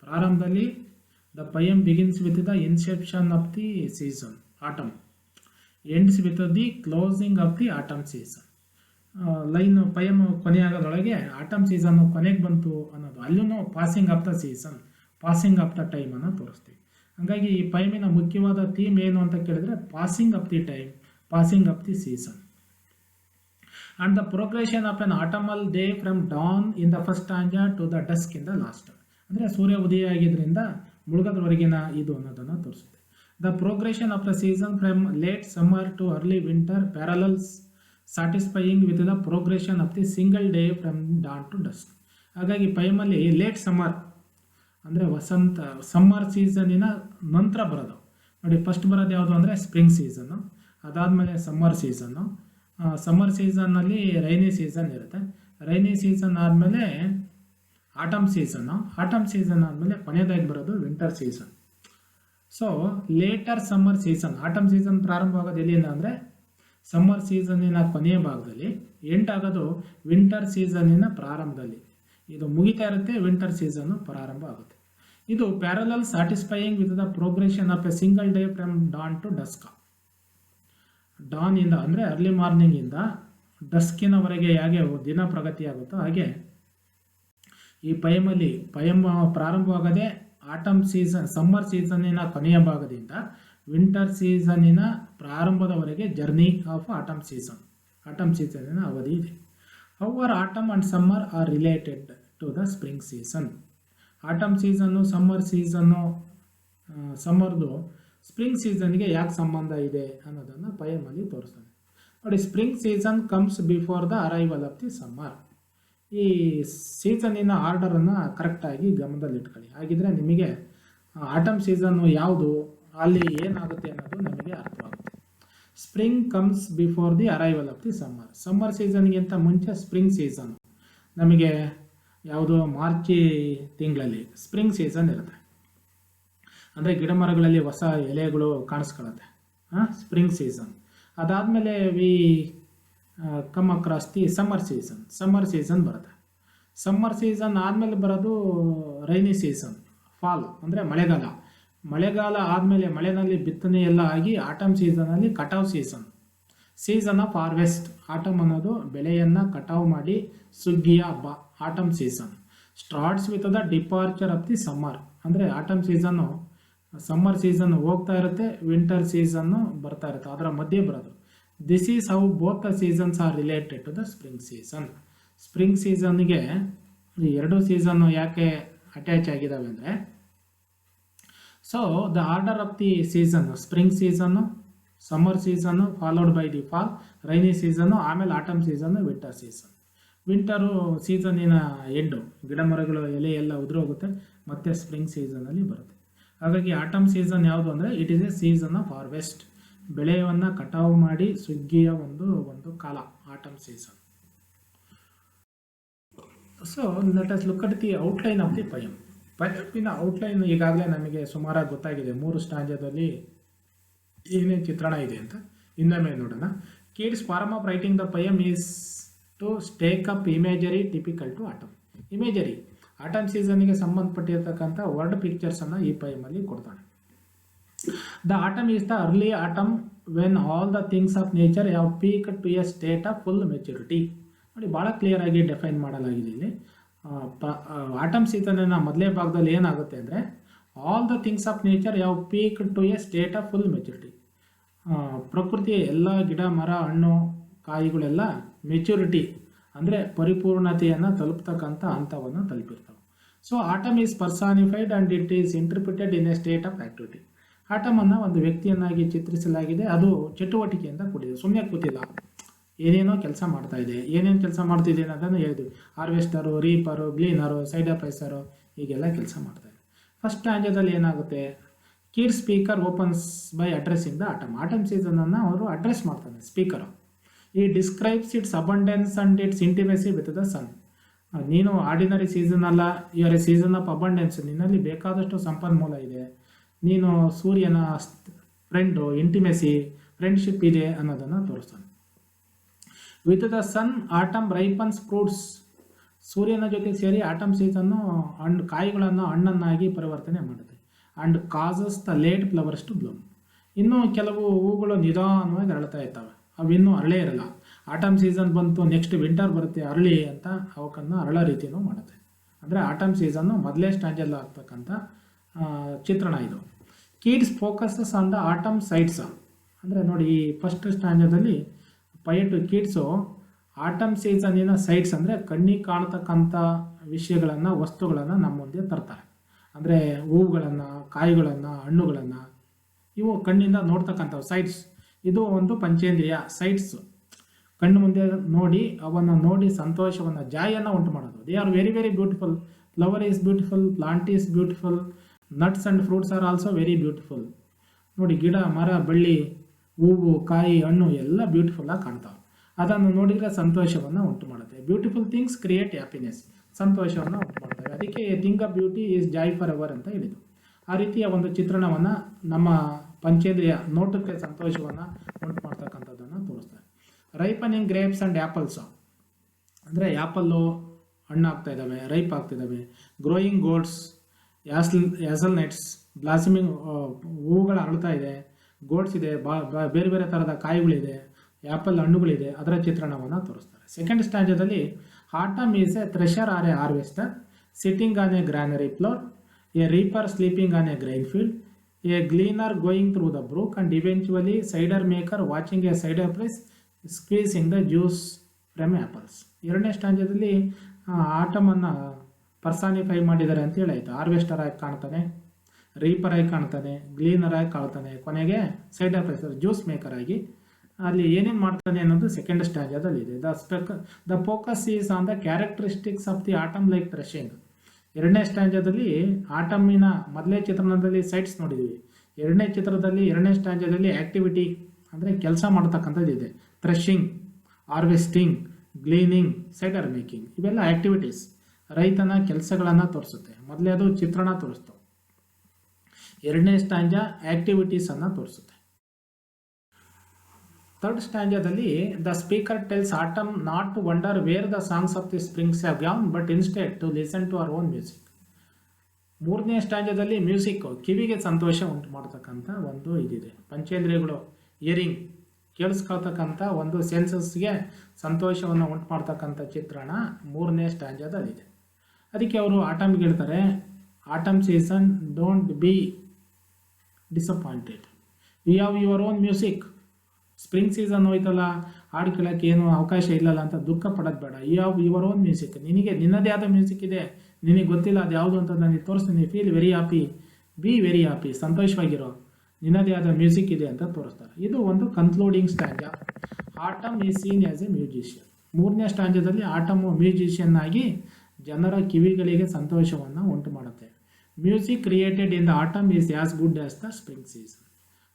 ಪ್ರಾರಂಭದಲ್ಲಿ the poem begins with the inception of the season autumn, ends with the closing of the autumn season. Line poem ಕೊನೆಯಾಗೋದ್ರೊಳಗೆ autumn season ಕೊನೆಗೆ ಬಂತು ಅನ್ನೋದು, ಅಲ್ಲೂ passing of the season, passing of the ಟೈಮನ್ನು ತೋರಿಸ್ತೀವಿ. ಹಾಗಾಗಿ ಈ ಪಯಮಿನ ಮುಖ್ಯವಾದ ಥೀಮ್ ಏನು ಅಂತ ಕೇಳಿದರೆ passing of the time, passing of the season. And the progression of an autumnal day from dawn in the first stanza to the dusk in the last. ಅಂದರೆ ಸೂರ್ಯ ಉದಯ ಆಗಿದ್ದರಿಂದ ಮುಳುಗೋದ್ರವರೆಗಿನ ಇದು ಅನ್ನೋದನ್ನು ತೋರಿಸುತ್ತೆ. The progression of the season from late summer to early winter parallels satisfying with the progression of the single day from dawn to dusk. ಹಾಗಾಗಿ ಪಯಮಲ್ಲಿ ಲೇಟ್ ಸಮ್ಮರ್ ಅಂದರೆ ವಸಂತ, ಸಮ್ಮರ್ ಸೀಸನ್ನಿನ ನಂತರ ಬರೋದು. ನೋಡಿ, ಫಸ್ಟ್ ಬರೋದು ಯಾವುದು ಅಂದರೆ ಸ್ಪ್ರಿಂಗ್ ಸೀಸನ್ನು, ಅದಾದಮೇಲೆ ಸಮ್ಮರ್ ಸೀಸನ್ನು, ಸಮ್ಮರ್ ಸೀಸನ್ನಲ್ಲಿ ರೈನಿ ಸೀಸನ್ ಇರುತ್ತೆ, ರೈನಿ ಸೀಸನ್ ಆದಮೇಲೆ ಆಟಮ್ ಸೀಸನ್ನು, ಆಟಮ್ ಸೀಸನ್ ಆದಮೇಲೆ ಕೊನೆಯದಾಗಿ ಬರೋದು winter season. So later summer season, autumn season ಪ್ರಾರಂಭ ಆಗೋದು ಎಲ್ಲಿಂದ ಅಂದರೆ ಸಮ್ಮರ್ ಸೀಸನ್ನಿನ ಕೊನೆಯ ಭಾಗದಲ್ಲಿ, ಎಂಡ್ ಆಗೋದು ವಿಂಟರ್ ಸೀಸನ್ನಿನ ಪ್ರಾರಂಭದಲ್ಲಿ. ಇದು ಮುಗಿತಾ ಇರುತ್ತೆ, ವಿಂಟರ್ ಸೀಸನ್ನು ಪ್ರಾರಂಭ ಆಗುತ್ತೆ. ಇದು parallel satisfying with the progression of a single day from dawn to dusk. Dawn ಇಂದ ಅಂದರೆ ಅರ್ಲಿ ಮಾರ್ನಿಂಗಿಂದ ಡಸ್ಕಿನವರೆಗೆ ಹೇಗೆ ದಿನ ಪ್ರಗತಿ ಆಗುತ್ತೋ ಹಾಗೆ ಈ ಪಯಮ್ ಪ್ರಾರಂಭವಾಗದೆ ಆಟಮ್ ಸೀಸನ್, ಸಮ್ಮರ್ ಸೀಸನ್ನಿನ ಕೊನೆಯ ಭಾಗದಿಂದ ವಿಂಟರ್ ಸೀಸನ್ನಿನ ಪ್ರಾರಂಭದವರೆಗೆ ಜರ್ನಿ ಆಫ್ ಆಟಮ್ ಸೀಸನ್ನಿನ ಅವಧಿ ಇದೆ. However autumn and summer are related to the spring season. Autumn season, ಸಮ್ಮರ್ದು ಸ್ಪ್ರಿಂಗ್ ಸೀಸನ್ಗೆ ಯಾಕೆ ಸಂಬಂಧ ಇದೆ ಅನ್ನೋದನ್ನು ಪಯಮಲ್ಲಿ ತೋರಿಸ್ತಾನೆ. ನೋಡಿ, spring season comes before the arrival of the summer. ಈ ಸೀಸನ್ನಿನ ಆರ್ಡರನ್ನು ಕರೆಕ್ಟಾಗಿ ಗಮನದಲ್ಲಿಟ್ಕೊಳ್ಳಿ. ಹಾಗಿದ್ರೆ ನಿಮಗೆ ಆಟಮ್ ಸೀಸನ್ನು ಯಾವುದು, ಅಲ್ಲಿ ಏನಾಗುತ್ತೆ ಅನ್ನೋದು ನಮಗೆ ಅರ್ಥವಾಗುತ್ತೆ. Spring comes before the arrival of the summer ಸೀಸನ್ಗಿಂತ ಮುಂಚೆ ಸ್ಪ್ರಿಂಗ್ ಸೀಸನ್ ನಮಗೆ ಯಾವುದು, ಮಾರ್ಚ್ ತಿಂಗಳಲ್ಲಿ ಸ್ಪ್ರಿಂಗ್ ಸೀಸನ್ ಇರುತ್ತೆ. ಅಂದರೆ ಗಿಡ ಮರಗಳಲ್ಲಿ ಹೊಸ ಎಲೆಗಳು ಕಾಣಿಸ್ಕೊಳ್ಳುತ್ತೆ, ಸ್ಪ್ರಿಂಗ್ ಸೀಸನ್. ಅದಾದಮೇಲೆ we come across the summer season ಬರುತ್ತೆ. ಸಮ್ಮರ್ ಸೀಸನ್ ಆದಮೇಲೆ ಬರೋದು ರೈನಿ ಸೀಸನ್, ಫಾಲ್ ಅಂದರೆ ಮಳೆಗಾಲ ಆದಮೇಲೆ ಮಳೆನಲ್ಲಿ ಬಿತ್ತನೆ ಎಲ್ಲ ಆಗಿ ಆಟಮ್ ಸೀಸನಲ್ಲಿ ಕಟಾವ್ ಸೀಸನ್ ಆಫ್ ಹಾರ್ವೆಸ್ಟ್. ಆಟಮ್ ಅನ್ನೋದು ಬೆಳೆಯನ್ನು ಕಟಾವು ಮಾಡಿ ಸುಗ್ಗಿಯ ಹಬ್ಬ. Autumn season starts with the departure of the summer. ಅಂದರೆ ಆಟಮ್ ಸೀಸನ್ನು, ಸಮ್ಮರ್ ಸೀಸನ್ ಹೋಗ್ತಾ ಇರುತ್ತೆ, ವಿಂಟರ್ ಸೀಸನ್ನು ಬರ್ತಾ ಇರುತ್ತೆ, ಅದರ ಮಧ್ಯೆ ಬರೋದು. This is how both the seasons are related to the spring season. Spring ಸೀಸನ್ಗೆ ಈ ಎರಡು ಸೀಸನ್ನು ಯಾಕೆ ಅಟ್ಯಾಚ್ ಆಗಿದ್ದಾವೆ ಅಂದರೆ, so the order of the season, spring season, summer season, followed by the fall, rainy season, ಆಮೇಲೆ autumn season, winter season. Winter ಸೀಸನ್ನಿನ end, ಗಿಡ ಮರಗಳು ಎಲೆ ಎಲ್ಲ ಉದುರೋಗುತ್ತೆ, ಮತ್ತೆ ಸ್ಪ್ರಿಂಗ್ ಸೀಸನಲ್ಲಿ ಬರುತ್ತೆ. ಹಾಗಾಗಿ ಆಟಮ್ ಸೀಸನ್ ಯಾವುದು ಅಂದರೆ, it is a season of harvest. ಬೆಳೆಯನ್ನು ಕಟಾವು ಮಾಡಿ ಸುಗ್ಗಿಯ ಒಂದು ಕಾಲ autumn season. So let us look at the outline of the ಪಯಮಿನ ಔಟ್ಲೈನ್ ಈಗಾಗಲೇ ನಮಗೆ ಸುಮಾರಾಗಿ ಗೊತ್ತಾಗಿದೆ. 3 ಸ್ಟಾಂಜದಲ್ಲಿ ಏನೇನು ಚಿತ್ರಣ ಇದೆ ಅಂತ ಇನ್ನೊಮ್ಮೆ ನೋಡೋಣ. Keats form of writing the poem is to stake up imagery typical to autumn. Imagery autumn ಸೀಸನ್ಗೆ ಸಂಬಂಧಪಟ್ಟಿರ್ತಕ್ಕಂಥ ವರ್ಡ್ ಪಿಕ್ಚರ್ಸನ್ನು ಈ ಪಯಮಲ್ಲಿ ಕೊಡ್ತಾನೆ. The autumn is the early autumn when all the things of nature have peaked to a state of full maturity. ನೋಡಿ, ಭಾಳ clear ಆಗಿ define ಮಾಡಲಾಗಿದೆ ಇಲ್ಲಿ. ಆಟಮ್ ಸೀಸನ್ನ ಮೊದಲೇ ಭಾಗದಲ್ಲಿ ಏನಾಗುತ್ತೆ ಅಂದರೆ, all the things of nature have peaked to a state of full maturity. ಪ್ರಕೃತಿಯ ಎಲ್ಲ ಗಿಡ ಮರ ಹಣ್ಣು ಕಾಯಿಗಳೆಲ್ಲ ಮೆಚುರಿಟಿ ಅಂದರೆ ಪರಿಪೂರ್ಣತೆಯನ್ನು ತಲುಪ್ತಕ್ಕಂಥ ಹಂತವನ್ನು ತಲುಪಿರ್ತವೆ. So autumn is personified and it is interpreted in a state of activity. ಆಟಮನ್ನು ಒಂದು ವ್ಯಕ್ತಿಯನ್ನಾಗಿ ಚಿತ್ರಿಸಲಾಗಿದೆ, ಅದು ಚಟುವಟಿಕೆಯಿಂದ ಕೂಡಿದೆ, ಸುಮ್ಮನೆ ಕೂತಿಲ್ಲ, ಏನೇನೋ ಕೆಲಸ ಮಾಡ್ತಾ ಇದೆ. ಏನೇನು ಕೆಲಸ ಮಾಡ್ತಿದೆ ಅನ್ನೋದನ್ನು ಹೇಳಿದ್ವಿ. ಹಾರ್ವೆಸ್ಟರು, ರೀಪರು, ಗ್ಲೀನರು, ಸೈಡ್ ಅಪ್ರೈಸರು, ಹೀಗೆಲ್ಲ ಕೆಲಸ ಮಾಡ್ತಾ ಇದೆ. ಫಸ್ಟ್ ಸ್ಟ್ಯಾಂಜದಲ್ಲಿ ಏನಾಗುತ್ತೆ, Keats speaker opens by addressing the autumn ಸೀಸನನ್ನು ಅವರು ಅಡ್ರೆಸ್ ಮಾಡ್ತಾನೆ speaker. He describes its abundance and its intimacy with the sun. ನೀನು ಆರ್ಡಿನರಿ ಸೀಸನ್ ಅಲ್ಲ, you're a season of abundance. ನಿನ್ನಲ್ಲಿ ಬೇಕಾದಷ್ಟು ಸಂಪನ್ಮೂಲ ಇದೆ, ನೀನು ಸೂರ್ಯನ ಫ್ರೆಂಡು, ಇಂಟಿಮೆಸಿ, ಫ್ರೆಂಡ್ಶಿಪ್ ಇದೆ ಅನ್ನೋದನ್ನು ತೋರಿಸ್ತಾನೆ. With the sun autumn ripens fruits. ಸೂರ್ಯನ ಜೊತೆ ಸೇರಿ ಆಟಮ್ ಸೀಸನ್ನು ಕಾಯಿಗಳನ್ನು ಹಣ್ಣನ್ನಾಗಿ ಪರಿವರ್ತನೆ ಮಾಡುತ್ತೆ. And causes the late flowers to bloom. ಇನ್ನೂ ಕೆಲವು ಹೂಗಳು ನಿಧಾನವಾಗಿ ಅರಳ್ತಾ ಇರ್ತವೆ, ಅವಿನ್ನೂ ಅರಳೇ ಇರಲ್ಲ. ಆಟಮ್ ಸೀಸನ್ ಬಂತು, ನೆಕ್ಸ್ಟ್ ವಿಂಟರ್ ಬರುತ್ತೆ, ಅರಳಿ ಅಂತ ಅವಕ್ಕನ್ನು ಅರಳೋ ರೀತಿಯೂ ಮಾಡುತ್ತೆ. ಅಂದರೆ ಆಟಮ್ ಸೀಸನ್ನು ಮೊದಲೇ ಸ್ಟ್ಯಾಂಜಲ್ಲಿ ಆಗ್ತಕ್ಕಂಥ ಚಿತ್ರಣ ಇದು. Kids focuses on the atom sites. ಅಂದರೆ ನೋಡಿ, ಈ ಫಸ್ಟ್ ಸ್ಟ್ಯಾಂಜದಲ್ಲಿ ಪಯಟು ಕಿಡ್ಸು ಆಟಮ್ ಸೀಸನ್ನಿನ ಸೈಟ್ಸ್ ಅಂದರೆ ಕಣ್ಣಿಗೆ ಕಾಣತಕ್ಕಂಥ ವಿಷಯಗಳನ್ನು, ವಸ್ತುಗಳನ್ನು ನಮ್ಮ ಮುಂದೆ ತರ್ತಾರೆ. ಅಂದರೆ ಹೂವುಗಳನ್ನು, ಕಾಯಿಗಳನ್ನು, ಹಣ್ಣುಗಳನ್ನು, ಇವು ಕಣ್ಣಿಂದ ನೋಡ್ತಕ್ಕಂಥವು ಸೈಟ್ಸ್. ಇದು ಒಂದು ಪಂಚೇಂದ್ರಿಯ ಸೈಟ್ಸ್. ಕಣ್ಣು ಮುಂದೆ ನೋಡಿ ಅವನ್ನು ನೋಡಿ ಸಂತೋಷವನ್ನು, ಜಾಯನ್ನು ಉಂಟು ಮಾಡೋದು. They are very very beautiful. Flower is beautiful, plant is beautiful, nuts and fruits are also very beautiful. ನೋಡಿ, ಗಿಡ ಮರ ಬಳ್ಳಿ ಹೂವು ಕಾಯಿ ಹಣ್ಣು ಎಲ್ಲ ಬ್ಯೂಟಿಫುಲ್ಲಾಗಿ ಕಾಣ್ತಾವೆ. ಅದನ್ನು ನೋಡಿದರೆ ಸಂತೋಷವನ್ನು ಉಂಟು ಮಾಡುತ್ತೆ. Beautiful things create happiness. ಸಂತೋಷವನ್ನು ಉಂಟು ಮಾಡ್ತವೆ. ಅದಕ್ಕೆ thing of beauty is joy for ever ಅಂತ ಹೇಳಿದ್ದು. ಆ ರೀತಿಯ ಒಂದು ಚಿತ್ರಣವನ್ನು ನಮ್ಮ ಪಂಚೇಂದ್ರಿಯ ನೋಟಕ್ಕೆ ಸಂತೋಷವನ್ನು ಉಂಟು ಮಾಡ್ತಕ್ಕಂಥದ್ದನ್ನು ತೋರಿಸ್ತಾರೆ. Ripening grapes and apples. ಅಂದರೆ ಆ್ಯಪಲ್ಲು ಹಣ್ಣು ಆಗ್ತಾ ಇದ್ದಾವೆ, ರೈಪ್ ಆಗ್ತಿದ್ದಾವೆ. Growing gourds, hazel nuts, blossoming ಹೂವುಗಳು ಅರಳ್ತಾ ಇದೆ, ಗೋಡ್ಸ್ ಇದೆ, ಬೇರೆ ಬೇರೆ ಥರದ ಕಾಯಿಗಳಿದೆ, ಆ್ಯಪಲ್ ಹಣ್ಣುಗಳಿದೆ, ಅದರ ಚಿತ್ರಣವನ್ನು ತೋರಿಸ್ತಾರೆ. ಸೆಕೆಂಡ್ ಸ್ಟ್ಯಾಂಜದಲ್ಲಿ autumn is a thresher or a harvester. Sitting on a granary floor, a reaper sleeping on a grain field, a gleaner going through the brook and eventually cider maker watching a cider press squeezing the juice from apples. ಎರಡನೇ ಸ್ಟ್ಯಾಂಜದಲ್ಲಿ ಆಟಮನ್ನು personify ಮಾಡಿದ್ದಾರೆ ಅಂತ ಹೇಳಾಯಿತು. Harvester ಆಗಿ ಕಾಣ್ತಾನೆ, reaper ಆಗಿ ಕಾಣ್ತಾನೆ, ಗ್ಲೀನರ್ ಆಗಿ ಕಾಣ್ತಾನೆ, ಕೊನೆಗೆ ಸೈಡರ್ ಪ್ರೈಸ್ ಜ್ಯೂಸ್ ಮೇಕರ್ ಆಗಿ ಅಲ್ಲಿ ಏನೇನು ಮಾಡ್ತಾನೆ ಅನ್ನೋದು ಸೆಕೆಂಡ್ ಸ್ಟ್ಯಾಂಜದಲ್ಲಿ ಇದೆ. The focus is on the characteristics of the atom like threshing. ಎರಡನೇ ಸ್ಟ್ಯಾಂಜದಲ್ಲಿ ಆಟಮಿನ ಮೊದಲನೇ ಚಿತ್ರಣದಲ್ಲಿ ಸೈಟ್ಸ್ ನೋಡಿದ್ವಿ. ಎರಡನೇ ಸ್ಟ್ಯಾಂಜದಲ್ಲಿ ಆ್ಯಕ್ಟಿವಿಟಿ ಅಂದರೆ ಕೆಲಸ ಮಾಡ್ತಕ್ಕಂಥದ್ದು ಇದೆ. ಥ್ರೆಶಿಂಗ್, ಹಾರ್ವೆಸ್ಟಿಂಗ್, ಗ್ಲೀನಿಂಗ್, ಸೈಡರ್ ಮೇಕಿಂಗ್ ಇವೆಲ್ಲ ಆ್ಯಕ್ಟಿವಿಟೀಸ್, ರೈತನ ಕೆಲಸಗಳನ್ನು ತೋರಿಸುತ್ತೆ. ಮೊದಲೇದು ಚಿತ್ರಣ ತೋರಿಸ್ತು, ಎರಡನೇ ಸ್ಟ್ಯಾಂಜ ಆ್ಯಕ್ಟಿವಿಟೀಸನ್ನು ತೋರಿಸುತ್ತೆ. ಥರ್ಡ್ ಸ್ಟ್ಯಾಂಜದಲ್ಲಿ the speaker tells autumn not to wonder where the songs of the springs have gone but instead to listen to our own music. ಮೂರನೇ ಸ್ಟ್ಯಾಂಜದಲ್ಲಿ ಮ್ಯೂಸಿಕ್ ಕಿವಿಗೆ ಸಂತೋಷ ಉಂಟು ಮಾಡ್ತಕ್ಕಂಥ ಒಂದು ಇದಿದೆ. ಪಂಚೇಂದ್ರಿಯಗಳು, ಇಯರಿಂಗ್, ಕೇಳಿಸ್ಕೊಳ್ತಕ್ಕಂಥ ಒಂದು ಸೆನ್ಸಸ್ಗೆ ಸಂತೋಷವನ್ನು ಉಂಟು ಮಾಡ್ತಕ್ಕಂಥ ಚಿತ್ರಣ ಮೂರನೇ ಸ್ಟ್ಯಾಂಜದಲ್ಲಿದೆ. ಅದಕ್ಕೆ ಅವರು ಆಟಮ್ಗೆ ಹೇಳ್ತಾರೆ, autumn season don't be disappointed, we have your own music. Spring season ಹೋಯ್ತಲ್ಲ, ಹಾಡು ಕೇಳೋಕ್ಕೆ ಏನು ಅವಕಾಶ ಇಲ್ಲಲ್ಲ ಅಂತ ದುಃಖ ಪಡೋದು ಬೇಡ. ಯುವರ್ ಓನ್ ಮ್ಯೂಸಿಕ್, ನಿನಗೆ ನಿನ್ನದೇ ಆದ ಮ್ಯೂಸಿಕ್ ಇದೆ, ನಿನಗೆ ಗೊತ್ತಿಲ್ಲ ಅದು ಯಾವುದು ಅಂತ ನನಗೆ ತೋರಿಸ್ತೀನಿ. Feel very happy, be very happy, ಸಂತೋಷವಾಗಿರೋ, ನಿನ್ನದೇ ಆದ ಮ್ಯೂಸಿಕ್ ಇದೆ ಅಂತ ತೋರಿಸ್ತಾರೆ. ಇದು ಒಂದು concluding stanza. Autumn is seen as a musician. ಮೂರನೇ ಸ್ಟ್ಯಾಂಜದಲ್ಲಿ ಆಟಮ್ ಮ್ಯೂಸಿಷಿಯನ್ ಆಗಿ ಜನರ ಕಿವಿಗಳಿಗೆ ಸಂತೋಷವನ್ನು ಉಂಟು ಮಾಡುತ್ತೆ. Music created in the autumn is as good as the spring season.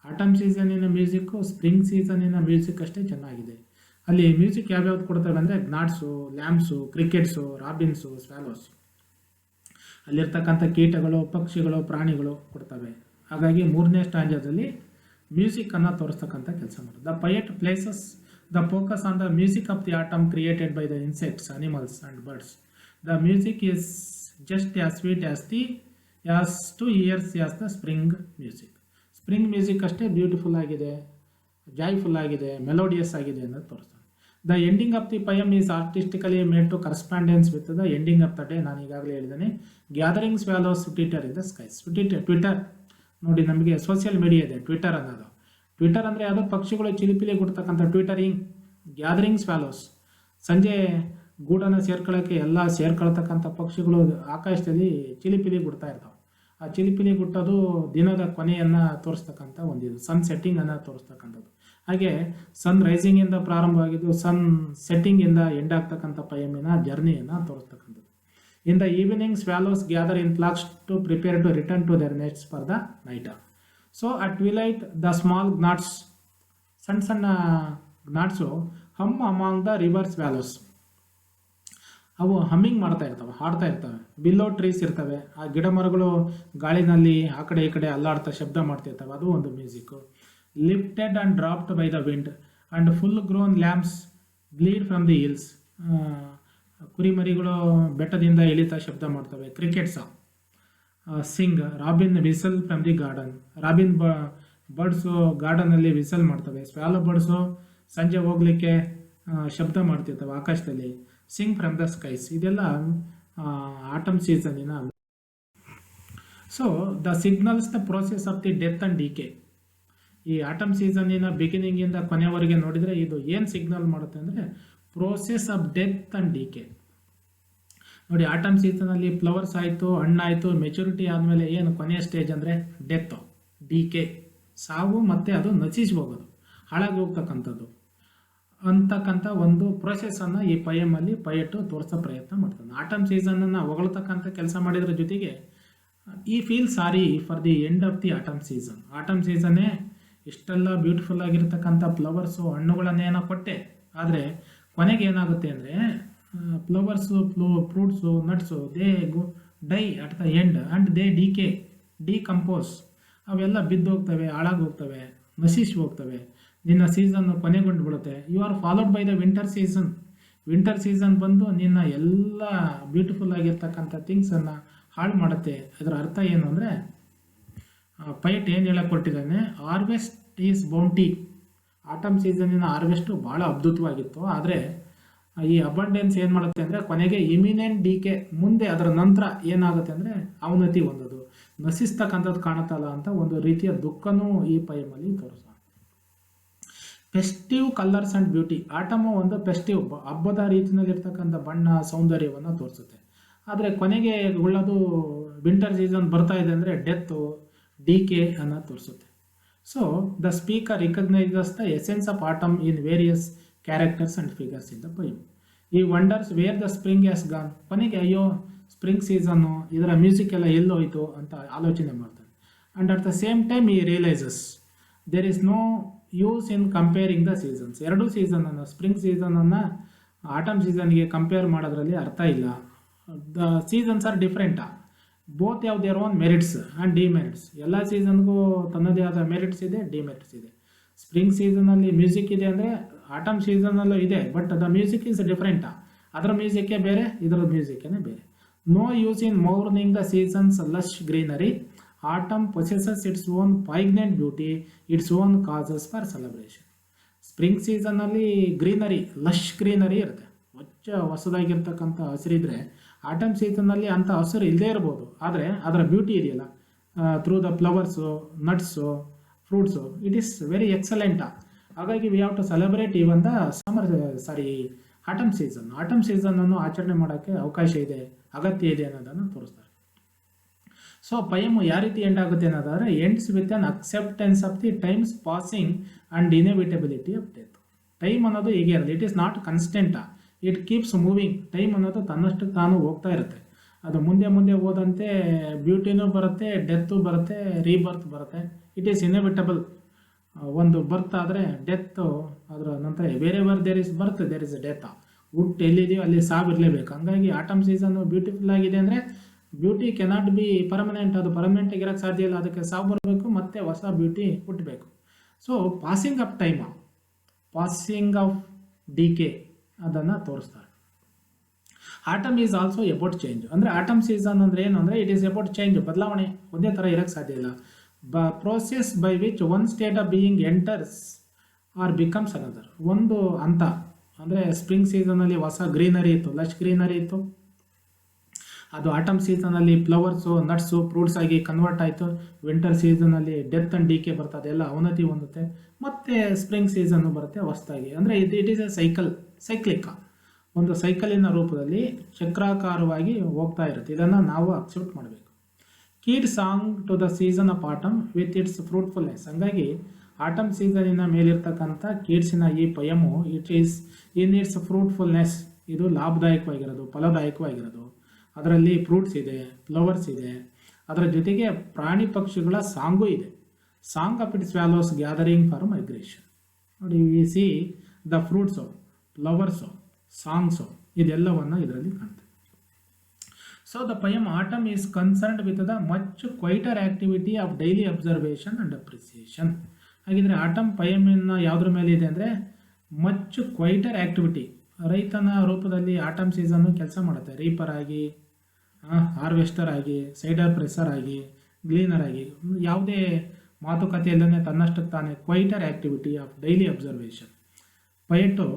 Autumn ಸೀಸನಿನ ಮ್ಯೂಸಿಕ್ಕು ಸ್ಪ್ರಿಂಗ್ ಸೀಸನಿನ ಮ್ಯೂಸಿಕ್ ಅಷ್ಟೇ ಚೆನ್ನಾಗಿದೆ. ಅಲ್ಲಿ ಮ್ಯೂಸಿಕ್ ಯಾವ್ಯಾವ್ದು ಕೊಡ್ತವೆ ಅಂದರೆ ಗ್ನಾಟ್ಸು, ಲ್ಯಾಂಬ್ಸು, ಕ್ರಿಕೆಟ್ಸು, ರಾಬಿನ್ಸು, ಸ್ವ್ಯಾಲೋಸು, ಅಲ್ಲಿರ್ತಕ್ಕಂಥ ಕೀಟಗಳು, ಪಕ್ಷಿಗಳು, ಪ್ರಾಣಿಗಳು ಕೊಡ್ತವೆ. ಹಾಗಾಗಿ ಮೂರನೇ ಸ್ಟ್ಯಾಂಜದಲ್ಲಿ ಮ್ಯೂಸಿಕ್ಕನ್ನು ತೋರಿಸ್ತಕ್ಕಂಥ ಕೆಲಸ ಮಾಡೋದು. The poet places the focus on the music of the autumn created by the insects, animals and birds. The music is just as sweet as to ears as the spring music. Spring music ಅಷ್ಟೇ beautiful ಆಗಿದೆ, joyful ಆಗಿದೆ, melodious ಆಗಿದೆ ಅನ್ನೋದು ತೋರಿಸ್ತಾನೆ. The ending of the poem is artistically made to correspondence with the ending of the day. ನಾನು ಈಗಾಗಲೇ ಹೇಳಿದ್ದೇನೆ. Gathering swallows twitter in the skies. Twitter ನೋಡಿ, ನಮಗೆ ಸೋಷಿಯಲ್ ಮೀಡಿಯಾ ಇದೆ ಟ್ವಿಟರ್ ಅನ್ನೋದು. ಟ್ವಿಟರ್ ಅಂದರೆ ಅದು ಪಕ್ಷಿಗಳು ಚಿಲಿಪಿಲಿ ಕೊಡ್ತಕ್ಕಂಥ ಟ್ವಿಟರಿಂಗ್. ಗ್ಯಾದರಿಂಗ್ ಸ್ವ್ಯಾಲೋಸ್, ಸಂಜೆ ಗೂಡನ್ನು ಸೇರ್ಕೊಳ್ಳೋಕ್ಕೆ ಎಲ್ಲ ಸೇರ್ಕೊಳ್ತಕ್ಕಂಥ ಪಕ್ಷಿಗಳು ಆಕಾಶದಲ್ಲಿ ಚಿಲಿಪಿಲಿ ಗುಡ್ತಾ ಇರ್ತಾವೆ. ಆ ಚಿಲಿಪಿಲಿ ಗುಟ್ಟೋದು ದಿನದ ಕೊನೆಯನ್ನು ತೋರಿಸ್ತಕ್ಕಂಥ ಒಂದಿದು, ಸನ್ ಸೆಟ್ಟಿಂಗನ್ನು ತೋರಿಸ್ತಕ್ಕಂಥದ್ದು. ಹಾಗೆ ಸನ್ ರೈಸಿಂಗಿಂದ ಪ್ರಾರಂಭವಾಗಿದ್ದು ಸನ್ ಸೆಟ್ಟಿಂಗಿಂದ ಎಂಡ್ ಆಗ್ತಕ್ಕಂಥ ಪಯಮಿನ ಜರ್ನಿಯನ್ನು ತೋರಿಸ್ತಕ್ಕಂಥದ್ದು. In the evening swallows gather in flocks to prepare to return to their nests for the night. So at twilight the small gnats, ಸಣ್ಣ ಸಣ್ಣ gnats hum among the river swallows, ಅವು ಹಮ್ಮಿಂಗ್ ಮಾಡ್ತಾ ಇರ್ತವೆ, ಹಾಡ್ತಾ ಇರ್ತವೆ. ಬಿಲ್ಲೋ ಟ್ರೀಸ್ ಇರ್ತವೆ, ಆ ಗಿಡ ಮರಗಳು ಗಾಳಿನಲ್ಲಿ ಆ ಕಡೆ ಈ ಕಡೆ ಅಲ್ಲಾಡ್ತಾ ಶಬ್ದ ಮಾಡ್ತಿರ್ತವೆ, ಅದು ಒಂದು music. Lifted and dropped by the wind and full grown lambs bleat from the hills. ಕುರಿಮರಿಗಳು ಬೆಟ್ಟದಿಂದ ಇಳಿತಾ ಶಬ್ದ ಮಾಡ್ತವೆ. Crickets sing, robin whistle from the garden. Robin birds ಗಾರ್ಡನಲ್ಲಿ ವಿಸಲ್ ಮಾಡ್ತವೆ. ಸ್ವ್ಯಾಲೋ ಬರ್ಡ್ಸು ಸಂಜೆ ಹೋಗ್ಲಿಕ್ಕೆ ಶಬ್ದ ಮಾಡ್ತಿರ್ತವೆ ಆಕಾಶದಲ್ಲಿ. ಸಿಂಗ್ ಫ್ರಮ್ ದ ಸ್ಕೈಸ್, ಇದೆಲ್ಲ ಆಟಮ್ ಸೀಸನಿನ. So the signals the process of the death and decay. ಈ ಆಟಮ್ ಸೀಸನಿನ ಬಿಗಿನಿಂಗಿಂದ ಕೊನೆವರೆಗೆ ನೋಡಿದರೆ ಇದು ಏನು ಸಿಗ್ನಲ್ ಮಾಡುತ್ತೆ ಅಂದರೆ process of death and decay. ನೋಡಿ, ಆಟಮ್ ಸೀಸನಲ್ಲಿ ಫ್ಲವರ್ಸ್ ಆಯಿತು, ಹಣ್ಣಾಯಿತು, ಮೆಚುರಿಟಿ ಆದಮೇಲೆ ಏನು ಕೊನೆಯ ಸ್ಟೇಜ್ ಅಂದರೆ ಡೆತ್ತು, ಡಿಕೆ, ಸಾವು, ಮತ್ತು ಅದು ನಶಿಸಿ ಹೋಗೋದು, ಹಾಳಾಗಿ ಹೋಗ್ತಕ್ಕಂಥದ್ದು ಅಂತಕ್ಕಂಥ ಒಂದು ಪ್ರೊಸೆಸನ್ನು ಈ ಪಯಮಲ್ಲಿ ಪಯಟು ತೋರಿಸೋ ಪ್ರಯತ್ನ ಮಾಡ್ತಾನೆ. ಆಟಮ್ ಸೀಸನನ್ನು ಹೊಗಳ್ತಕ್ಕಂಥ ಕೆಲಸ ಮಾಡಿದ್ರ ಜೊತೆಗೆ ಈ feel sorry for the end of the autumn season. Autumn ಸೀಸನ್ನೇ ಇಷ್ಟೆಲ್ಲ ಬ್ಯೂಟಿಫುಲ್ ಆಗಿರ್ತಕ್ಕಂಥ ಫ್ಲವರ್ಸು, ಹಣ್ಣುಗಳನ್ನೇನೋ ಕೊಟ್ಟೆ, ಆದರೆ ಕೊನೆಗೆ ಏನಾಗುತ್ತೆ ಅಂದರೆ flowers, fruits, nuts, they dye at the end and they decompose. ಅವೆಲ್ಲ ಬಿದ್ದು ಹೋಗ್ತವೆ, ಹಾಳಾಗಿ ಹೋಗ್ತವೆ, ನಶಿಸಿ ಹೋಗ್ತವೆ. ನಿನ್ನ ಸೀಸನ್ನು ಕೊನೆಗೊಂಡು ಬಿಡುತ್ತೆ. You are followed by the winter season. Winter season ಬಂದು ನಿನ್ನ ಎಲ್ಲ ಬ್ಯೂಟಿಫುಲ್ ಆಗಿರ್ತಕ್ಕಂಥ ಥಿಂಗ್ಸನ್ನು ಹಾಳು ಮಾಡುತ್ತೆ. ಅದರ ಅರ್ಥ ಏನು ಅಂದರೆ ಪೈಟ್ ಏನು ಹೇಳಕ್ಕೆ ಕೊಟ್ಟಿದ್ದಾನೆ, harvest is bounty. Atom ಸೀಸನ್ನಿನ harvest ಭಾಳ ಅದ್ಭುತವಾಗಿತ್ತು, ಆದರೆ ಈ ಅಬಂಡೆನ್ಸ್ ಏನು ಮಾಡುತ್ತೆ ಅಂದರೆ ಕೊನೆಗೆ ಇಮಿನೆಂಟ್ ಡಿಕೆ, ಮುಂದೆ ಅದರ ನಂತರ ಏನಾಗುತ್ತೆ ಅಂದರೆ ಅವನತಿ ಹೊಂದೋದು, ನಶಿಸ್ತಕ್ಕಂಥದ್ದು ಕಾಣುತ್ತಲ್ಲ ಅಂತ ಒಂದು ರೀತಿಯ ದುಃಖನೂ ಈ ಪೈಮಲ್ಲಿ ತೋರಿಸ. Festive colours and beauty, atom ಒಂದು ಫೆಸ್ಟಿವ್ ಹಬ್ಬದ ರೀತಿಯಲ್ಲಿರ್ತಕ್ಕಂಥ ಬಣ್ಣ ಸೌಂದರ್ಯವನ್ನು ತೋರಿಸುತ್ತೆ. ಆದರೆ ಕೊನೆಗೆ ಉಳ್ಳೋದು ವಿಂಟರ್ ಸೀಸನ್ ಬರ್ತಾ ಇದೆ ಅಂದರೆ ಡೆತ್ತು, ಡಿಕೆ ಅನ್ನು ತೋರಿಸುತ್ತೆ. So the speaker recognizes the essence of autumn in various characters and figures in the poem. He wonders where the spring has gone, ಕೊನೆಗೆ ಅಯ್ಯೋ ಸ್ಪ್ರಿಂಗ್ ಸೀಸನ್ನು ಇದರ ಮ್ಯೂಸಿಕ್ ಎಲ್ಲ ಎಲ್ಲೋಯ್ತು ಅಂತ ಆಲೋಚನೆ ಮಾಡ್ತಾನೆ. And at the same time he realizes there is no use in comparing the seasons. ಎರಡೂ ಸೀಸನನ್ನು, spring ಸೀಸನನ್ನು ಆಟಮ್ ಸೀಸನ್ಗೆ ಕಂಪೇರ್ ಮಾಡೋದ್ರಲ್ಲಿ ಅರ್ಥ ಇಲ್ಲ. The seasons are different, both have their own merits and demerits. ಎಲ್ಲ ಸೀಸನ್ಗೂ ತನ್ನದೇ ಆದ ಮೆರಿಟ್ಸ್ ಇದೆ, ಡಿಮೆರಿಟ್ಸ್ ಇದೆ. ಸ್ಪ್ರಿಂಗ್ ಸೀಸನಲ್ಲಿ ಮ್ಯೂಸಿಕ್ ಇದೆ ಅಂದರೆ ಆಟಮ್ ಸೀಸನಲ್ಲೂ ಇದೆ, but the music is different. ಅದರ ಮ್ಯೂಸಿಕ್ಕೇ ಬೇರೆ, ಇದರ ಮ್ಯೂಸಿಕ್ಕೇ ಬೇರೆ. No use in mourning the seasons lush greenery, autumn possesses its own poignant beauty, its own causes for celebration. Spring ಸೀಸನ್ನಲ್ಲಿ ಗ್ರೀನರಿ, ಲಶ್ ಗ್ರೀನರಿ ಇರುತ್ತೆ, ಹೊಸದಾಗಿರ್ತಕ್ಕಂಥ ಹಸಿರಿದ್ರೆ. ಆಟಮ್ ಸೀಸನ್ನಲ್ಲಿ ಅಂಥ ಹಸಿರು ಇಲ್ಲದೇ ಇರ್ಬೋದು, ಆದರೆ ಅದರ ಬ್ಯೂಟಿ ಇದೆಯಲ್ಲ, through the flowers, nuts, fruits, it is very excellent. ಹಾಗಾಗಿ we have to celebrate even the autumn season. Autumn ಸೀಸನನ್ನು ಆಚರಣೆ ಮಾಡೋಕ್ಕೆ ಅವಕಾಶ ಇದೆ, ಅಗತ್ಯ ಇದೆ ಅನ್ನೋದನ್ನು ತೋರಿಸ್ತಾರೆ. ಸೊ ಪಯಮು ಯಾವ ರೀತಿ ಎಂಡ್ ಆಗುತ್ತೆ ಅನ್ನೋದಾದರೆ, ends with an acceptance of the times passing and inevitability of death. Time ಅನ್ನೋದು ಹೀಗೆ ಇರಲಿ, it is not constant, it keeps moving. Time ಅನ್ನೋದು ತನ್ನಷ್ಟಕ್ಕೆ ತಾನು ಹೋಗ್ತಾ ಇರುತ್ತೆ. ಅದು ಮುಂದೆ ಮುಂದೆ ಹೋದಂತೆ ಬ್ಯೂಟಿನೂ ಬರುತ್ತೆ, ಡೆತ್ತು ಬರುತ್ತೆ, ರೀಬರ್ತ್ ಬರುತ್ತೆ. It is inevitable. ಒಂದು ಬರ್ತ್ ಆದರೆ ಡೆತ್ತು, ಅದರ ನಂತರ ಬೇರೆ there is birth, there is death. ಹುಟ್ಟು ಎಲ್ಲಿದೆಯೋ ಅಲ್ಲಿ ಸಾವಿರಲೇಬೇಕು. ಹಂಗಾಗಿ ಆಟಮ್ ಸೀಸನ್ನು ಬ್ಯೂಟಿಫುಲ್ ಆಗಿದೆ ಅಂದರೆ ಬ್ಯೂಟಿ ಕೆನಾಟ್ ಬಿ ಪರ್ಮನೆಂಟ್, ಅದು ಪರ್ಮನೆಂಟ್ ಆಗಿರೋಕ್ಕೆ ಸಾಧ್ಯ ಇಲ್ಲ, ಅದಕ್ಕೆ ಸಾವು ಬರಬೇಕು, ಮತ್ತೆ ಹೊಸ ಬ್ಯೂಟಿ ಹುಟ್ಟಬೇಕು. So passing of time, passing of decay ಅದನ್ನು ತೋರಿಸ್ತಾರೆ. Autumn is also about change. ಅಂದರೆ ಆಟಮ್ ಸೀಸನ್ ಅಂದರೆ ಏನು ಅಂದರೆ ಇಟ್ ಈಸ್ ಅಬೌಟ್ ಚೇಂಜ್, ಬದಲಾವಣೆ. ಒಂದೇ ಥರ ಇರೋಕ್ಕೆ ಸಾಧ್ಯ ಇಲ್ಲ. Process by which one state of being enters or becomes another. ಒಂದು ಹಂತ ಅಂದರೆ ಸ್ಪ್ರಿಂಗ್ ಸೀಸನಲ್ಲಿ ಹೊಸ ಗ್ರೀನರಿ ಇತ್ತು, ಲಶ್ ಗ್ರೀನರಿ ಇತ್ತು. ಅದು ಆಟಮ್ ಸೀಸನಲ್ಲಿ ಫ್ಲವರ್ಸು, ನಟ್ಸು, ಫ್ರೂಟ್ಸ್ ಆಗಿ ಕನ್ವರ್ಟ್ ಆಯಿತು. ವಿಂಟರ್ ಸೀಸನಲ್ಲಿ ಡೆತ್ ಆ್ಯಂಡ್ ಡಿಕೆ ಬರ್ತದೆ, ಎಲ್ಲ ಅವನತಿ ಹೊಂದುತ್ತೆ. ಮತ್ತು ಸ್ಪ್ರಿಂಗ್ ಸೀಸನ್ನು ಬರುತ್ತೆ ಹೊಸದಾಗಿ. ಅಂದರೆ ಇಟ್ ಈಸ್ ಎ ಸೈಕ್ಲಿಕ್, ಒಂದು ಸೈಕಲಿನ ರೂಪದಲ್ಲಿ ಚಕ್ರಾಕಾರವಾಗಿ ಹೋಗ್ತಾ ಇರುತ್ತೆ. ಇದನ್ನು ನಾವು ಅಕ್ಸೆಪ್ಟ್ ಮಾಡಬೇಕು. Keats song to the season of autumn with its fruitfulness. ಹಂಗಾಗಿ ಆಟಮ್ ಸೀಸನಿನ ಮೇಲಿರ್ತಕ್ಕಂಥ ಕೀಡ್ಸಿನ ಈ poem it is in its fruitfulness. ಇದು ಲಾಭದಾಯಕವಾಗಿರೋದು, ಫಲದಾಯಕವಾಗಿರೋದು. ಅದರಲ್ಲಿ ಫ್ರೂಟ್ಸ್ ಇದೆ, ಫ್ಲವರ್ಸ್ ಇದೆ, ಅದರ ಜೊತೆಗೆ ಪ್ರಾಣಿ ಪಕ್ಷಿಗಳ ಸಾಂಗೂ ಇದೆ. Song of its swallows gathering for migration. ನೋಡಿ, we see the fruits, flowers, songs, ಇದೆಲ್ಲವನ್ನು ಇದರಲ್ಲಿ ಕಾಣ್ತೇವೆ. So the poem autumn is concerned with the much quieter activity of daily observation and appreciation. ಹಾಗಿದ್ರೆ ಆಟಮ್ ಪಯಮಿನ ಯಾವುದ್ರ ಮೇಲೆ ಇದೆ ಅಂದರೆ ಮಚ್ ಕ್ವೈಟರ್ ಆ್ಯಕ್ಟಿವಿಟಿ. ರೈತನ ರೂಪದಲ್ಲಿ ಆಟಮ್ ಸೀಸನ್ನು ಕೆಲಸ ಮಾಡುತ್ತೆ. ರೀಪರ್ ಆಗಿ, ಹಾರ್ವೆಸ್ಟರ್ ಆಗಿ, ಸೈಡರ್ ಪ್ರೆಸರ್ ಆಗಿ, ಗ್ಲೀನರ್ ಆಗಿ, ಯಾವುದೇ ಮಾತುಕತೆಯಲ್ಲೇ ತನ್ನಷ್ಟಕ್ಕೆ ತಾನೇ ಕ್ವೈಟರ್ ಆ್ಯಕ್ಟಿವಿಟಿ ಆಫ್ ಡೈಲಿ ಅಬ್ಸರ್ವೇಷನ್. ಪಯಟು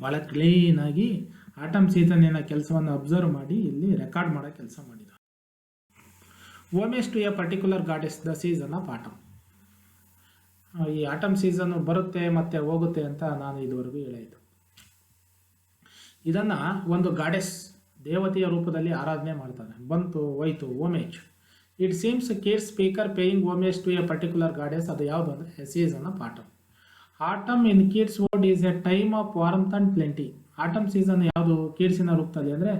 ಭಾಳ ಕ್ಲೀನಾಗಿ ಆಟಮ್ ಸೀಸನ್ನಿನ ಕೆಲಸವನ್ನು ಅಬ್ಸರ್ವ್ ಮಾಡಿ ಇಲ್ಲಿ ರೆಕಾರ್ಡ್ ಮಾಡೋ ಕೆಲಸ ಮಾಡಿದ. Homage to a particular goddess the season of autumn. ಈ ಆಟಮ್ ಸೀಸನ್ನು ಬರುತ್ತೆ ಮತ್ತು ಹೋಗುತ್ತೆ ಅಂತ ನಾನು ಇದುವರೆಗೂ ಹೇಳಿದ್ದು. ಇದನ್ನು ಒಂದು ಗಾಡೆಸ್, ದೇವತೆಯ ರೂಪದಲ್ಲಿ ಆರಾಧನೆ ಮಾಡ್ತಾನೆ. ಬಂತು ಹೋಯ್ತು, homage. It seems Keats speaker paying homage to a particular goddess. ಅದು ಯಾವುದು ಅಂದರೆ a season of autumn. Autumn in Keats word is a time of warmth and plenty. Autumn season ಯಾವುದು ಕೀಡ್ಸಿನ ರೂಪದಲ್ಲಿ ಅಂದರೆ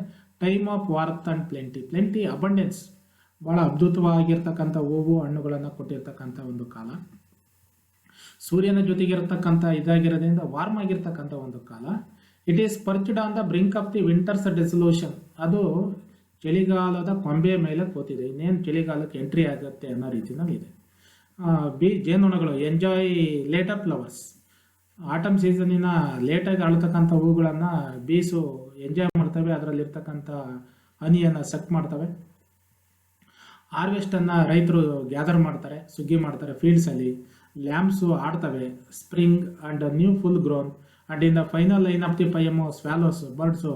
time of warmth and plenty. Plenty, abundance, ಭಾಳ ಅದ್ಭುತವಾಗಿರ್ತಕ್ಕಂಥ ಹೂವು ಹಣ್ಣುಗಳನ್ನು ಕೊಟ್ಟಿರ್ತಕ್ಕಂಥ ಒಂದು ಕಾಲ. ಸೂರ್ಯನ ಜೊತೆಗಿರತಕ್ಕಂಥ ಇದಾಗಿರೋದ್ರಿಂದ ವಾರ್ಮ್ ಆಗಿರ್ತಕ್ಕಂಥ ಒಂದು ಕಾಲ. It is perched on the brink of the winter's desolation. ಅದು ಚಳಿಗಾಲದ ಕೊಂಬೆಯ ಮೇಲೆ ಕೂತಿದೆ, ಇನ್ನೇನು ಚಳಿಗಾಲಕ್ಕೆ ಎಂಟ್ರಿ ಆಗುತ್ತೆ ಅನ್ನೋ ರೀತಿಯಲ್ಲಿ ಇದೆ. ಜೇನುನೊಣಗಳು ಎಂಜಾಯ್ ಲೇಟರ್ ಫ್ಲವರ್ಸ್. ಆಟಮ್ ಸೀಸನಿನ ಲೇಟಾಗಿ ಅಳ್ತಕ್ಕಂಥ ಹೂಗಳನ್ನು ಬೀಸು ಎಂಜಾಯ್ ಮಾಡ್ತವೆ, ಅದರಲ್ಲಿರ್ತಕ್ಕಂಥ ಹನಿಯನ್ನು ಸಕ್ ಮಾಡ್ತವೆ. ಹಾರ್ವೆಸ್ಟನ್ನು ರೈತರು ಗ್ಯಾದರ್ ಮಾಡ್ತಾರೆ, ಸುಗ್ಗಿ ಮಾಡ್ತಾರೆ ಫೀಲ್ಡ್ಸಲ್ಲಿ. ಲ್ಯಾಂಬ್ಸು ಆಡ್ತವೆ, spring and new full grown and in the final line of the poem swallows birds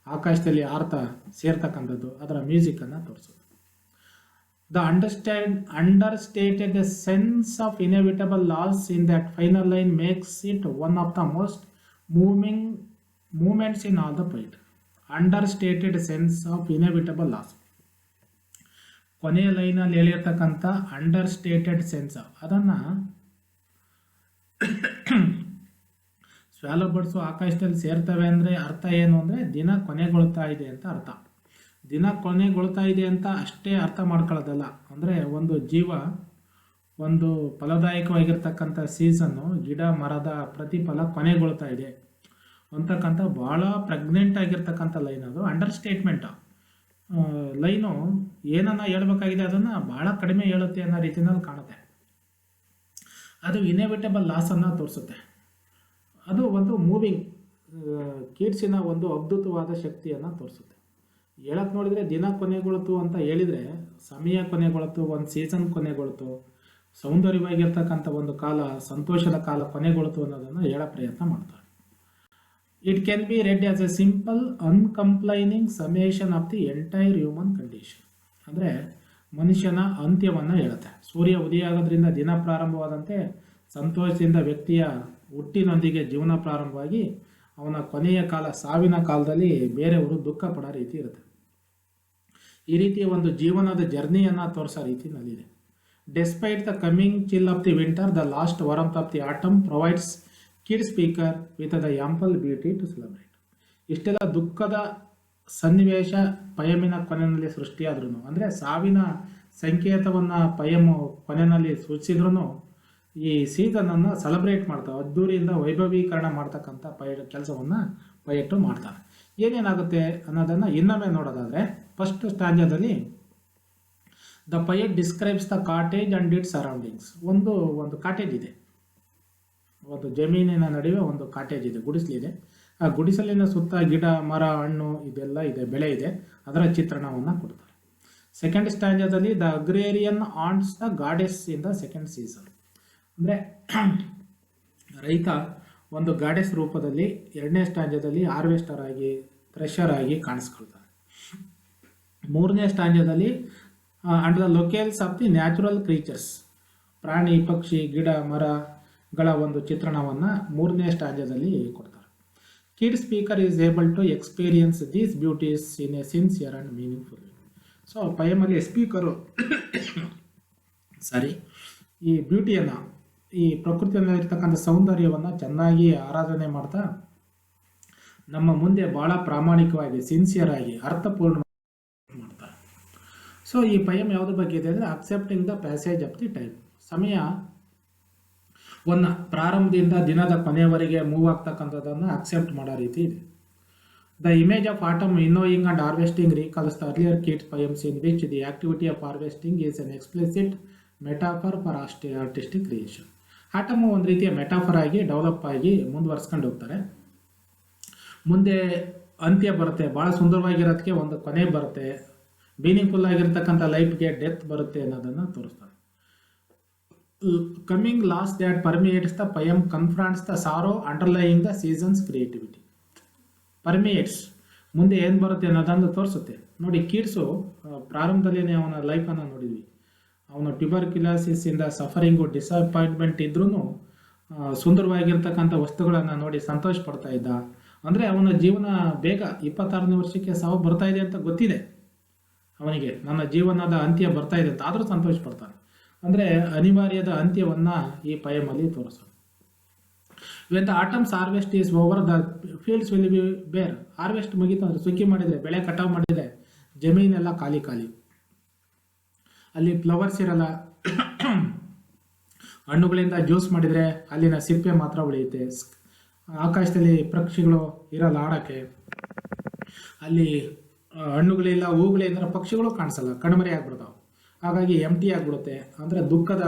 ಆಕಾಶದಲ್ಲಿ ಆರ್ತಾ ಸೇರ್ತಕ್ಕಂಥದ್ದು, ಅದರ ಮ್ಯೂಸಿಕನ್ನು ತೋರಿಸೋದು. The understated sense of inevitable loss in that final line makes it one of the most moments in all the poet. Understated sense of inevitable loss, ಕೊನೆಯ ಲೈನಲ್ಲಿ ಹೇಳಿರ್ತಕ್ಕಂಥ understated sense, ಅದನ್ನು ಸ್ವ್ಯಾಲೋ ಬರ್ಡ್ಸು ಆಕಾಶದಲ್ಲಿ ಸೇರ್ತವೆ ಅಂದರೆ ಅರ್ಥ ಏನು ಅಂದರೆ ದಿನ ಕೊನೆಗೊಳ್ತಾ ಇದೆ ಅಂತ ಅರ್ಥ. ದಿನ ಕೊನೆಗೊಳ್ತಾ ಇದೆ ಅಂತ ಅಷ್ಟೇ ಅರ್ಥ ಮಾಡ್ಕೊಳ್ಳೋದಲ್ಲ, ಅಂದರೆ ಒಂದು ಜೀವ, ಒಂದು ಫಲದಾಯಕವಾಗಿರ್ತಕ್ಕಂಥ ಸೀಸನ್ನು, ಗಿಡ ಮರದ ಪ್ರತಿಫಲ ಕೊನೆಗೊಳ್ತಾ ಇದೆ ಅಂತಕ್ಕಂಥ ಭಾಳ ಪ್ರೆಗ್ನೆಂಟ್ ಆಗಿರ್ತಕ್ಕಂಥ ಲೈನ್. ಅದು ಅಂಡರ್ಸ್ಟೇಟ್ಮೆಂಟ್ ಲೈನು. ಏನನ್ನ ಹೇಳ್ಬೇಕಾಗಿದೆ ಅದನ್ನು ಭಾಳ ಕಡಿಮೆ ಹೇಳುತ್ತೆ ಅನ್ನೋ ರೀತಿಯಲ್ಲಿ ಕಾಣುತ್ತೆ. ಅದು ಇನೆವಿಟಬಲ್ ಲಾಸನ್ನು ತೋರಿಸುತ್ತೆ. ಅದು ಒಂದು ಮೂವಿಂಗ್ ಕೀಟ್ಸಿನ ಒಂದು ಅದ್ಭುತವಾದ ಶಕ್ತಿಯನ್ನು ತೋರಿಸುತ್ತೆ. ಹೇಳಕ್ಕೆ ನೋಡಿದರೆ ದಿನ ಕೊನೆಗೊಳ್ತು ಅಂತ ಹೇಳಿದರೆ ಸಮಯ ಕೊನೆಗೊಳ್ತು, ಒಂದು ಸೀಸನ್ ಕೊನೆಗೊಳ್ತು, ಸೌಂದರ್ಯವಾಗಿರ್ತಕ್ಕಂಥ ಒಂದು ಕಾಲ, ಸಂತೋಷದ ಕಾಲ ಕೊನೆಗೊಳ್ತು ಅನ್ನೋದನ್ನು ಹೇಳೋ ಪ್ರಯತ್ನ ಮಾಡ್ತಾರೆ. It can be read as a simple uncomplaining summation of the entire human condition. ಅಂದರೆ ಮನುಷ್ಯನ ಅಂತ್ಯವನ್ನು ಹೇಳುತ್ತೆ. ಸೂರ್ಯ ಉದಯ ಆಗೋದ್ರಿಂದ ದಿನ ಪ್ರಾರಂಭವಾದಂತೆ ಸಂತೋಷದಿಂದ ವ್ಯಕ್ತಿಯ ಹುಟ್ಟಿನೊಂದಿಗೆ ಜೀವನ ಪ್ರಾರಂಭವಾಗಿ ಅವನ ಕೊನೆಯ ಕಾಲ, ಸಾವಿನ ಕಾಲದಲ್ಲಿ ಬೇರೆಯವರು ದುಃಖ ಪಡೋ ರೀತಿ ಇರುತ್ತೆ. ಈ ರೀತಿಯ ಒಂದು ಜೀವನದ ಜರ್ನಿಯನ್ನು ತೋರಿಸೋ ರೀತಿಯಲ್ಲಿದೆ. Despite the coming chill of the winter, the last warmth of the autumn provides Keats speaker with the ample beauty to celebrate. ಇಷ್ಟೆಲ್ಲ ದುಃಖದ ಸನ್ನಿವೇಶ ಪಯಮಿನ ಕೊನೆಯಲ್ಲಿ ಸೃಷ್ಟಿಯಾದ್ರೂ, ಅಂದರೆ ಸಾವಿನ ಸಂಕೇತವನ್ನು ಪಯಮು ಕೊನೆಯಲ್ಲಿ ಸೂಚಿಸಿದ್ರೂ ಈ ಸೀಸನನ್ನು ಸೆಲೆಬ್ರೇಟ್ ಮಾಡ್ತಾರೆ, ಅದ್ದೂರಿಯಿಂದ ವೈಭವೀಕರಣ ಮಾಡ್ತಕ್ಕಂಥ ಕೆಲಸವನ್ನು ಪಯಟ್ಟು ಮಾಡ್ತಾರೆ. ಏನೇನಾಗುತ್ತೆ ಅನ್ನೋದನ್ನು ಇನ್ನೊಮ್ಮೆ ನೋಡೋದಾದರೆ, ಫಸ್ಟ್ ಸ್ಟ್ಯಾಂಜಾದಲ್ಲಿ the poet describes the cottage and its surroundings. ಒಂದು ಕಾಟೇಜ್ ಇದೆ, ಒಂದು ಜಮೀನಿನ ನಡುವೆ ಒಂದು ಕಾಟೇಜ್ ಇದೆ, ಗುಡಿಸಲಿದೆ. ಆ ಗುಡಿಸಲಿನ ಸುತ್ತ ಗಿಡ, ಮರ, ಹಣ್ಣು ಇದೆಲ್ಲ ಇದೆ, ಬೆಳೆ ಇದೆ, ಅದರ ಚಿತ್ರಣವನ್ನು ಕೊಡ್ತಾರೆ. ಸೆಕೆಂಡ್ ಸ್ಟ್ಯಾಂಜಾದಲ್ಲಿ the agrarian ants the goddess in the second season. ಅಂದರೆ ರೈತ ಒಂದು ಗಾಡೆಸ್ ರೂಪದಲ್ಲಿ ಎರಡನೇ ಸ್ಟ್ಯಾಂಜಾದಲ್ಲಿ ಹಾರ್ವೆಸ್ಟರ್ ಆಗಿ, ಥ್ರೆಷರ್ ಆಗಿ ಕಾಣಿಸ್ಕೊಳ್ತಾರೆ. ಮೂರನೇ ಸ್ಟ್ಯಾಂಜಾದಲ್ಲಿ and the locales of the natural creatures, ಪ್ರಾಣಿ, ಪಕ್ಷಿ, ಗಿಡ, ಮರಗಳ ಒಂದು ಚಿತ್ರಣವನ್ನು ಮೂರನೇ ಸ್ಟ್ಯಾಂಜಾದಲ್ಲಿ ಕೊಡ್ತಾರೆ. Keats speaker is able to experience these beauties in a sincere and meaningful. So ಪಯಮಲ್ಲಿ ಸ್ಪೀಕರು ಈ ಬ್ಯೂಟಿಯನ್ನು, ಈ ಪ್ರಕೃತಿಯಲ್ಲಿರ್ತಕ್ಕಂಥ ಸೌಂದರ್ಯವನ್ನು ಚೆನ್ನಾಗಿ ಆರಾಧನೆ ಮಾಡ್ತಾ ನಮ್ಮ ಮುಂದೆ ಭಾಳ ಪ್ರಾಮಾಣಿಕವಾಗಿ, ಸಿನ್ಸಿಯರ್ ಆಗಿ, ಅರ್ಥಪೂರ್ಣ ಮಾಡ್ತಾರೆ. ಸೊ ಈ ಪಯಮ್ ಯಾವುದ್ರ ಬಗ್ಗೆ ಇದೆ ಅಂದರೆ accepting the passage of the time. ಸಮಯವನ್ನು ಪ್ರಾರಂಭದಿಂದ ದಿನದ ಕೊನೆಯವರೆಗೆ ಮೂವ್ ಆಗ್ತಕ್ಕಂಥದ್ದನ್ನು ಅಕ್ಸೆಪ್ಟ್ ಮಾಡೋ ರೀತಿ ಇದೆ. The image of autumn winnowing and harvesting recalls the earlier Keats poems in which the activity of harvesting is an explicit metaphor for artistic creation. Autumn ಒಂದು ರೀತಿಯ metaphor ಆಗಿ develop ಆಗಿ ಮುಂದುವರ್ಸ್ಕೊಂಡು ಹೋಗ್ತಾರೆ. ಮುಂದೆ ಅಂತ್ಯ ಬರುತ್ತೆ, ಭಾಳ ಸುಂದರವಾಗಿರೋದಕ್ಕೆ ಒಂದು ಕೊನೆ ಬರುತ್ತೆ, ಮೀನಿಂಗ್ಫುಲ್ ಆಗಿರ್ತಕ್ಕಂಥ ಲೈಫ್ಗೆ ಡೆತ್ ಬರುತ್ತೆ ಅನ್ನೋದನ್ನು ತೋರಿಸ್ತಾರೆ. Coming loss that permeates the poem confronts the sorrow underlying the seasons creativity. Permeates ಮುಂದೆ ಏನು ಬರುತ್ತೆ ಅನ್ನೋದನ್ನು ತೋರಿಸುತ್ತೆ. ನೋಡಿ, ಕೀಟ್ಸು ಪ್ರಾರಂಭದಲ್ಲೇ ಅವನ ಲೈಫನ್ನು ನೋಡಿದ್ವಿ. ಅವನು ಟ್ಯೂಬರ್ಕ್ಯುಲೋಸಿಸ್ ಇಂದ ಸಫರಿಂಗು, ಡಿಸಪಾಯಿಂಟ್ಮೆಂಟ್ ಇದ್ರೂ ಸುಂದರವಾಗಿರ್ತಕ್ಕಂಥ ವಸ್ತುಗಳನ್ನು ನೋಡಿ ಸಂತೋಷ ಪಡ್ತಾ ಇದ್ದ. ಅಂದರೆ ಅವನ ಜೀವನ ಬೇಗ 26ನೇ ವರ್ಷಕ್ಕೆ ಸಾವು ಬರ್ತಾ ಇದೆ ಅಂತ ಗೊತ್ತಿದೆ ಅವನಿಗೆ, ನನ್ನ ಜೀವನದ ಅಂತ್ಯ ಬರ್ತಾ ಇದೆ ಅಂತ, ಆದರೂ ಸಂತೋಷ ಪಡ್ತಾನೆ. ಅಂದರೆ ಅನಿವಾರ್ಯದ ಅಂತ್ಯವನ್ನು ಈ ಪಯಮಲ್ಲಿ ತೋರಿಸೋದು. When the atoms harvest is over the fields will be ಬೇರ್. ಹಾರ್ವೆಸ್ಟ್ ಮುಗೀತು ಅಂದರೆ, ಸುಗ್ಗಿ ಮಾಡಿದರೆ, ಬೆಳೆ ಕಟಾವು ಮಾಡಿದರೆ, ಜಮೀನೆಲ್ಲ ಖಾಲಿ ಖಾಲಿ, ಅಲ್ಲಿ ಫ್ಲವರ್ಸ್ ಇರಲ್ಲ. ಹಣ್ಣುಗಳಿಂದ ಜ್ಯೂಸ್ ಮಾಡಿದರೆ ಅಲ್ಲಿನ ಸಿಪ್ಪೆ ಮಾತ್ರ ಉಳಿಯುತ್ತೆ. ಆಕಾಶದಲ್ಲಿ ಪಕ್ಷಿಗಳು ಇರಲ್ಲ ಆಡೋಕ್ಕೆ, ಅಲ್ಲಿ ಹಣ್ಣುಗಳಿಲ್ಲ, ಹೂಗಳಿಲ್ಲ, ಪಕ್ಷಿಗಳು ಕಾಣಿಸಲ್ಲ, ಕಣ್ಮರೆ ಆಗ್ಬಿಡ್ತಾವೆ. ಹಾಗಾಗಿ ಎಂಟಿ ಆಗಿಬಿಡುತ್ತೆ. ಅಂದರೆ ದುಃಖದ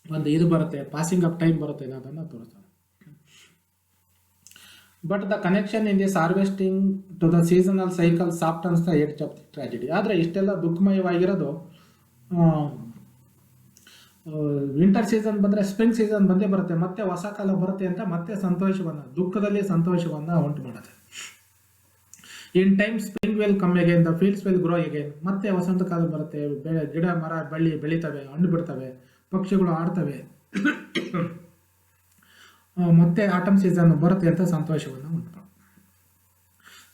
ಒಂದು ಇದು ಬರುತ್ತೆ, ಪಾಸಿಂಗ್ ಆಫ್ ಟೈಮ್ ಬರುತ್ತೆ ಅನ್ನೋದನ್ನು ತೋರಿಸ್ತಾರೆ. But the connection in this harvesting to the seasonal cycle softens the edge of the tragedy. ಆದರೆ ಇಷ್ಟೆಲ್ಲ ದುಃಖಮಯವಾಗಿರೋದು ವಿಂಟರ್ ಸೀಸನ್ ಬಂದರೆ ಸ್ಪ್ರಿಂಗ್ ಸೀಸನ್ ಬಂದೇ ಬರುತ್ತೆ, ಮತ್ತೆ ಹೊಸ ಕಾಲ ಬರುತ್ತೆ ಅಂತ ಮತ್ತೆ ಸಂತೋಷವನ್ನು, ದುಃಖದಲ್ಲಿ ಸಂತೋಷವನ್ನು ಉಂಟು ಮಾಡುತ್ತೆ. In time spring will come again, the fields will grow again. ಮತ್ತೆ ವಸಂತ ಕಾಲ ಬರುತ್ತೆ, ಗಿಡ ಮರ ಬಳ್ಳಿ ಬೆಳಿತವೆ, ಹಣ್ಣು ಬಿಡ್ತವೆ, ಪಕ್ಷಿಗಳು ಆಡ್ತವೆ, ಮತ್ತೆ ಆಟಮ್ ಸೀಸನ್ ಬರುತ್ತೆ ಅಂತ ಸಂತೋಷವನ್ನು ಉಂಟು.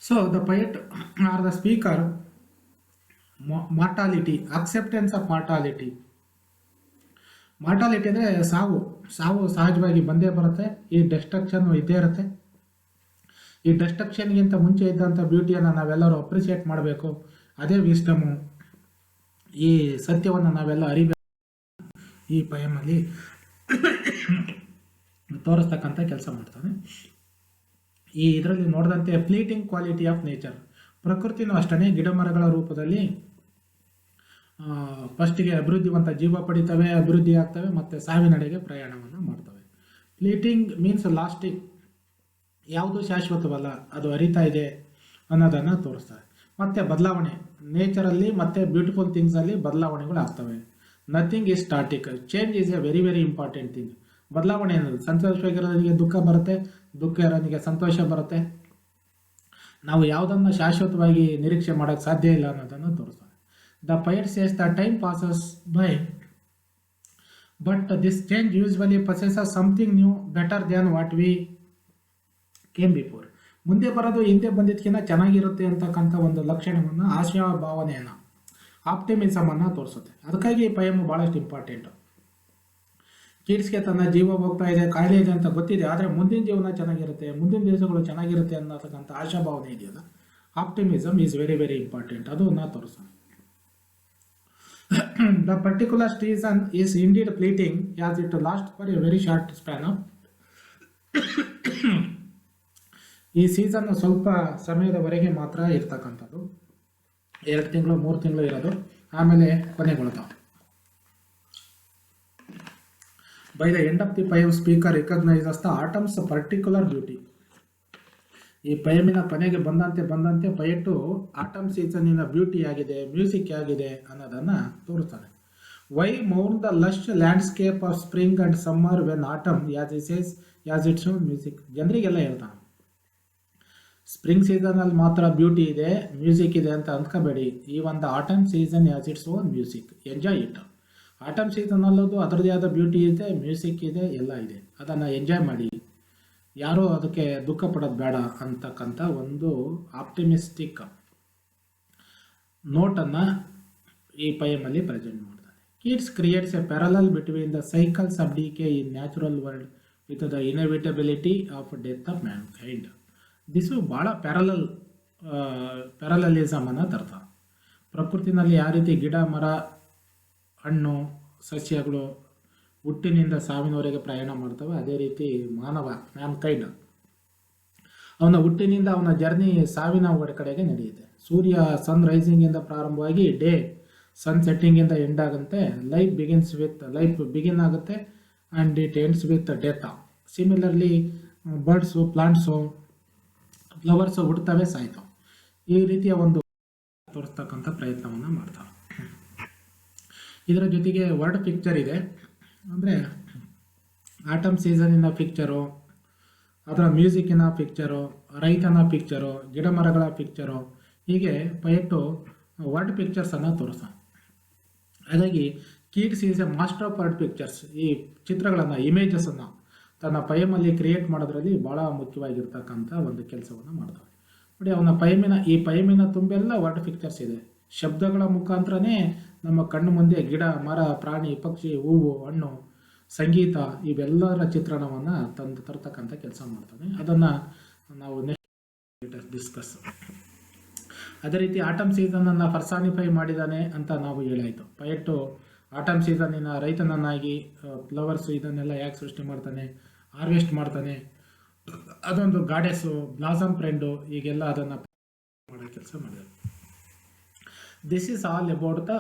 So the poet are the speaker mortality, acceptance of mortality. Mortality ಅಂದರೆ ಸಾವು ಸಹಜವಾಗಿ ಬಂದೇ ಬರುತ್ತೆ, ಈ ಡೆಸ್ಟ್ರಕ್ಷನ್ ಇದ್ದೇ ಇರುತ್ತೆ. ಈ ಡೆಸ್ಟ್ರಕ್ಷನ್ಗಿಂತ ಮುಂಚೆ ಇದ್ದಂಥ ಬ್ಯೂಟಿಯನ್ನು ನಾವೆಲ್ಲರೂ ಅಪ್ರಿಸಿಯೇಟ್ ಮಾಡಬೇಕು, ಅದೇ ವಿಸ್ಡಮು. ಈ ಸತ್ಯವನ್ನು ನಾವೆಲ್ಲ ಅರಿಬೇಕು, ಈ ಪಯಮಲ್ಲಿ ತೋರಿಸ್ತಕ್ಕಂಥ ಕೆಲಸ ಮಾಡ್ತಾನೆ. ಈ ಇದರಲ್ಲಿ ನೋಡಿದಂತೆ ಫ್ಲೀಟಿಂಗ್ ಕ್ವಾಲಿಟಿ ಆಫ್ ನೇಚರ್, ಪ್ರಕೃತಿನೂ ಅಷ್ಟೇ ಗಿಡ ಮರಗಳ ರೂಪದಲ್ಲಿ ಫಸ್ಟಿಗೆ ಅಭಿವೃದ್ಧಿವಂತ ಜೀವ ಪಡಿತವೆ, ಅಭಿವೃದ್ಧಿ ಆಗ್ತವೆ, ಮತ್ತು ಸಾವಿನಡೆಗೆ ಪ್ರಯಾಣವನ್ನು ಮಾಡ್ತವೆ. ಫ್ಲೀಟಿಂಗ್ ಮೀನ್ಸ್ ಲಾಸ್ಟಿಂಗ್, ಯಾವುದು ಶಾಶ್ವತವಲ್ಲ, ಅದು ಅರಿತಾ ಇದೆ ಅನ್ನೋದನ್ನು ತೋರಿಸ್ತವೆ. ಮತ್ತು ಬದಲಾವಣೆ, ನೇಚರಲ್ಲಿ ಮತ್ತು ಬ್ಯೂಟಿಫುಲ್ ಥಿಂಗ್ಸಲ್ಲಿ ಬದಲಾವಣೆಗಳು ಆಗ್ತವೆ. Nothing is static, change is a very very important thing. ಬದಲಾವಣೆ ಅನ್ನೋದು, ಸಂತೋಷವಾಗಿರೋನಿಗೆ ದುಃಖ ಬರುತ್ತೆ, ದುಃಖ ಇರೋನಿಗೆ ಸಂತೋಷ ಬರುತ್ತೆ. ನಾವು ಯಾವುದನ್ನು ಶಾಶ್ವತವಾಗಿ ನಿರೀಕ್ಷೆ ಮಾಡೋಕ್ಕೆ ಸಾಧ್ಯ ಇಲ್ಲ ಅನ್ನೋದನ್ನು ತೋರಿಸ್ತವೆ. The poet says the time passes by, but this change usually possesses something new better than what we came before. ಮುಂದೆ ಬರೋದು ಹಿಂದೆ ಬಂದಿದ್ದಕ್ಕಿಂತ ಚೆನ್ನಾಗಿರುತ್ತೆ ಅಂತಕ್ಕಂಥ ಒಂದು ಲಕ್ಷಣವನ್ನು, ಆಶಾ ಭಾವನೆಯನ್ನು, ಆಪ್ಟಿಮಿಸಮನ್ನು ತೋರಿಸುತ್ತೆ. ಅದಕ್ಕಾಗಿ ಈ ಪಯಮು ಭಾಳಷ್ಟು ಇಂಪಾರ್ಟೆಂಟು. ಕಿಡ್ಸ್ಗೆ ತನ್ನ ಜೀವ ಹೋಗ್ತಾ ಇದೆ, ಕಾಯಿಲೆ ಇದೆ ಅಂತ ಗೊತ್ತಿದೆ, ಆದರೆ ಮುಂದಿನ ಜೀವನ ಚೆನ್ನಾಗಿರುತ್ತೆ, ಮುಂದಿನ ದಿವಸಗಳು ಚೆನ್ನಾಗಿರುತ್ತೆ ಅನ್ನತಕ್ಕಂಥ ಆಶಾಭಾವನೆ ಇದೆಯಲ್ಲ, optimism is very very important, ಅದನ್ನು ತೋರಿಸೋಣ. The particular season is indeed fleeting as it last for a very short span of. ಈ ಸೀಸನ್ ಸ್ವಲ್ಪ ಸಮಯದವರೆಗೆ ಮಾತ್ರ ಇರ್ತಕ್ಕಂಥದ್ದು, 2 ತಿಂಗಳು 3 ತಿಂಗಳು ಇರೋದು, ಆಮೇಲೆ ಕೊನೆಗೊಳ್ತಾವೆ. By the end of the poem, speaker recognizes the autumn's particular beauty. ಈ ಪಯಮಿನ ಕೊನೆಗೆ ಬಂದಂತೆ ಪೊಯೆಟು ಆಟಮ್ ಸೀಸನ್ನಿನ ಬ್ಯೂಟಿ ಆಗಿದೆ, ಮ್ಯೂಸಿಕ್ ಆಗಿದೆ ಅನ್ನೋದನ್ನು ತೋರಿಸ್ತಾನೆ. ವೈ ಮೌನ್ the lush landscape of spring and summer when autumn has its own music. ಜನರಿಗೆಲ್ಲ ಹೇಳ್ತಾನೆ, ಸ್ಪ್ರಿಂಗ್ ಸೀಸನಲ್ಲಿ ಮಾತ್ರ ಬ್ಯೂಟಿ ಇದೆ, ಮ್ಯೂಸಿಕ್ ಇದೆ ಅಂತ ಅಂದ್ಕೋಬೇಡಿ. ಈ ಒಂದು autumn season has its own music, enjoy it. Autumn ಸೀಸನಲ್ಲದು ಅದರದೇ ಆದ ಬ್ಯೂಟಿ ಇದೆ, ಮ್ಯೂಸಿಕ್ ಇದೆ, ಎಲ್ಲ ಇದೆ, ಅದನ್ನು ಎಂಜಾಯ್ ಮಾಡಿ, ಯಾರೂ ಅದಕ್ಕೆ ದುಃಖ ಪಡೋದು ಬೇಡ ಅಂತಕ್ಕಂಥ ಒಂದು ಆಪ್ಟಿಮಿಸ್ಟಿಕ್ ನೋಟನ್ನು ಈ ಪಯಮಲ್ಲಿ ಪ್ರೆಸೆಂಟ್ ಮಾಡ್ತಾರೆ. Keats creates a parallel between the cycles of decay in natural world with the inevitability of death of mankind. This ಭಾಳ ಪ್ಯಾರಲಲಿಸಮ್ ಅನ್ನು ತರ್ತಾರೆ. ಪ್ರಕೃತಿನಲ್ಲಿ ಯಾವ ರೀತಿ ಗಿಡ ಮರ ಹಣ್ಣು ಸಸ್ಯಗಳು ಹುಟ್ಟಿನಿಂದ ಸಾವಿನವರೆಗೆ ಪ್ರಯಾಣ ಮಾಡ್ತವೆ, ಅದೇ ರೀತಿ ಮಾನವ ಮ್ಯಾನ್ಕೈಂಡ್ ಅವನ ಹುಟ್ಟಿನಿಂದ ಅವನ ಜರ್ನಿ ಸಾವಿನ ಕಡೆಗೆ ನಡೆಯುತ್ತೆ. ಸೂರ್ಯ ಸನ್ ರೈಸಿಂಗಿಂದ ಪ್ರಾರಂಭವಾಗಿ ಡೇ ಸನ್ ಸೆಟ್ಟಿಂಗಿಂದ ಎಂಡ್ ಆಗುತ್ತೆ. ಲೈಫ್ ಬಿಗಿನ್ ಆಗುತ್ತೆ and it ends with death. Similarly birds, plants, flowers ಹುಡ್ತವೆ, ಸಾಯ್ತವೆ. ಈ ರೀತಿಯ ಒಂದು ತೋರಿಸ್ತಕ್ಕಂಥ ಪ್ರಯತ್ನವನ್ನು ಮಾಡ್ತಾರೆ. ಇದರ ಜೊತೆಗೆ ವರ್ಡ್ ಪಿಕ್ಚರ್ ಇದೆ, ಅಂದರೆ ಆಟಮ್ ಸೀಸನಿನ ಪಿಕ್ಚರು, ಅದರ ಮ್ಯೂಸಿಕ್ಕಿನ ಪಿಕ್ಚರು, ರೈತನ ಪಿಕ್ಚರು, ಗಿಡ ಮರಗಳ ಪಿಕ್ಚರು, ಹೀಗೆ ಪೊಯೆಟ್ಟು ವರ್ಡ್ ಪಿಕ್ಚರ್ಸನ್ನು ತೋರಿಸ್ತಾನೆ. ಹಾಗಾಗಿ Keats is A master of word pictures. ಈ ಚಿತ್ರಗಳನ್ನು, ಇಮೇಜಸನ್ನು ತನ್ನ ಪಯಮಲ್ಲಿ ಕ್ರಿಯೇಟ್ ಮಾಡೋದ್ರಲ್ಲಿ ಭಾಳ ಮುಖ್ಯವಾಗಿರ್ತಕ್ಕಂಥ ಒಂದು ಕೆಲಸವನ್ನು ಮಾಡ್ತಾವೆ. ನೋಡಿ, ಈ ಪಯಮಿನ ತುಂಬೆಲ್ಲ ವರ್ಡ್ ಪಿಕ್ಚರ್ಸ್ ಇದೆ. ಶಬ್ದಗಳ ಮುಖಾಂತರನೇ ನಮ್ಮ ಕಣ್ಣು ಮುಂದೆ ಗಿಡ ಮರ ಪ್ರಾಣಿ ಪಕ್ಷಿ ಹೂವು ಹಣ್ಣು ಸಂಗೀತ ಇವೆಲ್ಲರ ಚಿತ್ರಣವನ್ನು ತರ್ತಕ್ಕಂಥ ಕೆಲಸ ಮಾಡ್ತಾನೆ. ಅದನ್ನು ನಾವು ನೆಕ್ಸ್ಟ್ ಡಿಸ್ಕಸ್. ಅದೇ ರೀತಿ ಆಟಮ್ ಸೀಸನನ್ನು ಪರ್ಸಾನಿಫೈ ಮಾಡಿದ್ದಾನೆ ಅಂತ ನಾವು ಹೇಳಾಯಿತು. ಪೊಯೆಟ್ಟು ಆಟಮ್ ಸೀಸನ್ನಿನ ರೈತನನ್ನಾಗಿ, ಫ್ಲವರ್ಸು ಇದನ್ನೆಲ್ಲ ಯಾಕೆ ಸೃಷ್ಟಿ ಮಾಡ್ತಾನೆ, ಹಾರ್ವೆಸ್ಟ್ ಮಾಡ್ತಾನೆ, ಅದೊಂದು ಗಾಡೆಸ್ಸು, ಬ್ಲಾಸಮ್ ಫ್ರೆಂಡು, ಈಗೆಲ್ಲ ಅದನ್ನು ಮಾಡೋ ಕೆಲಸ ಮಾಡಿದ್ದಾರೆ. This is all about the